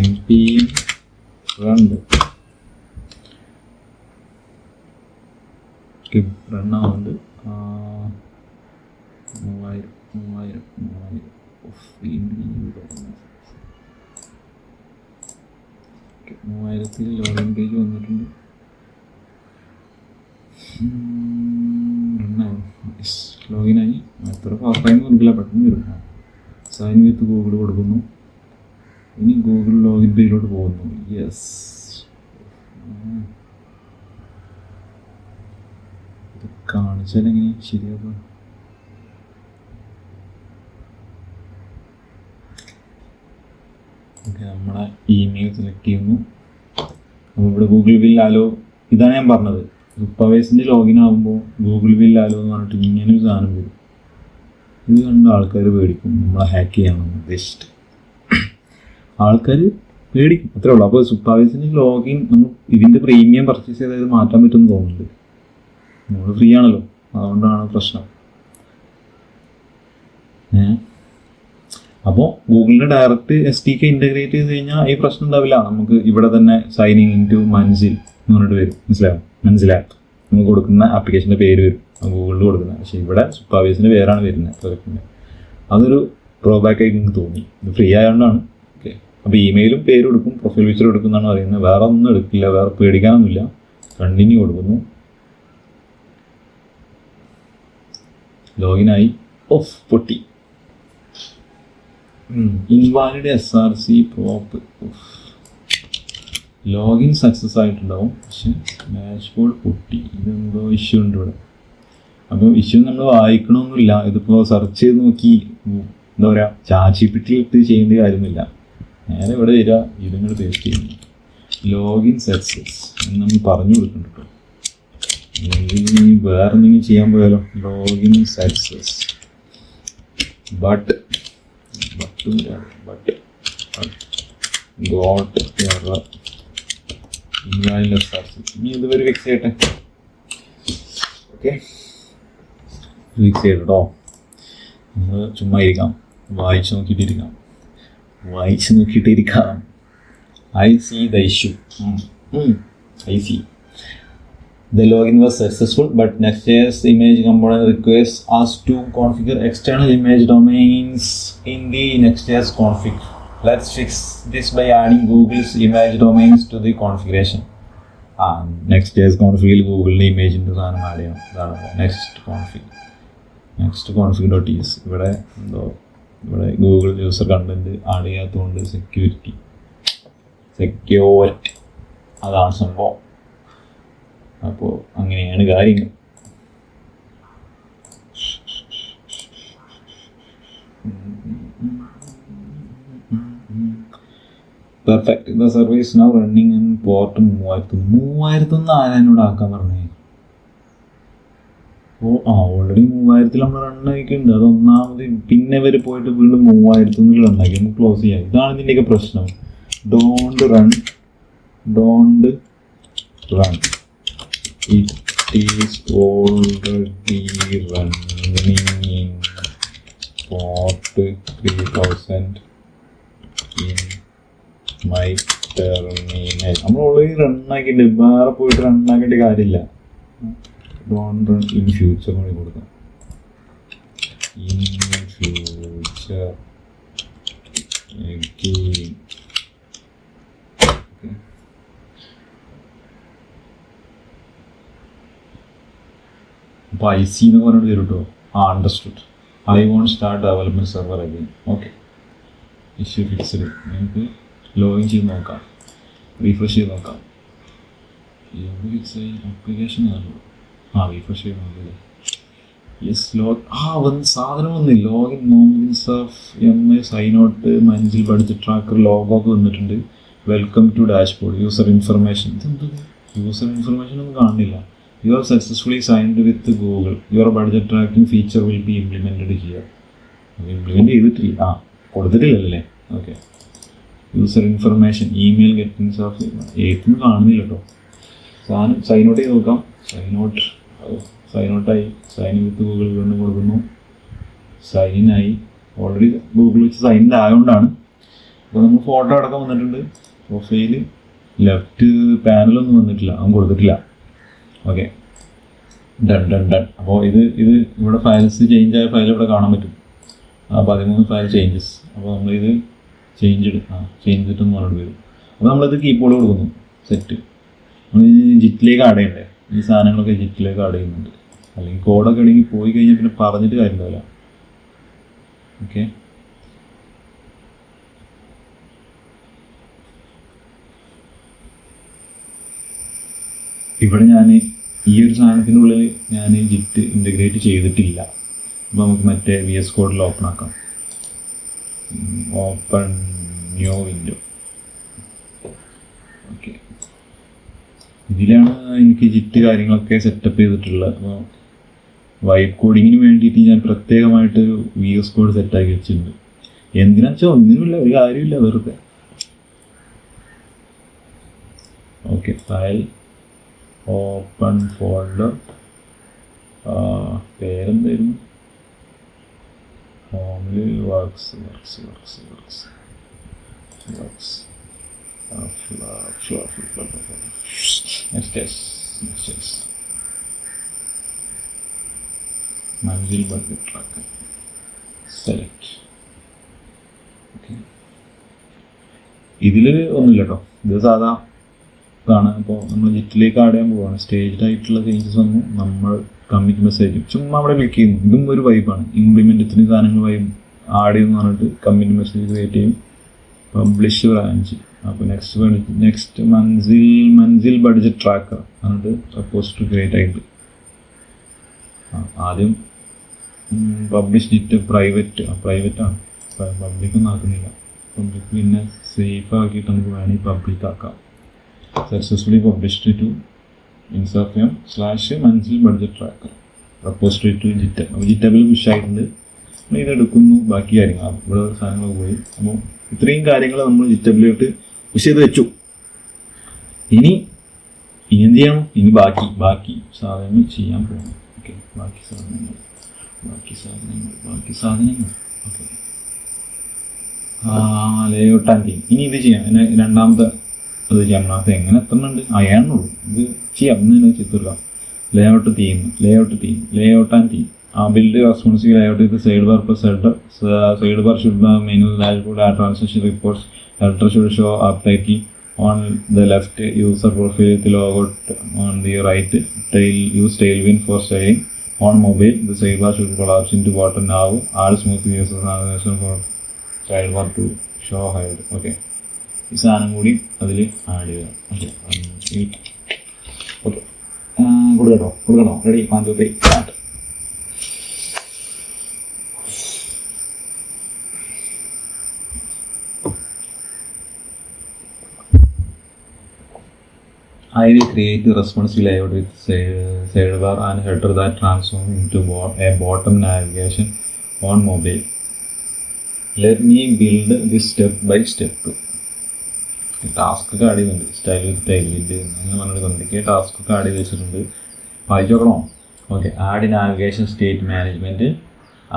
npm റൺ ആവുന്നുണ്ട്. 3000 ലോഗിൻ പേജ് വന്നിട്ടുണ്ട്. ലോഗിനായി. എത്ര ഫാസ്റ്റായെന്ന് നോക്കില്ല, പെട്ടെന്ന് വരും. സൈൻ വിത്ത് ഗൂഗിൾ കൊടുക്കുന്നു. ഇനി ഗൂഗിൾ ലോഗിൻ പേജിലോട്ട് പോകുന്നു. യെസ്, ഇത് കാണിച്ചാൽ എങ്ങനെ ശരിയാക്കുക? ഓക്കെ, നമ്മളെ ഇമെയിൽ സെലക്ട് ചെയ്യുന്നു. അപ്പോൾ ഇവിടെ ഗൂഗിൾ വിൽ അലോ, ഇതാണ് ഞാൻ പറഞ്ഞത്. സൂപ്പർവൈസിൻ്റെ ലോഗിൻ ആകുമ്പോൾ ഗൂഗിൾ വിൽ അലോ എന്ന് പറഞ്ഞിട്ട് ഇങ്ങനെ ഒരു സാധനം വരും. ഇത് കണ്ട് ആൾക്കാർ പേടിക്കും, നമ്മളെ ഹാക്ക് ചെയ്യാമെന്ന് ഉദ്ദേശിച്ചിട്ട്. ആൾക്കാർ പേടിക്കും, അത്രേ ഉള്ളൂ. അപ്പോൾ സൂപ്പർവൈസിൻ്റെ ലോഗിൻ നമ്മൾ ഇതിൻ്റെ പ്രീമിയം പർച്ചേസ് ചെയ്താൽ മാറ്റാൻ പറ്റുമെന്ന് തോന്നുന്നുണ്ട്. നമ്മൾ ഫ്രീ ആണല്ലോ, അതുകൊണ്ടാണ് പ്രശ്നം. അപ്പോൾ ഗൂഗിളിൻ്റെ ഡയറക്റ്റ് SDK ഇൻ്റഗ്രേറ്റ് ചെയ്ത് കഴിഞ്ഞാൽ ഈ പ്രശ്നം ഉണ്ടാവില്ല. നമുക്ക് ഇവിടെ തന്നെ സൈനിങ് ഇൻ ടു മൻസിൽ എന്ന് പറഞ്ഞിട്ട് വരും. മനസ്സിലാവും? മനസ്സിലാക്കും. നമ്മൾ കൊടുക്കുന്ന ആപ്ലിക്കേഷൻ്റെ പേര് വരും ഗൂഗിളിൽ കൊടുക്കുന്നത്. പക്ഷേ ഇവിടെ സൂപ്പർവൈസിൻ്റെ പേരാണ് വരുന്നത് പ്രൊജക്റ്റിൻ്റെ. അതൊരു ഡ്രോബാക്ക് ആയിട്ട് എനിക്ക് തോന്നി. ഇത് ഫ്രീ ആയതുകൊണ്ടാണ്. ഓക്കെ, അപ്പോൾ ഇമെയിലും പേര് കൊടുക്കും, പ്രൊഫൈൽ പിക്ചർ കൊടുക്കും എന്നാണ് പറയുന്നത്. വേറെ ഒന്നും എടുക്കില്ല, വേറെ പേടിക്കാനൊന്നുമില്ല. കണ്ടിന്യൂ കൊടുക്കുന്നു. ലോഗിനായി. ഓഫ്, പൊട്ടി. Invalid SRC prop. Login success ആയിട്ടുണ്ടാവും, പക്ഷെ ഡാഷ്ബോർഡ് പൊട്ടി. ഇതെന്തോ ഇഷ്യൂ ഉണ്ട് ഇവിടെ. അപ്പോൾ ഇഷ്യൂ നമ്മൾ വായിക്കണമെന്നില്ല. ഇതിപ്പോൾ സെർച്ച് ചെയ്ത് നോക്കി എന്താ പറയുക, ChatGPT ഇട്ട് ചെയ്യേണ്ട കാര്യമൊന്നുമില്ല. നേരെ ഇവിടെ വരിക, ഇതിങ്ങോട്ട് പേസ്റ്റ് ചെയ്യുന്നു. ലോഗിൻ സക്സസ് എന്ന് നമ്മൾ പറഞ്ഞു കൊടുക്കുന്നുണ്ട് കേട്ടോ. അല്ലെങ്കിൽ വേറെ എന്തെങ്കിലും ചെയ്യാൻ പോയാലോ. Login success but got error invalid SRC. ഇനി ഇതുവരെ ഫിക്സ് ചെയ്യട്ടെ. ഓക്കെ, ഫിക്സ് ചെയ്തോ. നമ്മൾ ചുമ്മാ ഇരിക്കാം, വായിച്ച് നോക്കിയിട്ടിരിക്കാം. I see the issue. I see. The login was successful, but Next.js image component requires us to configure external image domains in the Next.js config. Let's fix this by adding Google's image domains to the configuration. Next.js config Google image into സാധനം ആഡ് ചെയ്യണം. അതാണ് next config.ts. ഇവിടെ ഗൂഗിൾ യൂസർ കണ്ടന്റ് ആഡ് ചെയ്യാത്തതുകൊണ്ട് സെക്യൂരിറ്റി അതാണ് സംഭവം. അപ്പോൾ അങ്ങനെയാണ് കാര്യങ്ങൾ. Perfect. The service now running in port 3000 ആരാനോട് ആക്കാൻ പറഞ്ഞേ. ഓൾറെഡി 3000 നമ്മൾ റണ്ണാക്കിയിട്ടുണ്ട്. അത് ഒന്നാമത് പിന്നെ ഇവർ പോയിട്ട് വീണ്ടും 3000 റണ്ണാക്കി. നമുക്ക് ക്ലോസ് ചെയ്യാം. ഇതാണ് ഇതിൻ്റെയൊക്കെ പ്രശ്നം. Don't run it is already running in port 3000 in my terminal. നമ്മൾ ഓൾറെഡി റണ്ണാക്കിയിട്ട് വേറെ പോയിട്ട് റണ്ണാക്കേണ്ട കാര്യമില്ല. ഡോണ്ട് റൺ ഇൻ ഫ്യൂച്ചർ കൂടി കൊടുക്കാം. ഇൻ ഫ്യൂച്ചർ അപ്പോൾ ഐ സി എന്ന് പറഞ്ഞിട്ട് തരും കേട്ടോ. Understood. I won't start development server again. Okay, issue fixed. നിങ്ങൾക്ക് ലോഗിൻ ചെയ്ത് നോക്കാം, റീഫ്രഷ് ചെയ്ത് നോക്കാം. എവിടെ ഫിക്സ് ആയി? ആപ്ലിക്കേഷൻ റീഫ്രഷ് ചെയ്ത് നോക്കില്ലേ? യെസ് വന്ന് സാധനം വന്ന് login Muhammad Insaf sign out Manzil budget tracker logo ഒക്കെ വന്നിട്ടുണ്ട്. Welcome to dashboard user information. ഇതെന്തത്? യൂസർ ഇൻഫർമേഷൻ ഒന്നും കാണുന്നില്ല. You are successfully signed with Google. Your budget tracking feature will be implemented here. Implement ചെയ്തിട്ടില്ല. കൊടുത്തിട്ടില്ലല്ലേ? ഓക്കെ. യൂസർ ഇൻഫർമേഷൻ ഇമെയിൽ ഗെറ്റിംഗ്സ് ഓഫ് ഏറ്റും കാണുന്നില്ല കേട്ടോ. സാധനം സൈൻ ഔട്ട് ചെയ്ത് നോക്കാം. സൈൻ ഔട്ടായി. സൈൻ വിത്ത് ഗൂഗിൾ കൊണ്ട് കൊടുക്കുന്നു. സൈൻ ആയി. ഓൾറെഡി ഗൂഗിൾ വെച്ച് സൈൻ ആയതുകൊണ്ടാണ്. അപ്പോൾ നമ്മൾ ഫോട്ടോ അടക്കം വന്നിട്ടുണ്ട്. പ്രൊഫൈല് ലെഫ്റ്റ് പാനലൊന്നും വന്നിട്ടില്ല, അവൻ കൊടുത്തിട്ടില്ല. Okay, done. അപ്പോൾ ഇത് ഇവിടെ ഫയൽസ് ചേഞ്ച് ആയ ഫയൽ ഇവിടെ കാണാൻ പറ്റും. 13 ഫയൽ ചേഞ്ചസ്. അപ്പോൾ നമ്മളിത് ചേഞ്ച് ചെയ്തിട്ടൊന്നും പറഞ്ഞിട്ട് വരും. അപ്പോൾ നമ്മളിത് കീബോർഡ് കൊടുക്കുന്നു. സെറ്റ്. നമ്മൾ ജിറ്റിലേക്ക് ആഡ് ചെയ്യണ്ടേ? ഈ സാധനങ്ങളൊക്കെ ജിറ്റിലേക്ക് ആഡ് ചെയ്യുന്നുണ്ട്. അല്ലെങ്കിൽ കോഡൊക്കെ ആണെങ്കിൽ പോയി കഴിഞ്ഞാൽ പിന്നെ പറഞ്ഞിട്ട് കാര്യമില്ല. ഓക്കെ, ഇവിടെ ഞാൻ ഈ ഒരു സാധനത്തിൻ്റെ ഉള്ളിൽ ഞാൻ ജിറ്റ് ഇൻ്റഗ്രേറ്റ് ചെയ്തിട്ടില്ല. അപ്പോൾ നമുക്ക് മറ്റേ VS കോഡിൽ ഓപ്പൺ ആക്കാം. Open new window. ഓക്കെ, ഇതിലാണ് എനിക്ക് ജിറ്റ് കാര്യങ്ങളൊക്കെ സെറ്റപ്പ് ചെയ്തിട്ടുള്ളത്. അപ്പോൾ വൈബ് കോഡിങ്ങിന് വേണ്ടിയിട്ട് ഞാൻ പ്രത്യേകമായിട്ട് VS കോഡ് സെറ്റാക്കി വെച്ചിട്ടുണ്ട്. എന്തിനാണെന്ന് വെച്ചാൽ ഒന്നിനുമില്ല, ഒരു കാര്യമില്ല, വെറുതെ. Okay, file open folder. പേരെന്തായിരുന്നു? ഹോമിൽ works. Manzil budget tracker select. Okay, ഇതിൽ ഒന്നുമില്ല കേട്ടോ. ഇത് സാധാ ഇതാണ്. അപ്പോൾ നമ്മൾ ജിറ്റിലേക്ക് ആഡ് ചെയ്യാൻ പോവുകയാണ്. സ്റ്റേജ്ഡ് ആയിട്ടുള്ള ചേഞ്ചസ് ഒന്നും നമ്മൾ കമ്മിറ്റ് മെസ്സേജ് ചുമ്മാ അവിടെ ക്ലിക്ക് ചെയ്യുന്നു. ഇതും ഒരു വൈബാണ്. ഇംപ്ലിമെൻറ്റ് ഇത്തിരി സാധനങ്ങൾ വൈബ് ആഡ് ചെയ്യുമെന്ന് പറഞ്ഞിട്ട് കമ്മിറ്റ് മെസ്സേജ് ക്രിയേറ്റ് ചെയ്യും. Publish branch. അപ്പോൾ നെക്സ്റ്റ് മഞ്ചിൽ ബഡ്ജറ്റ് ട്രാക്കർ എന്നിട്ട് പോസ്റ്റ് ക്രിയേറ്റ് ആയിട്ട് ആദ്യം പബ്ലിഷ് ജിറ്റ് പ്രൈവറ്റാണ്. പബ്ലിക്കൊന്നും ആക്കുന്നില്ല. പബ്ലിക് പിന്നെ സേഫ് ആക്കിയിട്ട് നമുക്ക് വേണമെങ്കിൽ പബ്ലിക് ആക്കാം. Successfully published to Insafium/Manzil budget tracker repository to Git. അപ്പോൾ ജിറ്റബിൾ പുഷ് ആയിട്ടുണ്ട്. ഇതെടുക്കുന്നു. ബാക്കി കാര്യങ്ങൾ ഇവിടെ സാധനങ്ങൾ പോയി. അപ്പോൾ ഇത്രയും കാര്യങ്ങൾ നമ്മൾ ജിറ്റബിലോട്ട് പുഷ് ചെയ്ത് വെച്ചു. ഇനി എന്ത് ചെയ്യണം? ഇനി ബാക്കി സാധനങ്ങൾ ചെയ്യാൻ പോകണം. ഓക്കെ, ബാക്കി സാധനങ്ങൾ. Okay, layout and theme. ഇനി ഇത് ചെയ്യാം. രണ്ടാമത്തെ അത് ചെയ്യാം. എങ്ങനെ എത്രണ്ണുണ്ട്? ഏഴെണ്ണുള്ളൂ. ഇത് ചെയ്യാം. ഇന്ന് ചെയ്തിടാം. Layout and theme. Build responsive layout ഇത് side bar plus header. Side bar should menu dashboard transaction reports. Header should show update on the left, user profile with logo on the right. Use Tailwind for styling. On mobile, the sidebar should collapse into button now. Add smooth user navigation for sidebar to show hide. Okay, ഈ സാധനം കൂടി അതിൽ ആഡ് ചെയ്യുക. ഓക്കെ, കൊടുക്കട്ടോ. Ready? 1 2 3 start. While create a responsive layout with sidebar and header that transform into a bottom navigation on mobile. Let me build this step by step. Task ഒക്കെ ആഡ് ചെയ്യുന്നുണ്ട്. സ്റ്റൈൽ വിത്ത് ടൈലിൻ്റെ അങ്ങനെ പറഞ്ഞിട്ട് എന്തൊക്കെയോ ടാസ്ക് ഒക്കെ ആഡ് ചെയ്ത് വെച്ചിട്ടുണ്ട്. വായിച്ചു നോക്കണോ? Okay. Add navigation state management,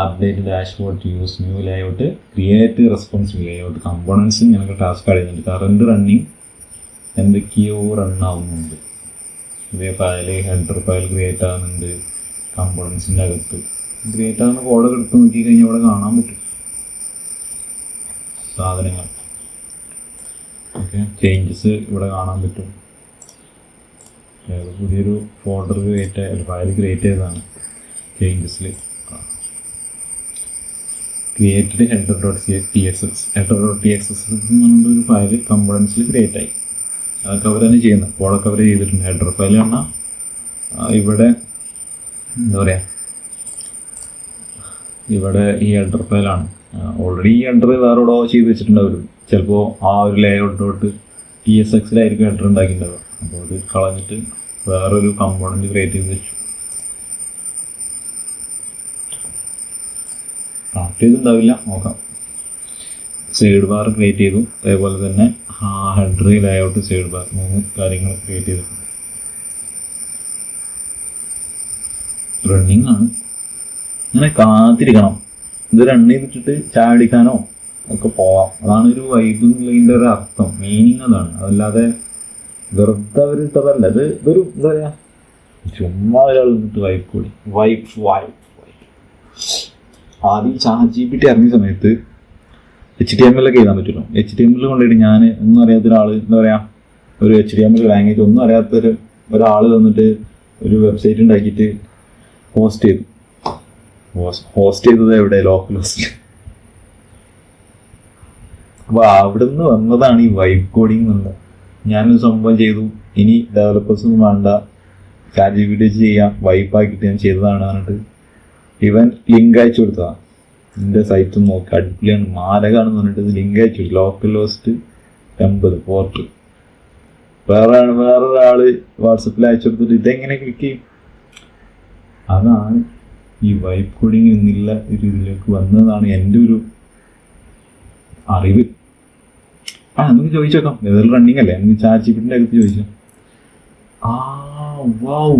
update dashboard to use new layout, create responsive layout, components ഇങ്ങനെയൊക്കെ ടാസ്ക് ആഡ് ചെയ്യുന്നുണ്ട്. കറണ്ട് റണ്ണിങ് എന്തൊക്കെയോ റണ്ണാവുന്നുണ്ട്. ഇതേ ഫയൽ ഹെഡർ ഫയൽ ക്രിയേറ്റ് ആകുന്നുണ്ട്. കമ്പോണൻസിൻ്റെ അകത്ത് ക്രിയേറ്റ് ആകുന്ന കോഡൊക്കെ എടുത്ത് നോക്കി കഴിഞ്ഞാൽ ഇവിടെ കാണാൻ പറ്റും സാധനങ്ങൾ. ഓക്കെ. ചേഞ്ചസ് ഇവിടെ കാണാൻ പറ്റും. പുതിയൊരു ഫോൾഡർ ഫയൽ ക്രിയേറ്റ് ചെയ്തതാണ്. ചേഞ്ചസിൽ created header dot TXS header dot TXS എന്ന് പറഞ്ഞൊരു ഫയൽ കമ്പോണൻസിൽ ക്രിയേറ്റ് ആയി. അതൊക്കെ അവർ തന്നെ ചെയ്യുന്നത്. കോഡൊക്കെ അവർ ചെയ്തിട്ടുണ്ട്. ഹെഡർ ഫയൽ പറഞ്ഞാൽ ഇവിടെ എന്താ പറയുക, ഇവിടെ ഈ ഹെഡർ ഫയലാണ്. ഓൾറെഡി ഈ ഹെഡർ വേറെ എവിടെ ചെയ്ത് വെച്ചിട്ടുണ്ടാവും. ചിലപ്പോൾ ആ ഒരു ലേഔട്ട് ഡോട്ട് TSXലായിരിക്കും ഹെഡർ ഉണ്ടാക്കിയിട്ടുണ്ടാവുക. അപ്പോൾ അത് കളഞ്ഞിട്ട് വേറൊരു കമ്പോണൻറ്റ് ക്രിയേറ്റ് ചെയ്ത് വെച്ചു. കണക്ട് ചെയ്തിട്ടുണ്ടാവില്ല, നോക്കാം. സൈഡ് ബാർ ക്രിയേറ്റ് ചെയ്തു. അതേപോലെ തന്നെ ഹെഡർ ലേഔട്ട് സൈഡ് ബാർ 3 കാര്യങ്ങൾ ക്രിയേറ്റ് ചെയ്തിട്ടുണ്ട്. റണ്ണിങ് ആണ്. അങ്ങനെ കാത്തിരിക്കണം. ഇത് റൺ ചെയ്തിട്ടിട്ട് ചായ അടിക്കാനോ ഒക്കെ പോവാം. അതാണ് ഒരു വൈബ് എന്നുള്ളതിൻ്റെ ഒരു അർത്ഥം, മീനിങ് അതാണ്. അതല്ലാതെ വെറുതെ അവർ ഇട്ടതല്ല. ഇതൊരു എന്താ പറയുക, ചുമ്മാ ഒരാൾ നിന്നിട്ട് വൈബ് കൂടി വൈബ്. ആദ്യം ChatGPT ഇറങ്ങിയ സമയത്ത് HTML ഒക്കെ എഴുതാൻ പറ്റുമല്ലോ. HTML കൊണ്ടിട്ട് ഞാൻ ഒന്നും അറിയാത്ത ഒരാൾ എന്താ പറയുക, ഒരു HTML ലാംഗ്വേജ് ഒന്നും അറിയാത്തൊരു ഒരാൾ വന്നിട്ട് ഒരു വെബ്സൈറ്റ് ഉണ്ടാക്കിയിട്ട് ഹോസ്റ്റ് ചെയ്തത് എവിടെ? Local host. അപ്പോൾ അവിടെ നിന്ന് വന്നതാണ് ഈ വൈബ് കോഡിങ് എന്നത്. ഞാനൊരു സംഭവം ചെയ്തു, ഇനി ഡെവലപ്പേഴ്സൊന്നും വേണ്ട, ChatGPT ചെയ്യാം, വൈബാക്കിയിട്ട് ഞാൻ ചെയ്തതാണ് പറഞ്ഞിട്ട് ഇവൻ ലിങ്ക് അയച്ചു കൊടുത്തതാണ്. എൻ്റെ സൈറ്റ് നോക്കി അടിപൊളിയാണ്, മാരകാണെന്ന് പറഞ്ഞിട്ട് ഇത് ലിങ്ക് അയച്ചു കൊടുത്തു. Local host 80 port. വേറൊരാൾ വാട്സപ്പിൽ അയച്ചു കൊടുത്തിട്ട് ഇതെങ്ങനെ ക്ലിക്ക് ചെയ്യും? അതാണ് ഈ വൈബ് കോഡിങ് എന്നുള്ള ഒരു ഇതിലേക്ക് വന്നതാണ് എൻ്റെ ഒരു അറിവ്. നമുക്ക് ചോദിച്ചേക്കാം, ഏതായാലും റണ്ണിങ് അല്ലേ, നമുക്ക് ChatGPT അകത്ത് ചോദിച്ചാൽ. വാവ്,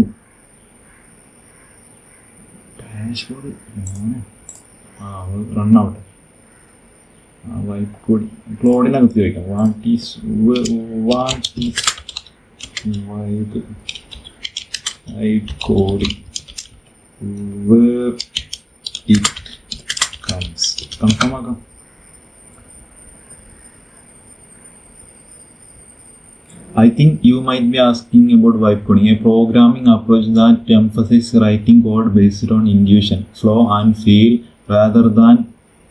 ഡാഷ്ബോർഡ് റണ്ണാവട്ടെ. വൈബ് കോഡിങ് ക്ലോഡിനകത്ത് ചോദിക്കാം. What is vibe coding where it comes. Confirm ആക്കാം. I think you might be asking about vibe coding, a programming approach that emphasizes writing code based on intuition, flow and feel rather than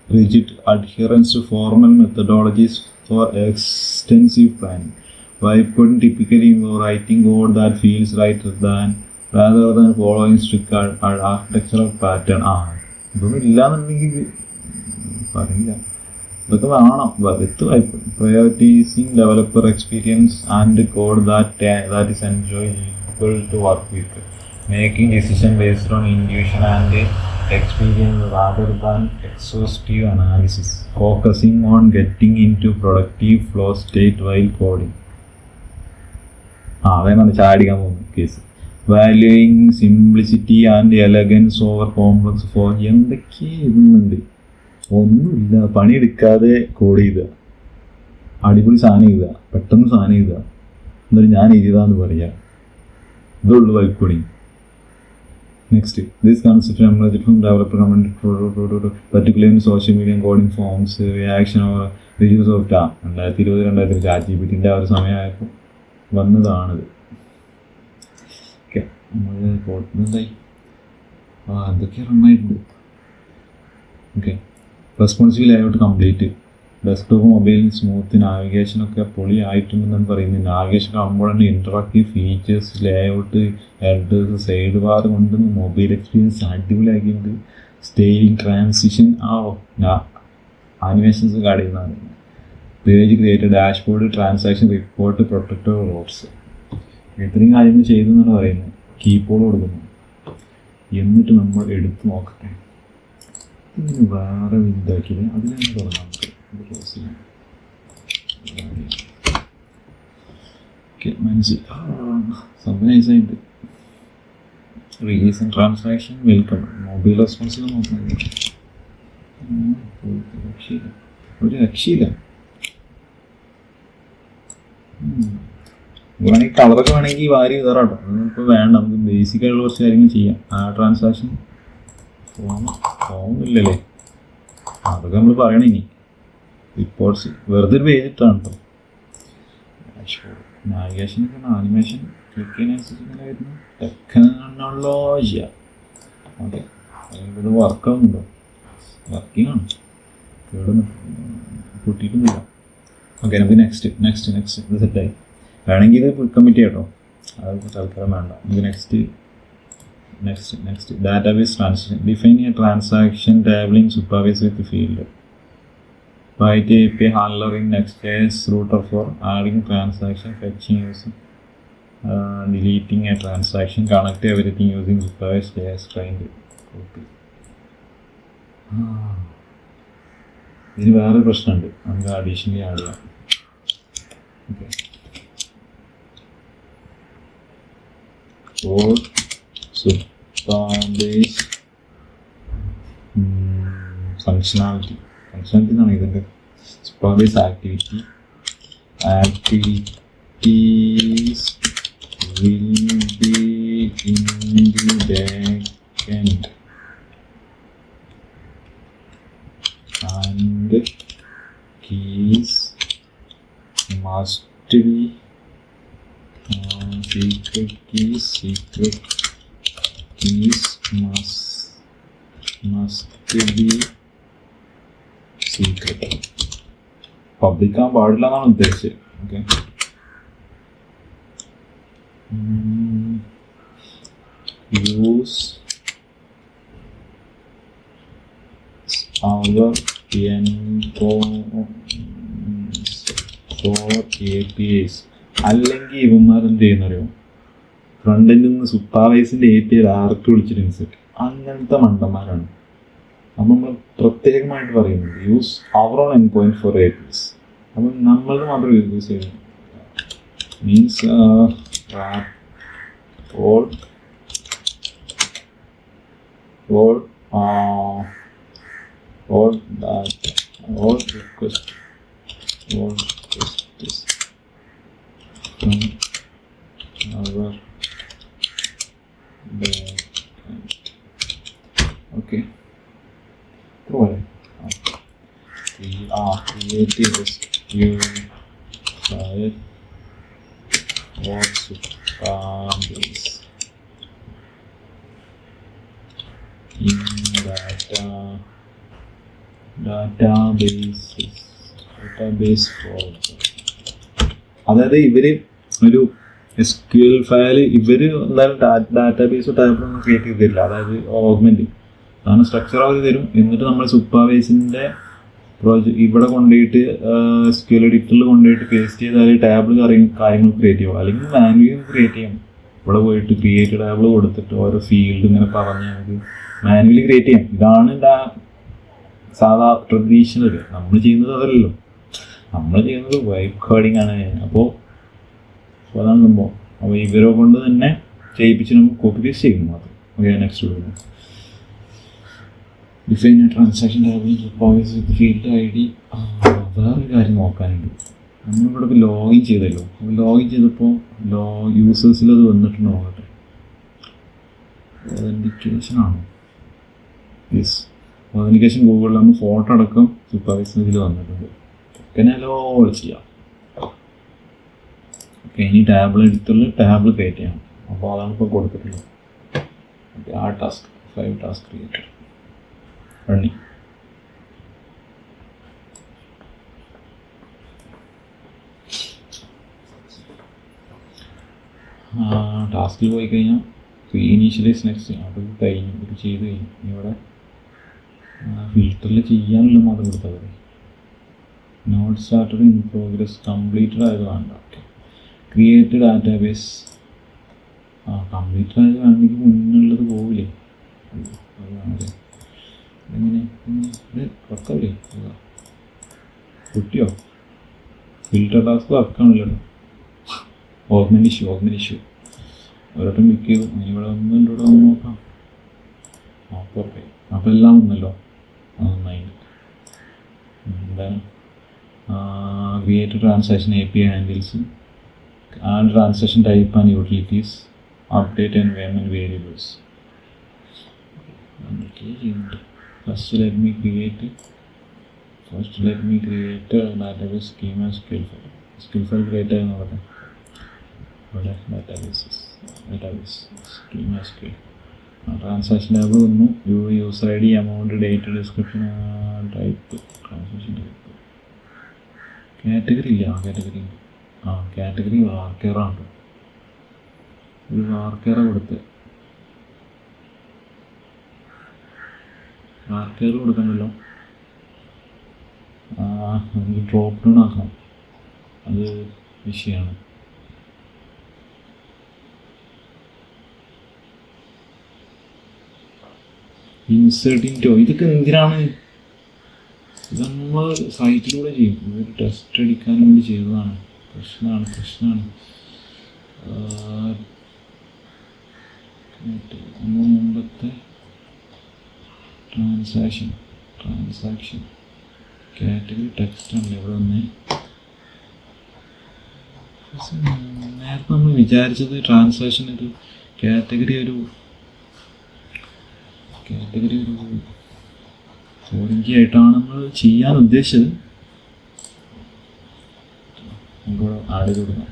rigid adherence to formal methodologies for extensive planning. Vibe coding typically involves writing code that feels right rather than following strict architectural pattern. ഇതൊന്നും ഇല്ലാന്നുണ്ടെങ്കിൽ പറയില്ല. ഇതൊക്കെ വേണം. With prioritising developer experience and code that is enjoyable to work with, making decision based on intuition and experience rather than exhaustive analysis, focusing on getting into productive flow state while coding. അതാണ് ചാടിക്കാൻ പോകുന്നത് case. Valuing simplicity and elegance over complex for. എന്തൊക്കെ എഴുതുന്നുണ്ട്, ഒന്നുമില്ല. പണിയെടുക്കാതെ കോഡ് ചെയ്യുക, അടിപൊളി സാധനം എഴുതുക, പെട്ടെന്ന് സാധനം എഴുതുക, എന്നിട്ട് ഞാൻ എഴുതാന്ന് പറയുക. ഇതുള്ളൂ vibe coding. Next, this concept emerge from developer community, particularly social media coding forms, reaction or reviews of 2020 ChatGPT ആ ഒരു സമയമായപ്പോൾ വന്നതാണിത്. എന്തായി എന്തൊക്കെ റണ്ണായിട്ടുണ്ട്. Okay. Responsive layout complete, desktop mobile smooth, നാവിഗേഷനൊക്കെ പൊളി ആയിട്ടുണ്ടെന്നാണ് പറയുന്നത്. Navigation component, interactive features, layout, headers, side bar കൊണ്ട് മൊബൈൽ എക്സ്പീരിയൻസ് അടിപൊളിയാക്കിയിട്ടുണ്ട്. സ്റ്റൈലിംഗ്, ട്രാൻസിഷൻ, ആനിമേഷൻസ് കാണിക്കുന്നതാണ്. Page created, dashboard, transaction report, protected routes. ഇത്രയും കാര്യങ്ങൾ ചെയ്തു എന്നാണ് പറയുന്നത്. കീബോർഡ് കൊടുക്കുന്നു. എന്നിട്ട് നമ്മൾ എടുത്ത് നോക്കട്ടെ. ഇതിന് വേറെ ഇതാക്കിയത് അതിനെ തുടങ്ങാം. നമുക്ക് ക്ലോസ് ചെയ്യാം. ഓക്കെ, മനസ്സിലായി. സംഭവം നൈസായിട്ട്. Release and transaction welcome. Mobile റെസ്പോൺസിൽ നോക്കുന്നത് ഒരു രക്ഷയില്ല. വേണമെങ്കിൽ കളറൊക്കെ വേണമെങ്കിൽ വാരി കയറാട്ടോ. അതിപ്പോൾ വേണ്ട, നമുക്ക് ബേസിക് ആയിട്ടുള്ള കുറച്ച് കാര്യങ്ങൾ ചെയ്യാം. ആ ട്രാൻസാക്ഷൻ പോകുന്നില്ലല്ലേ, അതൊക്കെ നമ്മൾ പറയണം. ഇനി റിപ്പോർട്ട്സ് വെറുതെ ഒരു പേജ് ഇട്ടാണ് കേട്ടോ. നാവിഗേഷനൊക്കെ ആനിമേഷൻ ക്ലിക്ക് ചെയ്യുന്നതനുസരിച്ച് ഇങ്ങനെ വരുന്നു. ടെക്നോളജി ഓക്കെ, ഇവിടെ വർക്കാവുന്നുണ്ടോ? വർക്കിംഗ് ആണ്, കേടുന്നു പൊട്ടിയിട്ടൊന്നുമില്ല. ഓക്കെ, നമുക്ക് നെക്സ്റ്റ് ഇത് സെറ്റായി. വേണമെങ്കിൽ ഇത് കമ്മിറ്റ് ചെയ്യാം കേട്ടോ, അത് തൽക്കാലം വേണ്ട. നമുക്ക് next database transaction. Define a transaction table in Supabase with field. Write API handler in Next.js router for adding transaction, fetching, using, deleting a transaction, connect everything using supervised JS client. ഇതിന് വേറെ പ്രശ്നമുണ്ട്, നമുക്ക് അഡീഷണലി ആഡ് ചെയ്യാം. ഓക്കെ, supervised ഫങ്ഷനാലിറ്റി എന്നാണ് ഇതിൻ്റെ. Supabase activities will be in the backend and keys must be secret keys must be secret. Public ആകാൻ പാടില്ല എന്നാണ് ഉദ്ദേശിച്ചത്. Okay, use our for APIs. അല്ലെങ്കിൽ ഇവന്മാർ എന്ത് ചെയ്യുന്നറിയോ, ഫ്രണ്ടിൽ നിന്ന് സൂപ്പർവൈസിൻ്റെ API ഡയറക്റ്റ് വിളിച്ചിട്ട് ഇൻസെറ്റ്. അങ്ങനത്തെ മണ്ടന്മാരാണ്. അപ്പം നമ്മൾ പ്രത്യേകമായിട്ട് പറയുന്നത് use our own end point for APIs. അപ്പം നമ്മളത് മാത്രം യൂസ് ചെയ്യുന്നു. Means request from our backend. Okay, we are creating a SQL file for database in database folder. അതായത് ഇവർ ഒരു SQL ഫയൽ എന്തായാലും ഡാറ്റാബേസ് ടൈപ്പൊന്നും ക്രിയേറ്റ് ചെയ്തിട്ടില്ല. അതായത് ഓഗ്മെൻറ്റ് അതാണ് സ്ട്രക്ചർ അവർ തരും. എന്നിട്ട് നമ്മൾ സൂപ്പർവൈസിൻ്റെ ഇവിടെ കൊണ്ടുപോയിട്ട് SQL എഡിറ്ററിൽ കൊണ്ടുപോയിട്ട് പേസ്റ്റ് ചെയ്താൽ ടാബിൾ കാര്യങ്ങൾ ക്രിയേറ്റ് ചെയ്യും. അല്ലെങ്കിൽ മാനുവലി ക്രിയേറ്റ് ചെയ്യണം. ഇവിടെ പോയിട്ട് ക്രിയേറ്റ് ടാബിൾ കൊടുത്തിട്ട് ഓരോ ഫീൽഡ് ഇങ്ങനെ പറഞ്ഞ് നമുക്ക് മാനുവലി ക്രിയേറ്റ് ചെയ്യാം. ഇതാണ് സാധാ ട്രഡീഷണൽ. നമ്മൾ ചെയ്യുന്നത് അതല്ലല്ലോ, നമ്മൾ ചെയ്യുന്നത് വൈബ് കോഡിങ് ആണ്. അപ്പോൾ അതാണ് സംഭവം. അപ്പോൾ ഇവരെ കൊണ്ട് തന്നെ ചെയ്യിപ്പിച്ച് നമുക്ക് കോപ്പി പേസ്റ്റ് ചെയ്യുന്നു മാത്രം. ഓക്കെ, നെക്സ്റ്റ് വരുന്നത് define transaction supervise with field ID. വേറൊരു കാര്യം നോക്കാനുണ്ട്. നമ്മളിവിടെ ഇപ്പോൾ ലോഗിൻ ചെയ്തല്ലോ. അപ്പോൾ ലോഗിൻ ചെയ്തപ്പോൾ യൂസേഴ്സിൽ അത് വന്നിട്ടുണ്ടോ നോക്കട്ടെ. ഒതൻറ്റിക്കേഷൻ ആണോ? യെസ്, ഒതൻറ്റിക്കേഷൻ ഗൂഗിളിൽ നമ്മൾ ഫോട്ടോ അടക്കം സൂപ്പർവൈസിന് ഇതിൽ വന്നിട്ടുണ്ട്. ഒക്കെനല്ലോ ചെയ്യാം. ഓക്കെ, ഇനി ടാബിൾ എടുത്തുള്ള ടാബിൾ ക്രിയേറ്റ് ചെയ്യണം. അപ്പോൾ അതാണ് ഇപ്പോൾ കൊടുത്തിട്ടുള്ളത്. ഓക്കെ, ആ ടാസ്ക് 5 ടാസ്ക് ക്രിയേറ്റ് റണ്ണിങ്. ടാസ്കിൽ പോയി കഴിഞ്ഞാൽ ഇനീഷ്യലൈസ് നെക്സ്റ്റ് അത് കഴിഞ്ഞു, ഇത് ചെയ്ത് കഴിഞ്ഞു. ഇവിടെ ഫിൽറ്ററിൽ ചെയ്യാനുള്ള മാത്രം കൊടുത്താൽ മതി. Not started in progress completed ആയത് വേണ്ട. ഓക്കെ, ക്രിയേറ്റ് ഡാറ്റാബേസ് കമ്പ്യൂട്ടർ ആണെങ്കിൽ മുന്നുള്ളത് പോവില്ലേ? അതാണ് എങ്ങനെ വർക്കാവില്ലേ? കുട്ടിയോ ഫിൽറ്റർ ടാസ്ക് വർക്കാണല്ലോ. ഓഗ്മെൻറ്റ് ഇഷ്യൂ ഒരോട്ടം ക്ലിക്ക് ചെയ്തു. ഇവിടെ ഒന്ന് എൻ്റെ കൂടെ ഒന്ന് നോക്കാം. ഓക്കെ, അപ്പോൾ എല്ലാം ഒന്നല്ലോ. നന്നായി. എന്താണ് create transaction API handles, add transaction type and utilities, update environment variables. എന്തൊക്കെയാണ് ചെയ്യുന്നുണ്ട്? First let me create database schema SQL file create ആയി നോക്കട്ടെ. ഇവിടെ database schema SQL transaction tab വന്നു. User ID, amount, date, description, type, transaction type, category ഇല്ല. കാറ്റഗറി വാർക്കെയറാണ്. ഒരു വാർക്കെയർ കൊടുക്കണമല്ലോ. നമുക്ക് ഡ്രോപ്പ് ഡൗൺ ആക്കണം, അത് വിഷയമാണ്. ഇൻസേർട്ടിൻറ്റോ ഇതൊക്കെ എന്തിനാണ്? ഇത് നമ്മൾ സൈറ്റിലൂടെ ചെയ്യും. ഇതൊരു ടെസ്റ്റ് അടിക്കാൻ വേണ്ടി ചെയ്തതാണ്. പ്രശ്നമാണ്. മുമ്പത്തെ ട്രാൻസാക്ഷൻ കാറ്റഗറി ടെക്സ്റ്റ് ആണ് ഇവിടെ വന്ന്. നേരത്തെ നമ്മൾ വിചാരിച്ചത് ട്രാൻസാക്ഷൻ ഒരു കാറ്റഗറി ഒരു ഫോറിൻ കീ ആയിട്ടാണ് നമ്മൾ ചെയ്യാൻ ഉദ്ദേശിച്ചത്. നമുക്കിവിടെ ആഡ് ചെയ്ത് കൊടുക്കാം.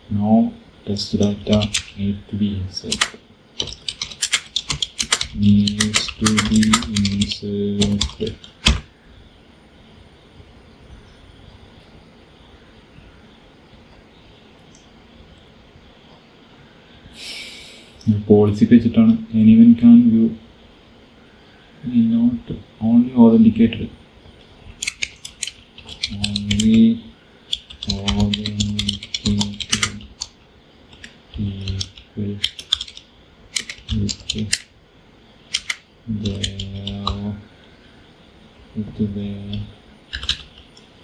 No test data needs to be inserted. പോളിസിക്ക് വെച്ചിട്ടാണ്. Anyone can view not only authenticated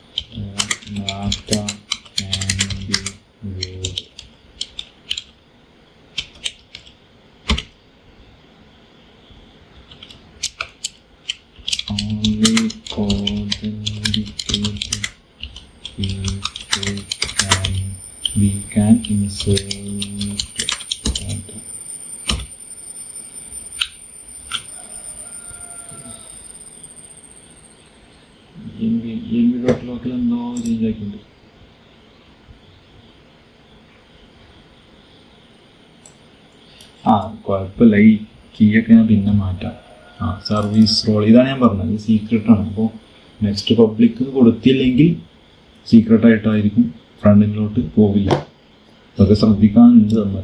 data can be viewed. Only authenticated people we can insert data. Local എന്തോ ചേഞ്ച് ആക്കിയിട്ടുണ്ട്. കുഴപ്പമില്ല. ഈ കീയൊക്കെ ഞാൻ പിന്നെ മാറ്റാം. സർവീസ് റോൾ ഇതാണ് ഞാൻ പറഞ്ഞത്, സീക്രട്ടാണ്. അപ്പോൾ നെക്സ്റ്റ് പബ്ലിക് കൊടുത്തില്ലെങ്കിൽ സീക്രട്ടായിട്ടായിരിക്കും, ഫ്രണ്ടിലോട്ട് പോവില്ല. അതൊക്കെ ശ്രദ്ധിക്കാനുണ്ട് നമ്മൾ.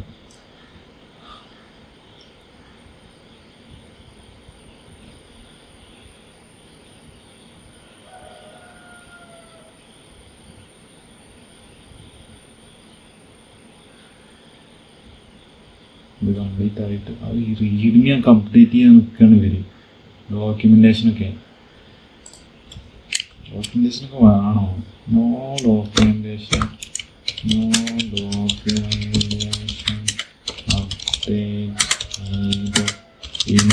ഇത് കംപ്ലീറ്റ് ആയിട്ട് അത് റീഡിങ് ഞാൻ കംപ്ലീറ്റ് ചെയ്യാൻ നിൽക്കുകയാണ് ഇവർ. ഡോക്യുമെൻറ്റേഷനൊക്കെ വേണോ? No documentation update in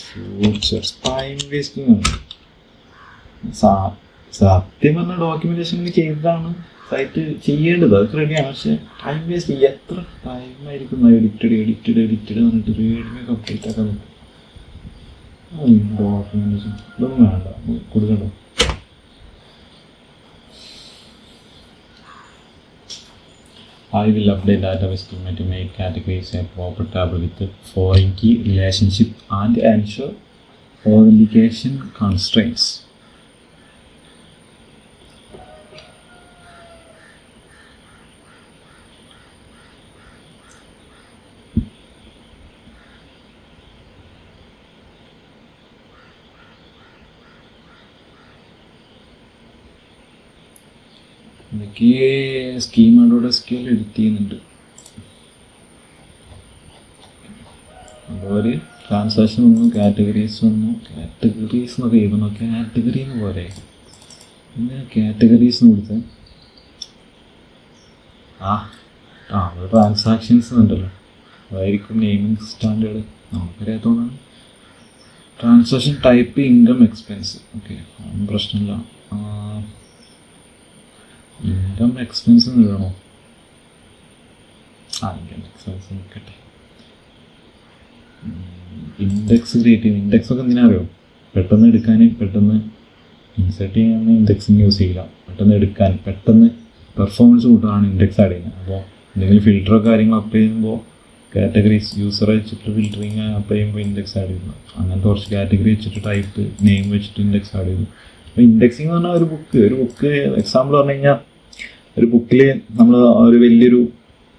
future. Time wasting ആണ്. സത്യം പറഞ്ഞ ഡോക്യുമെൻറ്റേഷൻ ചെയ്തതാണ് സൈറ്റ് ചെയ്യേണ്ടത്, അതൊക്കെ റെഡിയാണ്. പക്ഷേ ടൈം വേസ്റ്റ് ചെയ്യുക. എത്ര ടൈമായിരിക്കും എഡിറ്റഡ് വന്നിട്ട് റീഡിങ് കംപ്ലീറ്റ് ആക്കാൻ നോക്കും. ഡോക്യുമെൻറ്റേഷൻ ഇതൊന്നും വേണ്ട, കൊടുക്കണ്ട. I will update database schema to make categories a proper table with the foreign key relationship and ensure authentication constraints. എനിക്ക് സ്കീമോടെ സ്കെയിൽ എഡിറ്റ് ചെയ്യുന്നുണ്ട്. അതുപോലെ ട്രാൻസാക്ഷൻ വന്നു, കാറ്റഗറീസ് വന്നു. കാറ്റഗറീസ് എന്നൊക്കെ എഴുതണോ? കാറ്റഗറി എന്ന് പോരെ, പിന്നെ കാറ്റഗറീസ് എന്ന് കൊടുത്ത് ട്രാൻസാക്ഷൻസ് ഉണ്ടല്ലോ, അതായിരിക്കും നെയിമിംഗ് സ്റ്റാൻഡേർഡ്. നമുക്കറിയാത്തോണ്ടാണ്. Transaction type income expense. Okay, അതൊന്നും പ്രശ്നമില്ല. ഇൻകം എക്സ്പെൻസ് എന്ന് എഴുതണോ? ഇൻകം എക്സ്പെൻസ് നിൽക്കട്ടെ. ഇൻഡെക്സ് ക്രിയേറ്റ് ചെയ്യും. ഇൻഡെക്സ് ഒക്കെ എന്തിനാ അറിയോ? പെട്ടെന്ന് എടുക്കാൻ, പെട്ടെന്ന് ഇൻസേർട്ട് ചെയ്യാൻ ഇൻഡെക്സിങ് യൂസ് ചെയ്യില്ല. പെട്ടെന്ന് എടുക്കാൻ, പെട്ടെന്ന് പെർഫോമൻസ് കൂട്ടാനാണ് ഇൻഡെക്സ് ആഡ് ചെയ്യുന്നത്. അപ്പോൾ എന്തെങ്കിലും ഫിൽറ്ററോ കാര്യങ്ങളോ അപ്ലൈ ചെയ്യുമ്പോൾ കാറ്റഗറീസ് യൂസറെ വെച്ചിട്ട് ഫിൽറ്ററിങ് അപ്ലൈ ചെയ്യുമ്പോൾ ഇൻഡെക്സ് ആഡ് ചെയ്യുന്നു. അങ്ങനത്തെ കുറച്ച് കാറ്റഗറി വെച്ചിട്ട് ടൈപ്പ് നെയിം വെച്ചിട്ട് ഇൻഡെക്സ് ആഡ് ചെയ്യുന്നു. അപ്പോൾ ഇൻഡെക്സിങ് എന്ന് പറഞ്ഞാൽ ഒരു ബുക്ക് എക്സാമ്പിൾ പറഞ്ഞു കഴിഞ്ഞാൽ, ഒരു ബുക്കിൽ നമ്മൾ ഒരു വലിയൊരു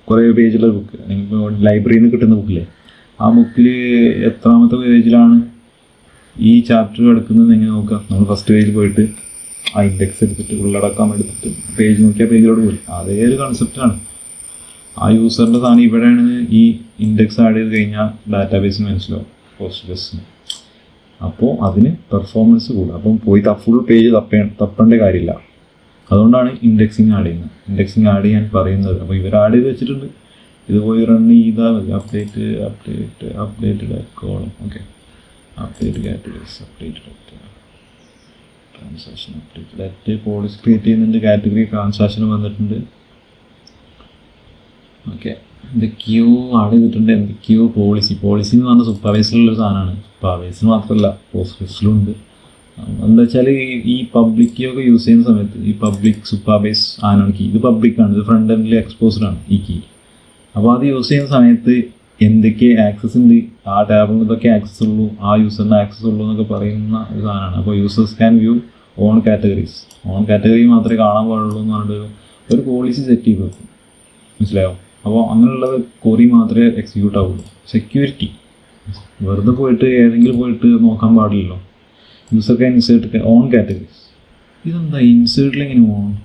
കുറേ പേജുള്ള ബുക്ക്, അല്ലെങ്കിൽ ലൈബ്രറിയിൽ നിന്ന് കിട്ടുന്ന ബുക്കില്ലേ, ആ ബുക്കിൽ എത്രാമത്തെ പേജിലാണ് ഈ ചാപ്റ്റർ കിടക്കുന്നത് എങ്ങനെ നോക്കാം? നമ്മൾ ഫസ്റ്റ് പേജിൽ പോയിട്ട് ആ ഇൻഡെക്സ് എടുത്തിട്ട് ഉള്ളടക്കം എടുത്തിട്ട് പേജ് നോക്കിയാൽ പേജിലോട് പോയി. അതേ ഒരു കൺസെപ്റ്റാണ്. ആ യൂസറിൻ്റെ സാധനം ഇവിടെയാണ് ഈ ഇൻഡെക്സ് ആഡ് ചെയ്ത് കഴിഞ്ഞാൽ ഡാറ്റാബേസിന് മനസ്സിലാവും, പോസ്റ്റ്ഗ്രസിന്. അപ്പോൾ അതിന് പെർഫോമൻസ് കൂടും. അപ്പം പോയി ഫുൾ പേജ് തപ്പേണ്ട കാര്യമില്ല. അതുകൊണ്ടാണ് ഇൻഡെക്സിങ് ആഡ് ചെയ്യുന്നത്. ഇൻഡെക്സിങ് ആഡ് ചെയ്യാൻ പറയുന്നത്. അപ്പോൾ ഇവർ ആഡ് ചെയ്ത് വെച്ചിട്ടുണ്ട്. ഇത് പോയി റൺ ചെയ്താൽ മതി. Update column. Okay, update categories, transaction update policy create ചെയ്യുന്നുണ്ട്. കാറ്റഗറി ട്രാൻസാക്ഷൻ വന്നിട്ടുണ്ട്. ഓക്കെ, എന്തൊക്കെയോ ആഡ് ചെയ്തിട്ടുണ്ട്. എന്തൊക്കെയോ പോളിസി എന്ന് പറഞ്ഞാൽ സൂപ്പർവൈസറിലുള്ള സാധനമാണ്. സൂപ്പർവൈസർ മാത്രമല്ല, പോസ്റ്റ്ഗ്രസിലും ഉണ്ട്. എന്താ വെച്ചാൽ ഈ പബ്ലിക് കീയൊക്കെ യൂസ് ചെയ്യുന്ന സമയത്ത് ഈ പബ്ലിക് സൂപ്പർവൈസ് ആനാണ് കീ. ഇത് പബ്ലിക്കാണ്, ഇത് ഫ്രണ്ട് എൻഡിൽ എക്സ്പോസ്ഡ് ആണ് ഈ കീ. അപ്പോൾ അത് യൂസ് ചെയ്യുന്ന സമയത്ത് എന്തൊക്കെ ആക്സസ് ഉണ്ട്, ആ ടാബിൽ ഇതൊക്കെ ആക്സസ് ഉള്ളൂ, ആ യൂസറിന് ആക്സസ് ഉള്ളൂ എന്നൊക്കെ പറയുന്ന ഒരു സാധനമാണ്. അപ്പോൾ users can view on categories. On category മാത്രമേ കാണാൻ പാടുള്ളൂ എന്ന് പറഞ്ഞിട്ട് ഒരു പോളിസി സെറ്റ് ചെയ്ത് വെക്കും. മനസ്സിലായോ? അപ്പോൾ അങ്ങനെയുള്ളത് കൊറി മാത്രമേ എക്സിക്യൂട്ട് ആവുള്ളൂ. സെക്യൂരിറ്റി വെറുതെ പോയിട്ട് ഏതെങ്കിലും പോയിട്ട് നോക്കാൻ പാടില്ലല്ലോ. User can insert on categories. ഇതെന്താ ഇൻസേർട്ടിൽ എങ്ങനെ പോകണം?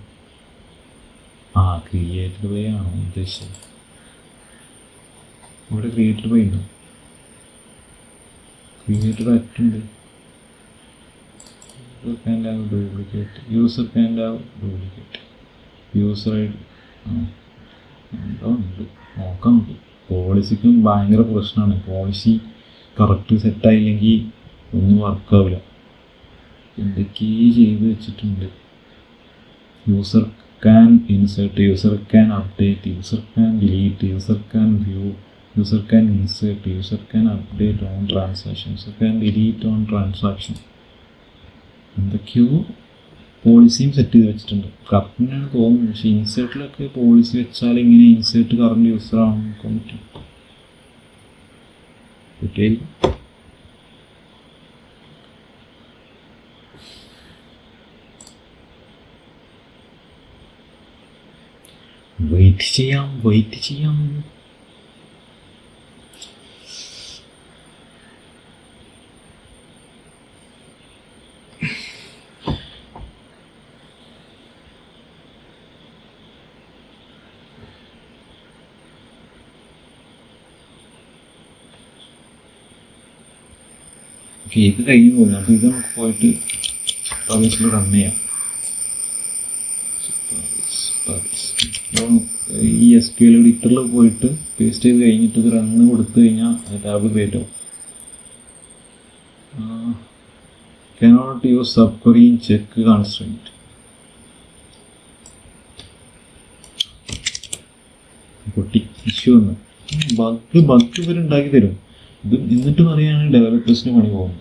ക്രിയേറ്റഡ് ബൈ ആണോ ഉദ്ദേശിച്ചത്? ഇവിടെ ക്രിയേറ്റഡ് ബൈ ഉണ്ട്, ക്രിയേറ്റഡ് അറ്റുണ്ട്. User can have duplicate user I D എന്തോ ഉണ്ട്, നോക്കാം നമുക്ക്. പോളിസിക്കും ഭയങ്കര പ്രശ്നമാണ്. പോളിസി കറക്റ്റ് സെറ്റായില്ലെങ്കിൽ ഒന്നും വർക്കാവില്ല. എന്തൊക്കെയോ ചെയ്ത് വെച്ചിട്ടുണ്ട്. User can insert, user can update, user can delete, user can view, user can insert, user can update on transaction, user can delete on transaction. എന്തൊക്കെയോ പോളിസിയും സെറ്റ് ചെയ്ത് വെച്ചിട്ടുണ്ട്. കറക്റ്റിനാണ് തോന്നുന്നത്. പക്ഷേ ഇൻസേർട്ടിലൊക്കെ പോളിസി വെച്ചാൽ ഇങ്ങനെ ഇൻസേർട്ട് കറണ്ട് യൂസർ ആവാൻ പറ്റും. വെയിറ്റ് ചെയ്യാം. ഇത് കഴിഞ്ഞ് പോകുന്നു. അപ്പോൾ ഇത് നമുക്ക് പോയിട്ട് സർവീസിൽ റൺ ചെയ്യാം. ഈ SQL എഡിറ്ററിൽ പോയിട്ട് പേസ്റ്റ് ചെയ്ത് കഴിഞ്ഞിട്ട് ഇത് റണ്ണ് കൊടുത്തു കഴിഞ്ഞാൽ ടാബ് ക്രിയേറ്റ് ആവും. cannot use subquery in check constraint. പൊട്ടി ഇഷ്യൂ വന്നു. ബഗ് ഇവരുണ്ടാക്കി തരും. ഇത് എന്നിട്ട് പറയുകയാണെങ്കിൽ ഡെവലപ്പേഴ്സിന് പണി പോകുന്നു.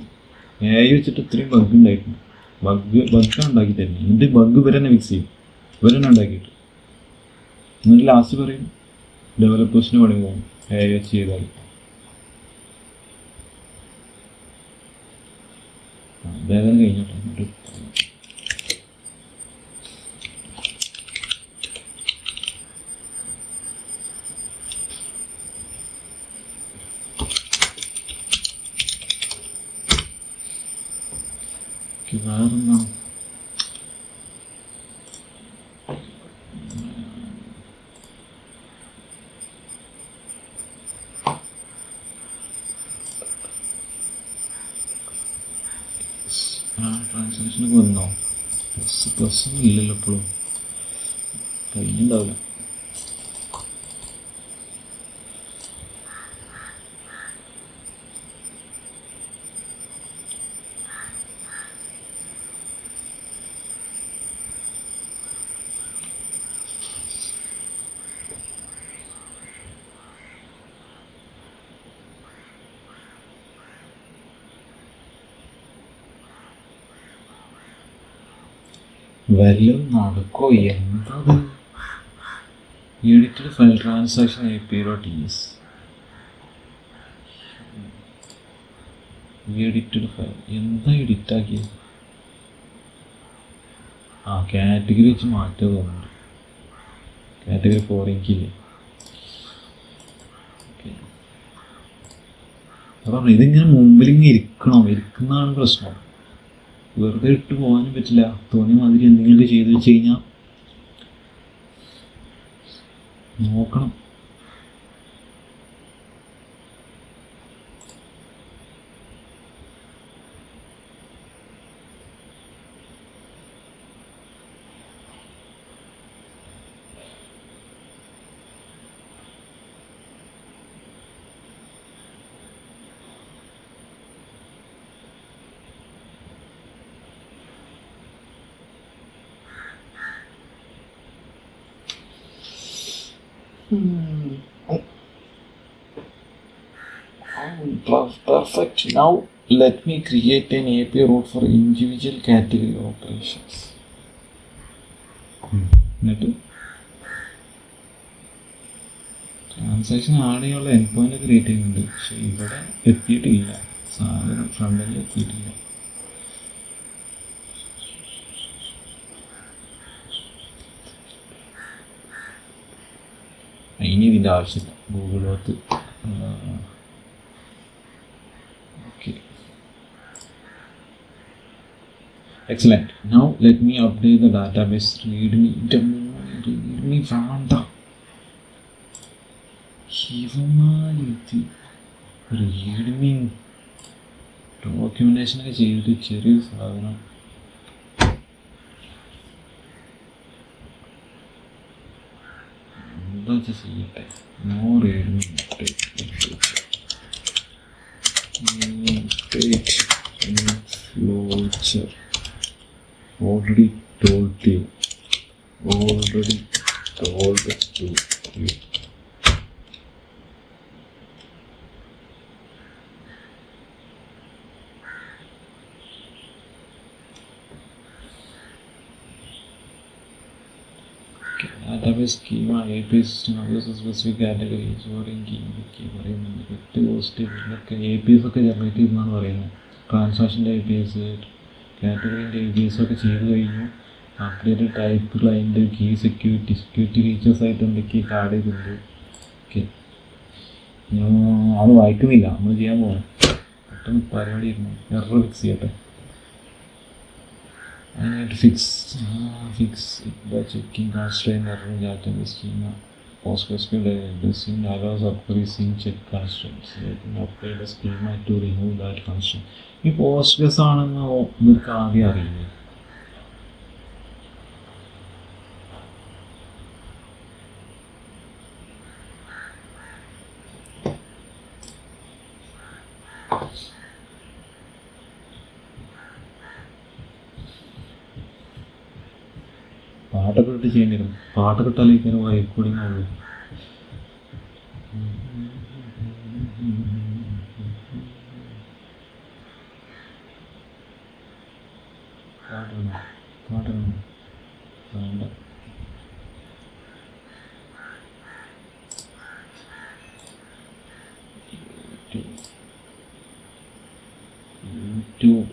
AI വെച്ചിട്ട് ഇത്രയും ബഗ് ഉണ്ടായിട്ടുണ്ട്. ബഗ്ഗാണ് ഉണ്ടാക്കി തരുന്നത്. എന്നിട്ട് ബഗ് ഇവർ തന്നെ ഫിക്സ് ചെയ്യും. ഇവർ തന്നെ ഉണ്ടാക്കിയിട്ട് എന്നിട്ട് ലാസ്റ്റ് പറയും ഡെവലപ്പേഴ്സിന് പണി പോകും AI വെച്ച് ചെയ്താൽ. വേദന കഴിഞ്ഞോട്ടെ. എന്നിട്ട് വേറെന്താണ് ഡോക്യുമെൻറ്റേഷനൊക്കെ വന്നോ? പ്ലസ്സൊന്നും ഇല്ലല്ലോ ഇപ്പോഴും, കഴിയുന്നുണ്ടാവില്ല. വല്ലതും നടക്കോ? എന്തത്? Edited file transaction API.exe. Edited file എന്താ എഡിറ്റാക്കിയത്? കാറ്റഗറി വെച്ച് മാറ്റുക തോന്നുന്നുണ്ട്. കാറ്റഗറി 4 എനിക്കില്ലേ. അപ്പം ഇതിങ്ങനെ മുമ്പിലിങ്ങനെ ഇരിക്കുന്നതാണ് പ്രശ്നം. വെറുതെ ഇട്ട് പോകാനും പറ്റില്ല. തോന്നിയ മാതിരി എന്തെങ്കിലുമൊക്കെ ചെയ്ത് വെച്ച് കഴിഞ്ഞാൽ നോക്കണം. Perfect. Now let me create an API route for individual category operations. എന്നിട്ട് ട്രാൻസാക്ഷൻ ആടെയുള്ള എൻഡ് പോയിന്റ് ക്രിയേറ്റ് ചെയ്യുന്നുണ്ട്. പക്ഷെ ഇവിടെ എത്തിയിട്ടില്ല, സാധനം ഫ്രണ്ടിൽ എത്തിയിട്ടില്ല. ഇനി ഇതിൻ്റെ ആവശ്യമില്ല. Google earth. Okay. Excellent. Now let me update the database. readme വേണ്ട. readme ഡോക്യുമെന്റേഷനൊക്കെ ചെയ്തിട്ട് ചെറിയൊരു സാധനം. എന്താ വെച്ചാൽ ചെയ്യട്ടെ. No readme flowchart. already told you. Database schema, API system, others specific categories, ordering key പറയുന്നുണ്ട്. വെറ്റ് പോസിറ്റീവ് ഇതൊക്കെ APIs ഒക്കെ ജനറേറ്റ് ചെയ്യുന്നതാണ് പറയുന്നത്. ട്രാൻസാക്ഷൻ്റെ APIs, കാറ്റഗറീൻ്റെ APIs ഒക്കെ ചെയ്ത് കഴിഞ്ഞു. Updated type, client, key, security features ആയിട്ട് എന്തൊക്കെയൊക്കെ ആഡ് ചെയ്തിട്ടുണ്ട്. ഓക്കെ, അത് വായിക്കുന്നില്ല, നമ്മൾ ചെയ്യാൻ പോകണം. പെട്ടെന്ന് പരിപാടി ഇരുന്നു. എറർ ഫിക്സ് ചെയ്യട്ടെ. I need to fix it by checking constraint error in database schema. PostgreSQL addressing allows upgrading check constraints. Let me upgrade the schema to remove that constraint. ഈ പോസ്റ്റ്ഗ്രസ് ആണെന്ന് നിങ്ങൾക്ക് ആദ്യം അറിയില്ലേ? പാട്ടൊക്കെ ഇട്ട് ചെയ്യേണ്ടി വരും. പാട്ടൊക്കെ ഇട്ടാലേക്ക് വൈബ് കൂടിങ് ആവുള്ളൂ. പാടണം വേണ്ട. YouTube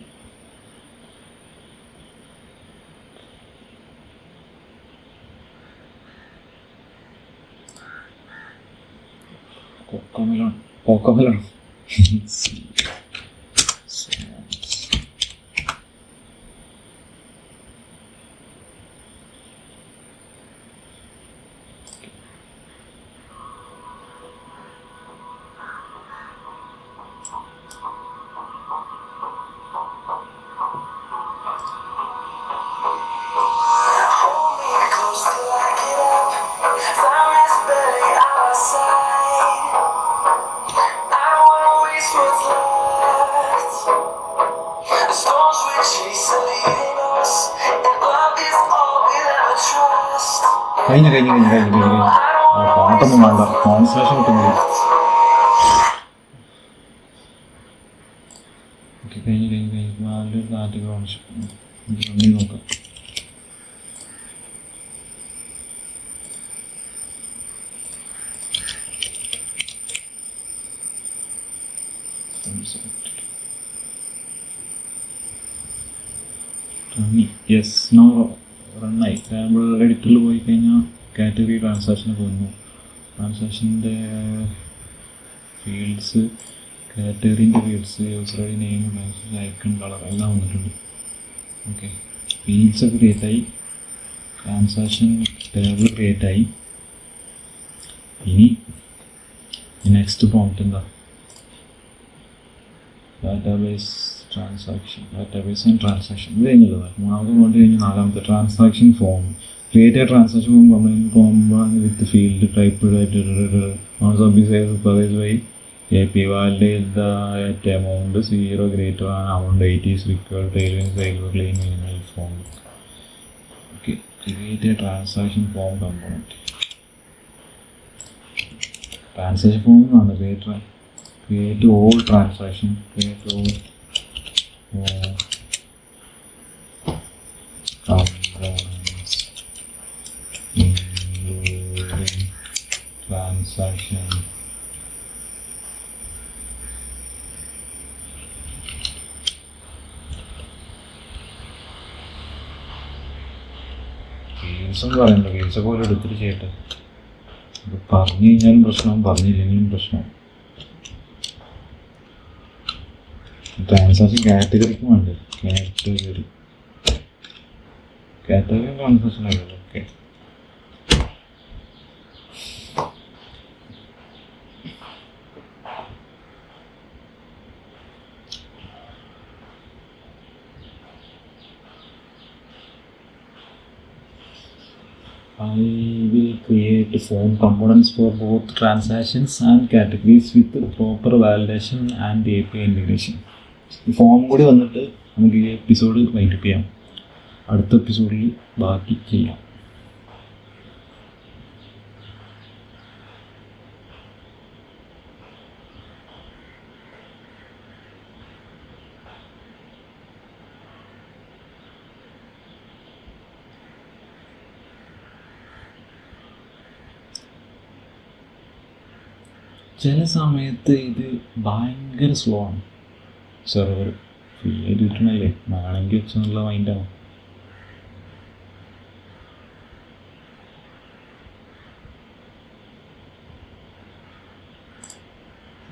Cocomelon. what's left. The storms we chase are leading us, and love is all we'll ever trust. കഴിഞ്ഞു ആ പാട്ടൊന്നും വേണ്ട, ട്രാൻസ്ലേഷൻ കിട്ടുന്നില്ല. ഓക്കെ, കഴിഞ്ഞു നല്ലൊരു നാട്ടിൽ നോക്കാം. യെസ്, നോ റണ്ണായി. നമ്മൾ എഡിറ്ററിൽ പോയി കഴിഞ്ഞാൽ കാറ്റഗറി ട്രാൻസാക്ഷനൊക്കെ വന്നു. ട്രാൻസാക്ഷൻ്റെ ഫീൽഡ്സ്, കാറ്റഗറീൻ്റെ fields, user I D, name, message, icon, colour എല്ലാം വന്നിട്ടുണ്ട്. ഓക്കെ, ഫീൽഡ്സൊക്കെ ക്രിയേറ്റായി, ട്രാൻസാക്ഷൻ ടേബിൾ ക്രിയേറ്റായി. ഇനി നെക്സ്റ്റ് പ്രോംപ്റ്റ് എന്താ? ഡാറ്റാബേസ് ആൻഡ് ട്രാൻസാക്ഷൻ ഇത് കഴിഞ്ഞുള്ളത്. മൂന്നാമത്തെ കൊണ്ട് കഴിഞ്ഞ് നാലാമത്തെ transaction form. Create transaction form with field type Supabase by API validate the at amount 0 greater than amount 8 is required tailwind sale claim minimal form. Okay, create a transaction form component. Transaction form on the create all transaction, create all components including transaction ഫീൽഡ്സെന്ന് പറയുന്നത് ഫീൽഡ്സൊക്കെ പോലെ എടുത്തിട്ട് ചെയ്യട്ടെ. ഇത് പറഞ്ഞു കഴിഞ്ഞാലും പ്രശ്നവും പറഞ്ഞില്ലെങ്കിലും പ്രശ്നവും. ട്രാൻസാക്ഷൻ കാറ്റഗറിക്ക് വേണ്ടത് കാറ്റഗറി ട്രാൻസാക്ഷൻ ആയിരുന്നു. Okay, I will create form components for both transactions and categories with proper validation and API integration. ഈ ഫോം കൂടി വന്നിട്ട് നമുക്ക് ഈ എപ്പിസോഡ് വൈൻഡപ്പ് ചെയ്യാം. അടുത്ത എപ്പിസോഡിൽ ബാക്കി ചെയ്യാം. ചില സമയത്ത് ഇത് ഭയങ്കര സ്ലോ ആണ്. സെർവർ ഫ്രീ ആയിട്ട് കിട്ടണല്ലേ, വേണമെങ്കിൽ വെച്ചെന്നുള്ള മൈൻഡാണ്.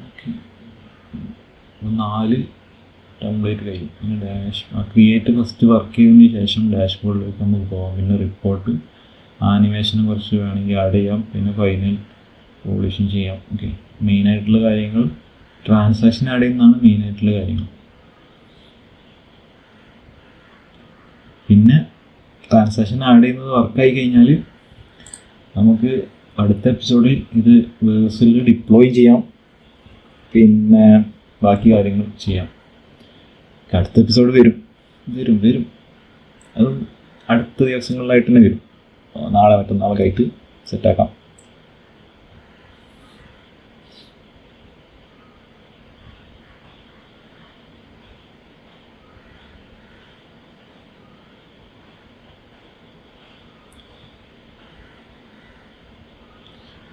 ഓക്കെ, 4 ടെംപ്ലേറ്റ് കഴിയും. പിന്നെ ക്രിയേറ്റ് ഫസ്റ്റ് വർക്ക് ചെയ്തതിന് ശേഷം ഡാഷ്ബോർഡിലേക്ക് നമുക്ക് പോകാം. പിന്നെ റിപ്പോർട്ട്, ആനിമേഷനെ കുറച്ച് വേണമെങ്കിൽ ആഡ് ചെയ്യാം. പിന്നെ ഫൈനൽ പോളിഷൻ ചെയ്യാം. ഓക്കെ, മെയിനായിട്ടുള്ള കാര്യങ്ങൾ ട്രാൻസാക്ഷൻ ആഡ് ചെയ്യുന്നതാണ് മെയിനായിട്ടുള്ള കാര്യങ്ങൾ. പിന്നെ ട്രാൻസാക്ഷൻ ആഡ് ചെയ്യുന്നത് വർക്കായി കഴിഞ്ഞാൽ നമുക്ക് അടുത്ത എപ്പിസോഡിൽ ഇത് വേഴ്സിൽ ഡിപ്ലോയ് ചെയ്യാം. പിന്നെ ബാക്കി കാര്യങ്ങൾ ചെയ്യാം. അടുത്ത എപ്പിസോഡ് വരും അത് അടുത്ത ദിവസങ്ങളിലായിട്ട് തന്നെ വരും. നാളെ മറ്റന്നാളൊക്കെ ആയിട്ട് സെറ്റാക്കാം.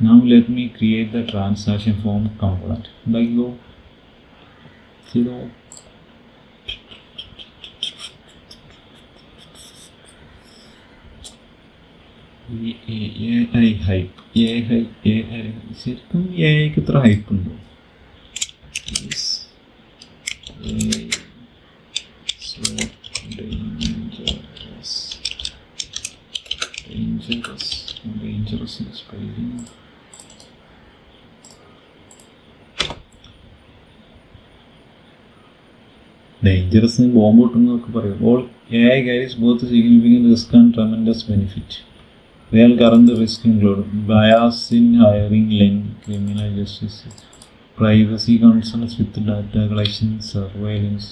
Now let me create the transaction form component. Like go 0 AI hype ശരിക്കും AIക്ക് ഇത്ര ഹൈപ്പ് ഉണ്ടോ? dangerous spelling. ഡേഞ്ചറസ് ബോംബ് പൊട്ടുന്നതൊക്കെ പറയും. All AI carries both significant risk and tremendous benefit. Real current risk include bias in hiring, lend, criminal justice. Privacy concerns with data collection, surveillance,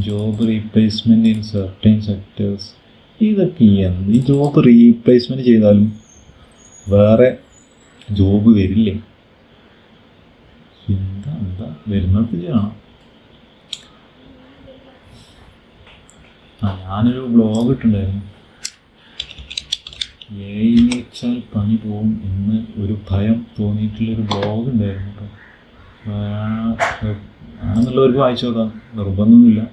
job replacement in certain sectors. ഇതൊക്കെ എന്ത്? ഈ ജോബ് റീപ്ലേസ്മെൻറ്റ് ചെയ്താലും വേറെ ജോബ് വരില്ലേ? എന്താ വരുന്നത് ചെയ്യണം. ഞാനൊരു ബ്ലോഗ് ഇട്ടുണ്ടായിരുന്നു, AI വെച്ചാൽ പണി പോവും എന്ന് ഒരു ഭയം തോന്നിയിട്ടുള്ളൊരു ബ്ലോഗ് ഉണ്ടായിരുന്നു കേട്ടോ. ആണെന്നുള്ളവർക്ക് വായിച്ചു നോക്കാം, നിർബന്ധമൊന്നുമില്ല.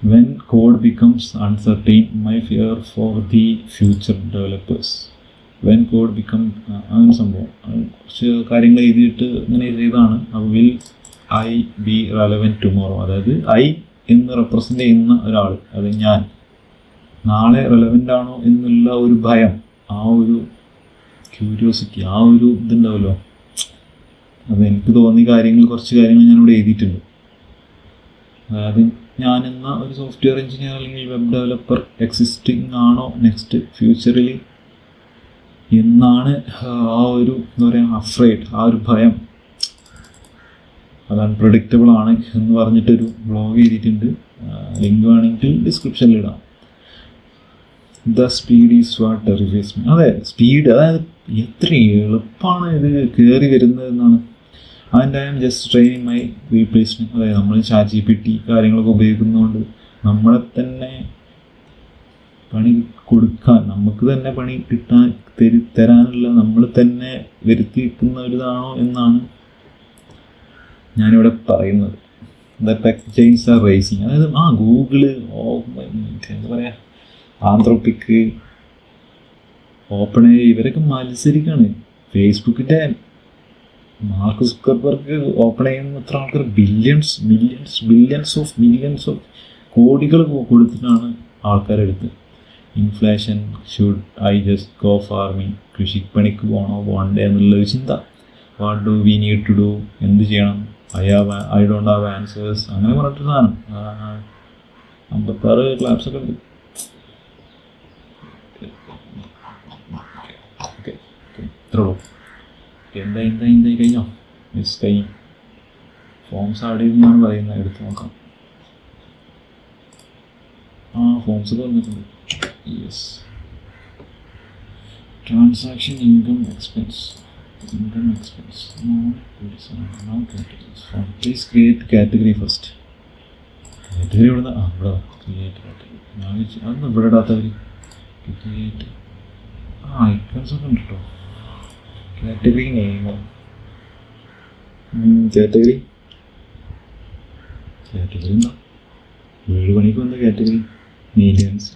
When code becomes uncertain, my fear for the future developers. When code become അങ്ങനെ സംഭവം കുറച്ച് കാര്യങ്ങൾ എഴുതിയിട്ട് ഇങ്ങനെ ചെയ്തതാണ്. അപ്പോൾ will I B relevant tomorrow, അതായത് ഐ എന്ന് റെപ്രസെൻ്റ് ചെയ്യുന്ന ഒരാൾ, അത് ഞാൻ, നാളെ റെലവൻ്റ് ആണോ എന്നുള്ള ഒരു ഭയം, ആ ഒരു ക്യൂരിയോസിറ്റി, ആ ഒരു ഇതുണ്ടാവുമല്ലോ. അത് എനിക്ക് തോന്നിയ കുറച്ച് കാര്യങ്ങൾ ഞാനിവിടെ എഴുതിയിട്ടുണ്ട്. അതായത് ഞാനെന്ന ഒരു സോഫ്റ്റ്വെയർ എഞ്ചിനീയർ അല്ലെങ്കിൽ വെബ് ഡെവലപ്പർ എക്സിസ്റ്റിംഗ് ആണോ നെക്സ്റ്റ് ഫ്യൂച്ചറിൽ എന്നാണ് ആ ഒരു എന്താ പറയുക അഫ്രൈഡ്, ആ ഒരു ഭയം, അത് അൺപ്രഡിക്റ്റബിൾ ആണ് എന്ന് പറഞ്ഞിട്ടൊരു ബ്ലോഗ് എഴുതിയിട്ടുണ്ട്. ലിങ്ക് വേണമെങ്കിൽ ഡിസ്ക്രിപ്ഷനിൽ ഇടാം. The speed is what terrifies me. അതെ, സ്പീഡ്, അതായത് എത്ര എളുപ്പമാണ് ഇത് കയറി വരുന്നതെന്നാണ്. And I am just training my replacement. അതായത് നമ്മൾ ChatGPT കാര്യങ്ങളൊക്കെ ഉപയോഗിക്കുന്നതുകൊണ്ട് നമ്മളെ തന്നെ പണി കൊടുക്കാൻ, നമുക്ക് തന്നെ പണി തരാനുള്ള നമ്മൾ തന്നെ വരുത്തി വെക്കുന്ന ഒരിതാണോ എന്നാണ് ഞാനിവിടെ പറയുന്നത്. The tech giants are racing. അതായത് ഗൂഗിള്, എന്താ പറയുക, ആന്ത്രോപിക്, ഓപ്പൺ AI ഇവരൊക്കെ മത്സരിക്കുകയാണ്. ഫേസ്ബുക്കിൻ്റെ മാർക്ക് സുക്കർബർഗ് ഓപ്പൺ ചെയ്യുന്ന എത്ര ആൾക്കാർ ബില്യൺസ് ഓഫ് കോടികൾ കൊടുത്തിട്ടാണ് ആൾക്കാരെടുത്ത്. Inflation, should I just go farming, കൃഷിപ്പണിക്ക് പോകണ്ടേ എന്നുള്ളൊരു ചിന്ത. What do we need to do, എന്ത് ചെയ്യണം, ഐ ഡോണ്ട് ഹാവ് ആൻസേഴ്സ്, അങ്ങനെ പറഞ്ഞിട്ട് സാധനം 56 ക്ലാപ്സൊക്കെ ഉണ്ട്. ഓക്കെ, ഇത്രേ ഉള്ളൂ. എന്തായി കഴിഞ്ഞോ? മിസ് കഴിഞ്ഞു. ഫോംസ് ആഡ് ചെയ്തെന്നാണ് പറയുന്നത്, എടുത്ത് നോക്കാം. ഫോംസൊക്കെ വന്നിട്ടുണ്ട്. Yes, transaction income expense. Please create category first. Category ഇവിടെ ക്രിയേറ്റ് കാറ്റഗറി. ഞാൻ അതൊന്നും ഇവിടെ ഇടാത്തവർ ക്രിയേറ്റ് ഐക്കൺസ് ഒക്കെ ഉണ്ട് കേട്ടോ. കാറ്റഗറി നെയിമോ, കാറ്റഗറി എന്താ 7 മണിക്ക് വന്ന കാറ്റഗറി മെയിൻ്റെനൻസ്.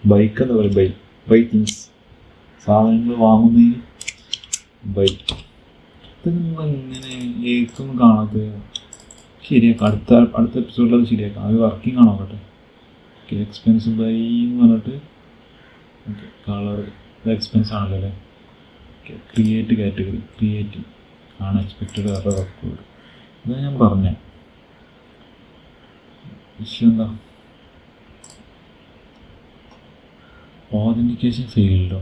ബൈക്ക് എന്താ പറയുക, ബൈ തിങ്സ്, സാധനങ്ങൾ വാങ്ങുന്നതിന് ബൈക്ക്. ഇത് നിങ്ങളിങ്ങനെ ഏക്കൊന്നും കാണാത്ത ശരിയാക്കാം. അടുത്ത എപ്പിസോഡിൽ അത് ശരിയാക്കാം. അത് വർക്കിംഗ് ആണോ കേട്ടോ. ഓക്കെ, എക്സ്പെൻസ് ബൈ എന്ന് പറഞ്ഞിട്ട്, ഓക്കെ, കളർ ഇത് എക്സ്പെൻസ് ആണല്ലോ അല്ലേ. ഓക്കെ, ക്രിയേറ്റ് കാറ്റഗറി, ക്രിയേറ്റ് ആണ് എക്സ്പെക്റ്റഡ് റെക്കോർഡ്. ഇതാ ഞാൻ പറഞ്ഞ ഇഷ്യൂ. എന്താ ഓതൻറ്റിക്കേഷൻ ഫെയിൽഡോ?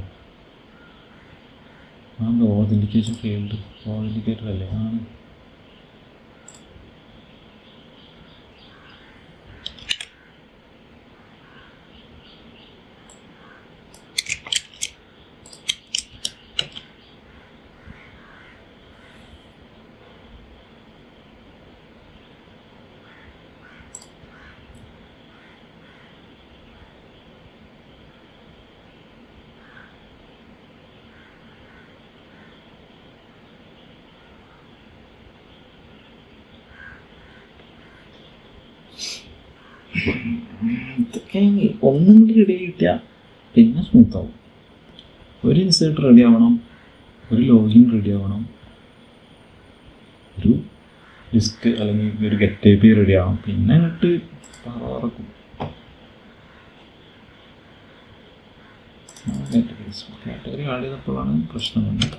ഓതൻറ്റിക്കേഷൻ ഫെയിൽഡ്, ഓതൻറ്റിക്കേറ്റർ അല്ലേ? ആണ്. ഇതൊക്കെ ഒന്നും കൂടി റെഡി കിട്ടിയാൽ പിന്നെ സ്മൂത്താവും. ഒരു ഇൻസേർട്ട് റെഡി ആവണം, ഒരു ലോഗിൻ റെഡി ആവണം, ഒരു ലിസ്റ്റ് അല്ലെങ്കിൽ ഒരു ഗെറ്റ് API റെഡി ആവണം. പിന്നെ അങ്ങോട്ട് പറക്കും. കാറ്റഗറി ആഡ് ചെയ്തപ്പോഴാണ് പ്രശ്നം വന്നത്.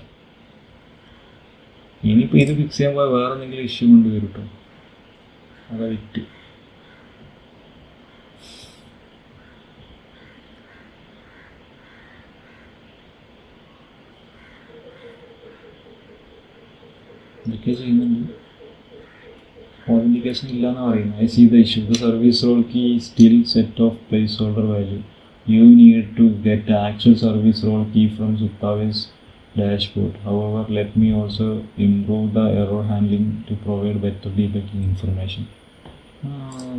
ഇനിയിപ്പോൾ ഇത് ഫിക്സ് ചെയ്യുമ്പോൾ വേറെ എന്തെങ്കിലും ഇഷ്യൂ കൊണ്ട് വരും കേട്ടോ. അതാ വിറ്റ്. ഇതൊക്കെ ചെയ്യുന്നുണ്ട്. ഓതൻറ്റിക്കേഷൻ ഇല്ലയെന്ന് പറയുന്നത്. I see the issue. The service role key still set of place holder value. You need to get actual service role key from Supabase dashboard. However, let me also improve the error handling to provide better debugging information.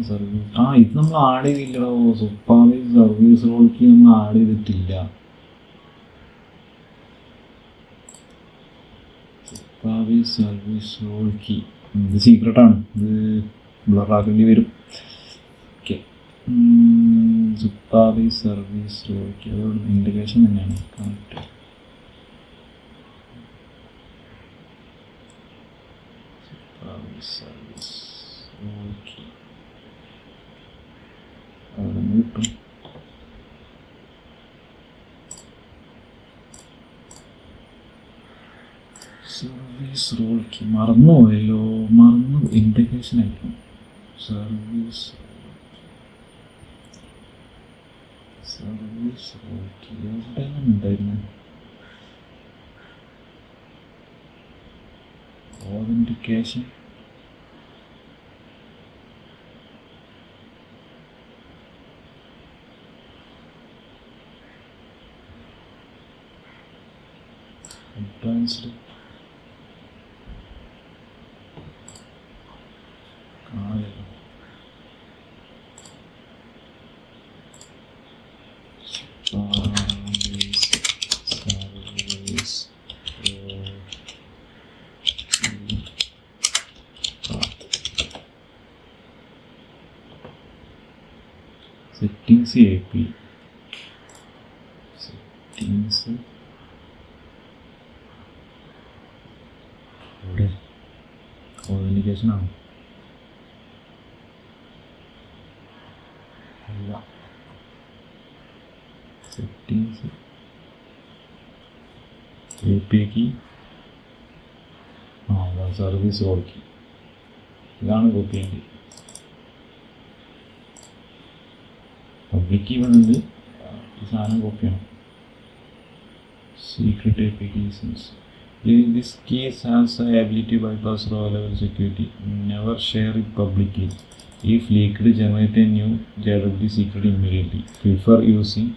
Service ഇത് നമ്മൾ ആഡ് ചെയ്തില്ലടോ. സുപ്പാവേസ് സർവീസ് റോൾ കീ നമ്മൾ ആഡ് ചെയ്തിട്ടില്ല. സുപ്പാവേസ് സർവീസ് റോൾ കീ ഇത് സീക്രട്ടാണ്. ഇത് ബ്ലറാക്കേണ്ടി വരും. Okay, Supabase service role key അതോട് ഇൻറ്റഗ്രേഷൻ തന്നെയാണ്. കണക്ട് സർവീസ് റോൾ കീ അവിടെ നിന്ന് കിട്ടും. സർവീസ് റോൾ കീ മറന്നു ഇൻറ്റഗ്രേഷൻ ആയിരിക്കും. സർവീസ് റോൾ കീ എവിടെയാണ് ഉണ്ടായിരുന്നത്? ഓതൻറ്റിക്കേഷൻ അഡ്വാൻസ്ഡ് കാണാമല്ലോ. സെറ്റിങ്സ് API സെറ്റിങ്സ് ഇവിടെ ഓതൻറ്റിക്കേഷൻ ആണ്. അല്ല, settings API key service role key ഇതാണ് കോപ്പി ചെയ്യേണ്ടത്. പബ്ലിക് കീ വന്നത് ഈ സാധനം കോപ്പി ചെയ്യണം. Secret API keys. This case has the ability to bypass row level security. Never share it publicly. If leaked, generate a new JWT secret immediately. Prefer using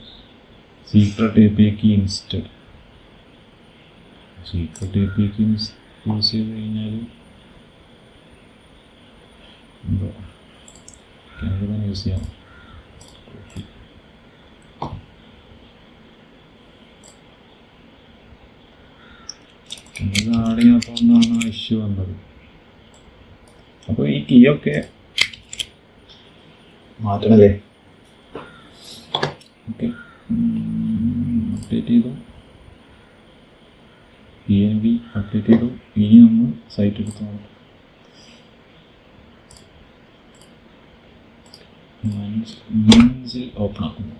secret API key instead. Secret API key use ചെയ്ത് കഴിഞ്ഞാൽ എന്തോ തന്നെ യൂസ് ചെയ്യാം. ഇത് ആഡ് ചെയ്യാത്തതുകൊണ്ടാണ് ഇഷ്യൂ വന്നത്. അപ്പോൾ ഈ കീയൊക്കെ മാറ്റണല്ലേ. ഓക്കെ, അപ്ഡേറ്റ് ചെയ്തു. PNB അപ്ഡേറ്റ് ചെയ്തു. ഇനി നമ്മൾ സൈറ്റ് എടുത്ത് നോക്കാം. മീൻസിൽ ഓപ്പൺ ആക്കുന്നു.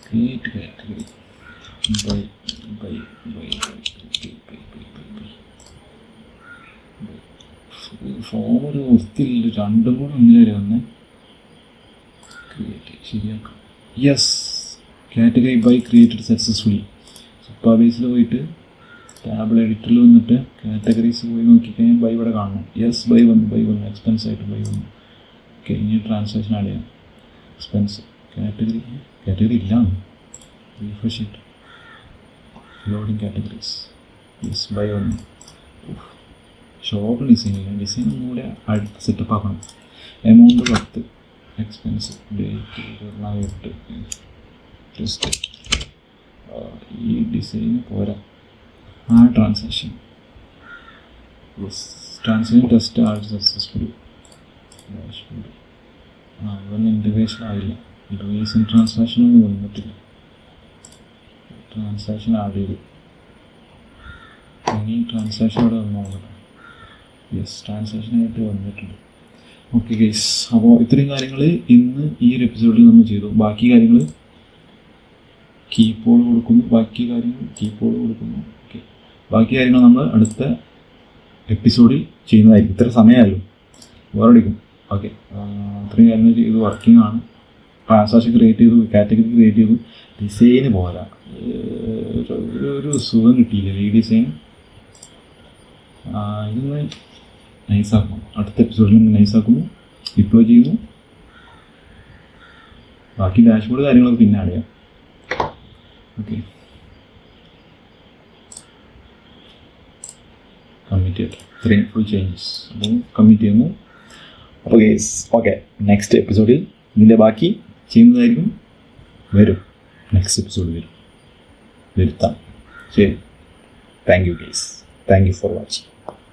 ക്രിയേറ്റ് കാറ്റഗറി ഫോം ഒരു വൃത്തിയില്ല. രണ്ടും കൂടെ ഒന്നിലേരെ വന്ന് ക്രിയേറ്റ് ശരിയാക്കാം. Yes, category by created successfully. സുപ്പാബേസിൽ പോയിട്ട് ടാബിൾ എഡിറ്ററിൽ വന്നിട്ട് കാറ്റഗറീസ് പോയി നോക്കിക്കഴിഞ്ഞാൽ ബൈ ഇവിടെ കാണണം. യെസ്, ബൈ വന്നു എക്സ്പെൻസ് ആയിട്ട് ബൈ വന്നു. ഓക്കെ, ഇനി ട്രാൻസാക്ഷൻ ആഡ് ചെയ്യാം. എക്സ്പെൻസ് കാറ്റഗറി ഇല്ല. റീഫ്രഷ് ചെയ്തിട്ട് ലോഡിങ് കാറ്റഗറീസ്. യെസ്, ബൈ വന്നു. ഷോപ്പ് ഡിസൈൻ ഒന്നുകൂടെ അടുത്ത് സെറ്റപ്പ് ആക്കണം. Amount 10, expense date 28. ടെസ്റ്റ് ഈ ഡിസൈൻ പോരാ. Transaction transaction test add successful. അതൊന്നും ഇൻറ്റഗ്രേഷൻ ആയില്ല. റീസെൻറ്റ് ട്രാൻസാക്ഷനൊന്നും വന്നിട്ടില്ല. ട്രാൻസാക്ഷൻ ആഡ് ചെയ്തു. ഇനി ട്രാൻസാക്ഷൻ അവിടെ വന്നോളൂ. യെസ്, ട്രാൻസാക്ഷനായിട്ട് വന്നിട്ടുണ്ട്. ഓക്കെ ഗൈസ്, അപ്പോൾ ഇത്രയും കാര്യങ്ങൾ ഇന്ന് ഈ ഒരു എപ്പിസോഡിൽ നമ്മൾ ചെയ്തു. ബാക്കി കാര്യങ്ങൾ കീബോർഡ് കൊടുക്കുന്നു. ഓക്കെ, ബാക്കി കാര്യങ്ങൾ നമ്മൾ അടുത്ത എപ്പിസോഡിൽ ചെയ്യുന്നതായിരിക്കും. ഇത്ര സമയമായല്ലോ, വേറെടിക്കും. ഓക്കെ, ഇത്രയും കാര്യങ്ങൾ ചെയ്തു. വർക്കിംഗ് ആണ്. ട്രാൻസാക്ഷൻ ക്രിയേറ്റ് ചെയ്തു, കാറ്റഗറി ക്രിയേറ്റ് ചെയ്തു. ഡിസൈന് പോരാ, ഒരു സുഖം കിട്ടിയില്ല ഈ ഡിസൈൻ. ഇതൊന്ന് നൈസാക്കും. അടുത്ത എപ്പിസോഡിൽ നമ്മൾ നൈസാക്കുന്നു, ഡിപ്ലോയ് ചെയ്യുന്നു. ബാക്കി ഡാഷ്ബോർഡ് കാര്യങ്ങളൊക്കെ പിന്നെ അറിയാം. ഓക്കെ, കമ്മിറ്റ് ഇത്രയും ഫുൾ ചേഞ്ചസ് അപ്പം കമ്മിറ്റ് ചെയ്യുന്നു. അപ്പോൾ ഗേസ് ഓക്കെ, നെക്സ്റ്റ് എപ്പിസോഡിൽ ഇതിൻ്റെ ബാക്കി ചെയ്യുന്നതായിരിക്കും. നെക്സ്റ്റ് എപ്പിസോഡ് വരുത്താം. ശരി, thank you guys, thank you for watching.